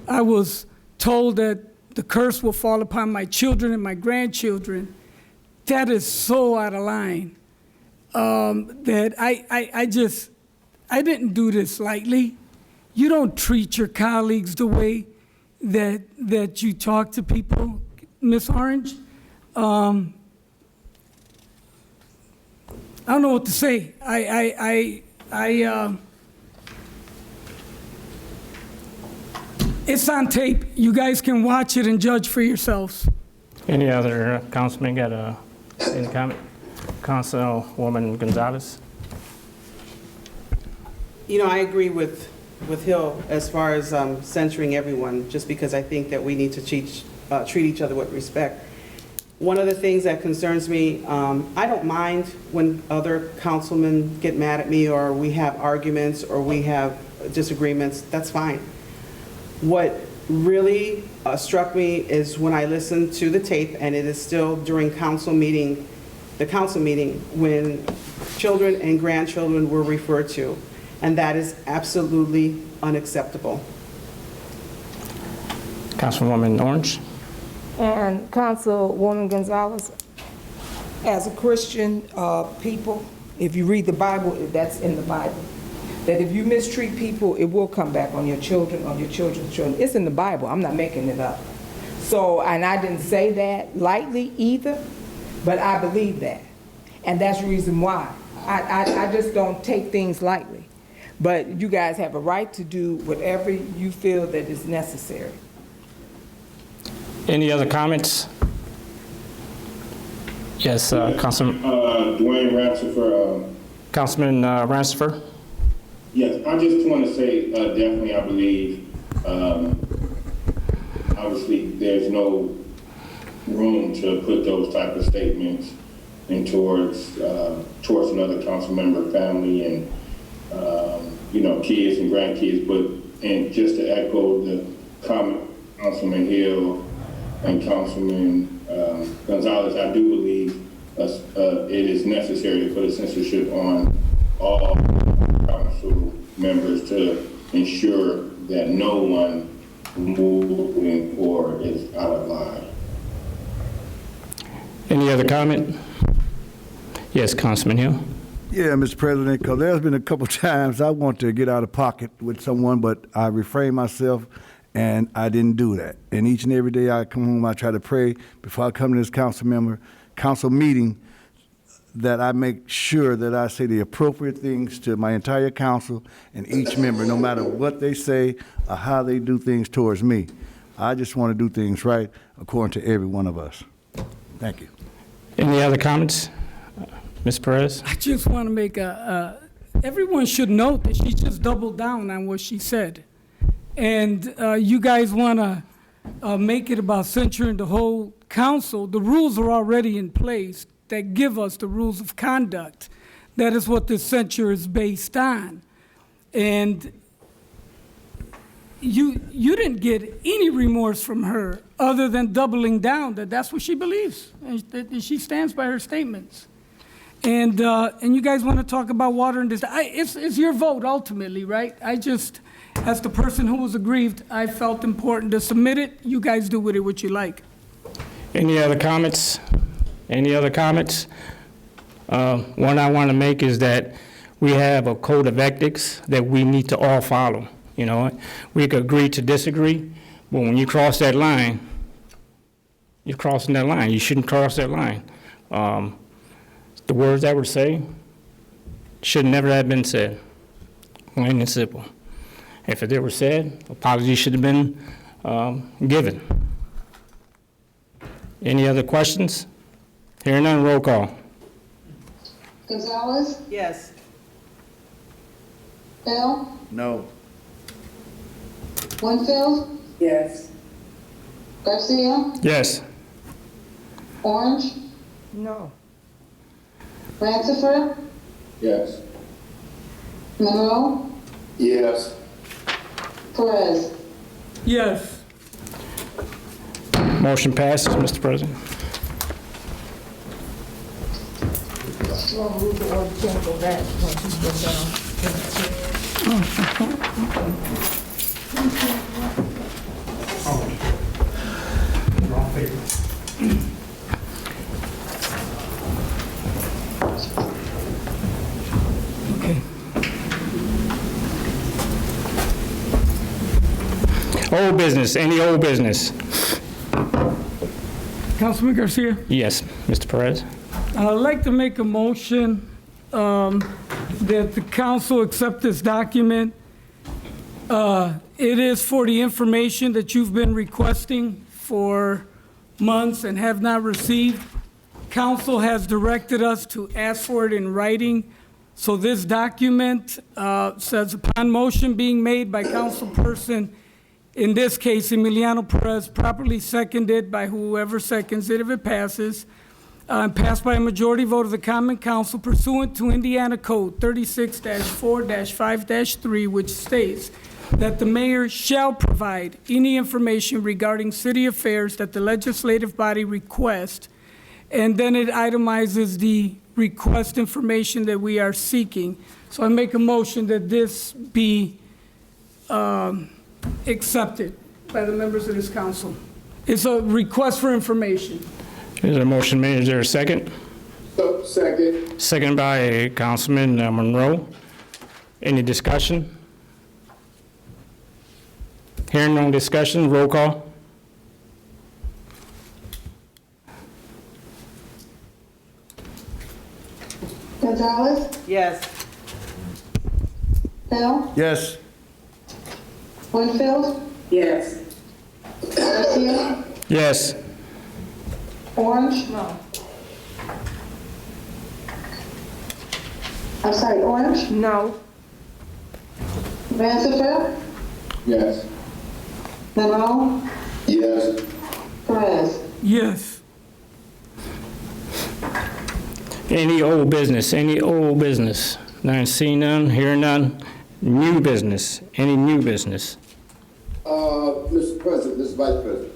I was told that the curse will fall upon my children and my grandchildren. That is so out of line that I didn't do this lightly. You don't treat your colleagues the way that you talk to people, Miss Orange. I don't know what to say. It's on tape. You guys can watch it and judge for yourselves. Any other councilman got any comment? Councilwoman Gonzalez. You know, I agree with Hill as far as censoring everyone, just because I think that we need to treat each other with respect. One of the things that concerns me, I don't mind when other councilmen get mad at me, or we have arguments, or we have disagreements. That's fine. What really struck me is when I listened to the tape, and it is still during the council meeting, when children and grandchildren were referred to, and that is absolutely unacceptable. Councilwoman Orange. And Councilwoman Gonzalez, as a Christian people, if you read the Bible, that's in the Bible, that if you mistreat people, it will come back on your children, on your children's children. It's in the Bible. I'm not making it up. So, and I didn't say that lightly either, but I believe that. And that's the reason why. I just don't take things lightly. But you guys have a right to do whatever you feel that is necessary. Any other comments? Yes, Councilman. Dwayne Rancifer. Councilman Rancifer. Yes, I just want to say, definitely, I believe, obviously, there's no room to put those type of statements in towards another council member, family, and kids and grandkids. And just to echo the comment, Councilman Hill and Councilman Gonzalez, I do believe it is necessary to put a censorship on all council members to ensure that no one moving forward is out of line. Any other comment? Yes, Councilman Hill. Yeah, Mr. President, because there's been a couple times I want to get out of pocket with someone, but I refrained myself and I didn't do that. And each and every day I come home, I try to pray before I come to this council meeting, that I make sure that I say the appropriate things to my entire council and each member, no matter what they say or how they do things towards me. I just want to do things right according to every one of us. Thank you. Any other comments? Ms. Perez? I just want to make everyone should note that she just doubled down on what she said. And you guys want to make it about censuring the whole council. The rules are already in place that give us the rules of conduct. That is what the censure is based on. And you didn't get any remorse from her other than doubling down that that's what she believes. And that she stands by her statements. And you guys want to talk about water and this. It's your vote ultimately, right? I just, as the person who was aggrieved, I felt important to submit it. You guys do with it what you like. Any other comments? Any other comments? One I want to make is that we have a code of ethics that we need to all follow. You know, we could agree to disagree, but when you cross that line, you're crossing that line. You shouldn't cross that line. The words that were said should never have been said, plain and simple. If they were said, apologies should have been given. Any other questions? Hearing none, roll call. Gonzalez? Yes. Bell? No. Winfield? Yes. Garcia? Yes. Orange? No. Ransiford? Yes. Monroe? Yes. Perez? Yes. Motion passes, Mr. President. Well, we can't go back once you go Okay. Old business, any old business? Councilman Garcia? Yes, Mr. Perez. I'd like to make a motion that the council accept this document. It is for the information that you've been requesting for months and have not received. Council has directed us to ask for it in writing. So this document says, upon motion being made by councilperson, in this case, Emiliano Perez, properly seconded by whoever seconds it if it passes, passed by a majority vote of the Common Council pursuant to Indiana Code 36-4-5-3, which states that the mayor shall provide any information regarding city affairs that the legislative body requests, and then it itemizes the request information that we are seeking. So I make a motion that this be accepted by the members of this council. It's a request for information. Is there a motion made? Is there a second? Second. Second by Councilman Monroe. Any discussion? Hearing no discussion, roll call. Gonzalez? Yes. Bell? Yes. Winfield? Yes. Garcia? Yes. Orange? No. I'm sorry, Orange? No. Ransiford? Yes. Monroe? Yes. Perez? Yes. Any old business? Any old business? None, see none, hear none. New business? Any new business? Mr. President, Mr. Vice President.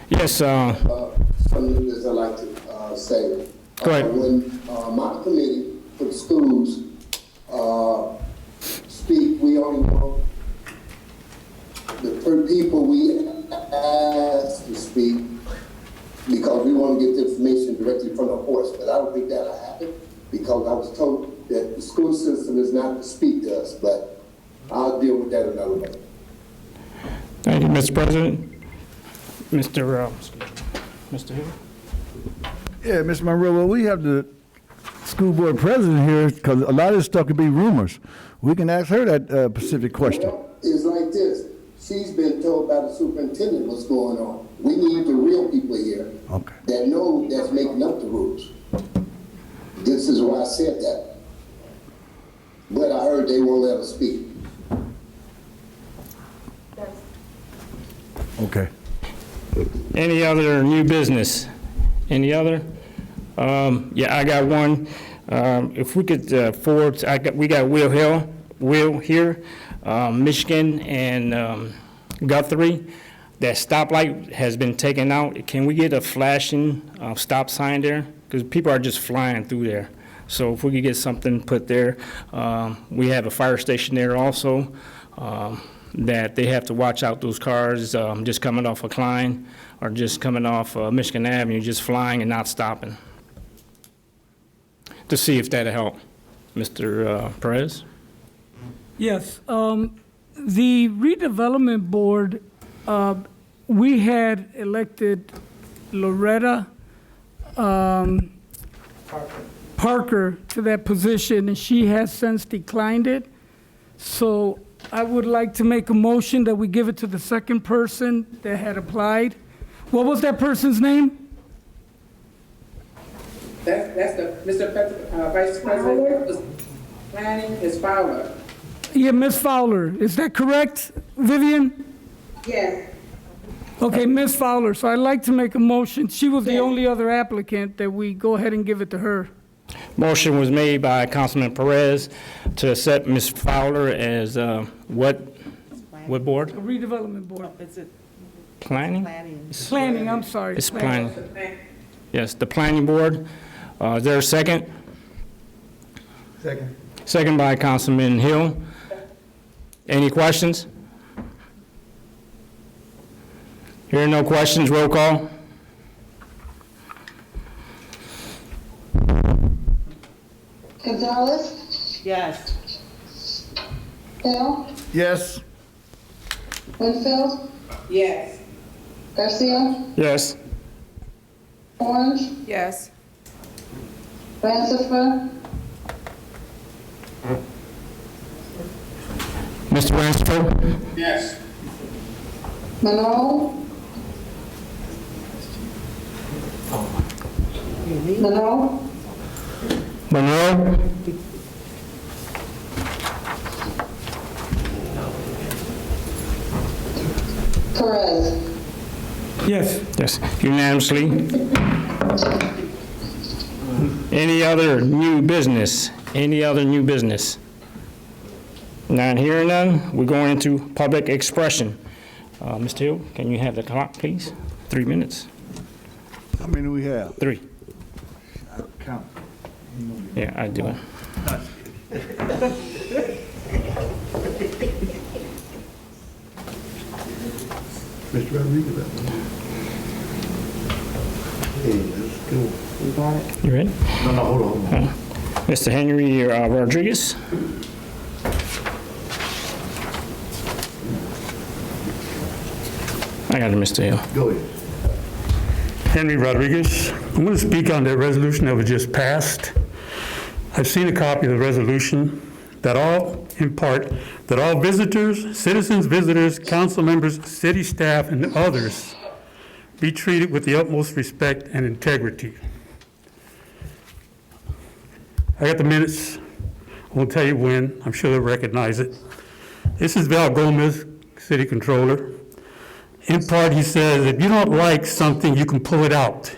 Yes, Some new business I'd like to say. Go ahead. When my committee for the schools speak, we only know the people we ask to speak, because we want to get the information directly from the horse, but I don't think that'll happen, because I was told that the school system is not to speak to us, but I'll deal with that another way. Thank you, Mr. President. Mr. Hill? Yeah, Mr. Monroe, well, we have the school board president here, because a lot of this stuff could be rumors. We can ask her that specific question. Well, it's like this. She's been told by the superintendent what's going on. We need the real people here that know that's making up the rules. This is why I said that. But I heard they won't let us speak. Okay. Any other new business? Any other? Yeah, I got one. If we could forward, we got Will here, Michigan and Guthrie. That stoplight has been taken out. Can we get a flashing stop sign there? Because people are just flying through there. So if we could get something put there. We have a fire station there also, that they have to watch out those cars just coming off a Klein or just coming off Michigan Avenue, just flying and not stopping. To see if that'll help. Mr. Perez? Yes, the redevelopment board, we had elected Loretta Parker to that position, and she has since declined it. So I would like to make a motion that we give it to the second person that had applied. What was that person's name? That's the, Vice President, planning is Fowler. Yeah, Ms. Fowler. Is that correct, Vivian? Yes. Okay, Ms. Fowler. So I'd like to make a motion. She was the only other applicant that we go ahead and give it to her. Motion was made by Councilman Perez to accept Ms. Fowler as what board? The redevelopment board. Is it Planning? Planning, I'm sorry. It's planning. Yes, the planning board. Is there a second? Second. Second by Councilman Hill. Any questions? Hearing no questions, roll call. Gonzalez, Yes. Bell, Yes. Winfield, Yes. Garcia, Yes. Orange, Yes. Ransiford, Mr. Ransford? Yes. Monroe, Monroe, Monroe? Perez. Yes. Yes, unanimously. Any other new business? Any other new business? Not hearing none, we're going into public expression. Mr. Hill, can you have the clock, please? 3 minutes. How many do we have? 3. Count. Yeah, I do it. Mr. Rodriguez. Hey, let's go. You got it? You ready? No, hold on. Mr. Henry Rodriguez? I got it, Mr. Hill. Go ahead. Henry Rodriguez. I want to speak on that resolution that was just passed. I've seen a copy of the resolution that all, in part, that all visitors, citizens, visitors, council members, city staff, and others be treated with the utmost respect and integrity. I got the minutes. I won't tell you when. I'm sure they'll recognize it. This is Val Gomez, city controller. In part, he says, if you don't like something, you can pull it out.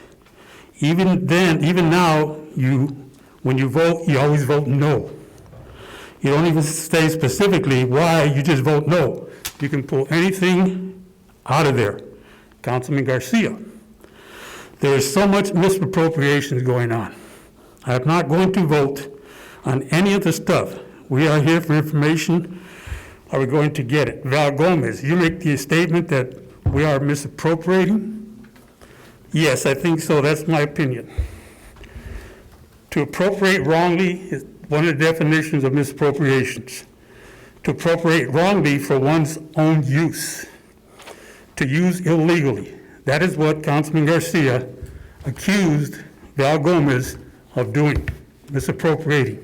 Even then, even now, when you vote, you always vote no. You don't even say specifically why, you just vote no. You can pull anything out of there. Councilman Garcia, there is so much misappropriation going on. I'm not going to vote on any of the stuff. We are here for information. are we going to get it? Val Gomez, you make the statement that we are misappropriating? Yes, I think so. That's my opinion. To appropriate wrongly is one of the definitions of misappropriations. To appropriate wrongly for one's own use. To use illegally. That is what Councilman Garcia accused Val Gomez of doing, misappropriating.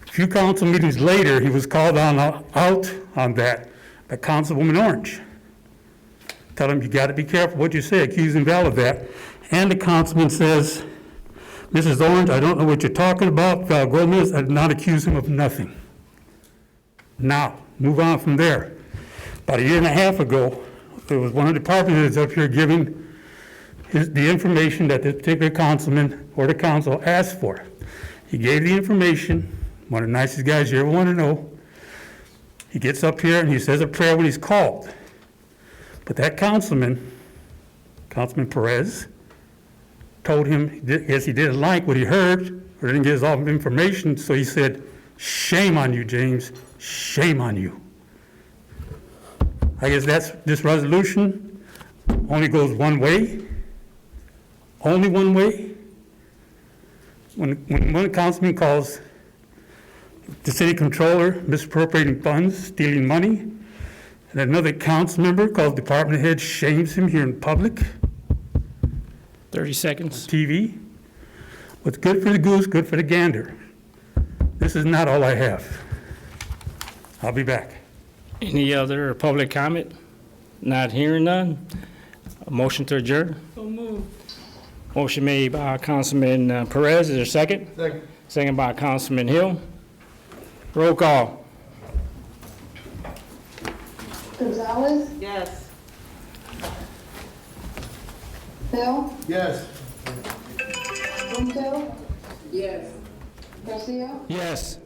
A few council meetings later, he was called out on that by Councilwoman Orange. Tell him, you got to be careful what you say, accusing Val of that. And the councilman says, Mrs. Orange, I don't know what you're talking about. Val Gomez, I did not accuse him of nothing. Now, move on from there. About a year and a half ago, there was one of the department heads up here giving the information that this particular councilman or the council asked for. He gave the information, one of the nicest guys you ever want to know. He gets up here and he says a prayer when he's called. But that councilman, Councilman Perez, told him, yes, he didn't like what he heard, or didn't get his all information, so he said, shame on you, James, shame on you. I guess this resolution only goes one way, only one way. When one councilman calls the city controller misappropriating funds, stealing money, and another council member calls department head, shames him here in public. 30 seconds. TV. What's good for the goose, good for the gander. This is not all I have. I'll be back. Any other public comment? Not hearing none. A motion to adjourn. So moved. Motion made by Councilman Perez. Is there a second? Second. Second by Councilman Hill. Roll call. Gonzalez, Yes. Bell, Yes. Brunto, Yes. Garcia, Yes.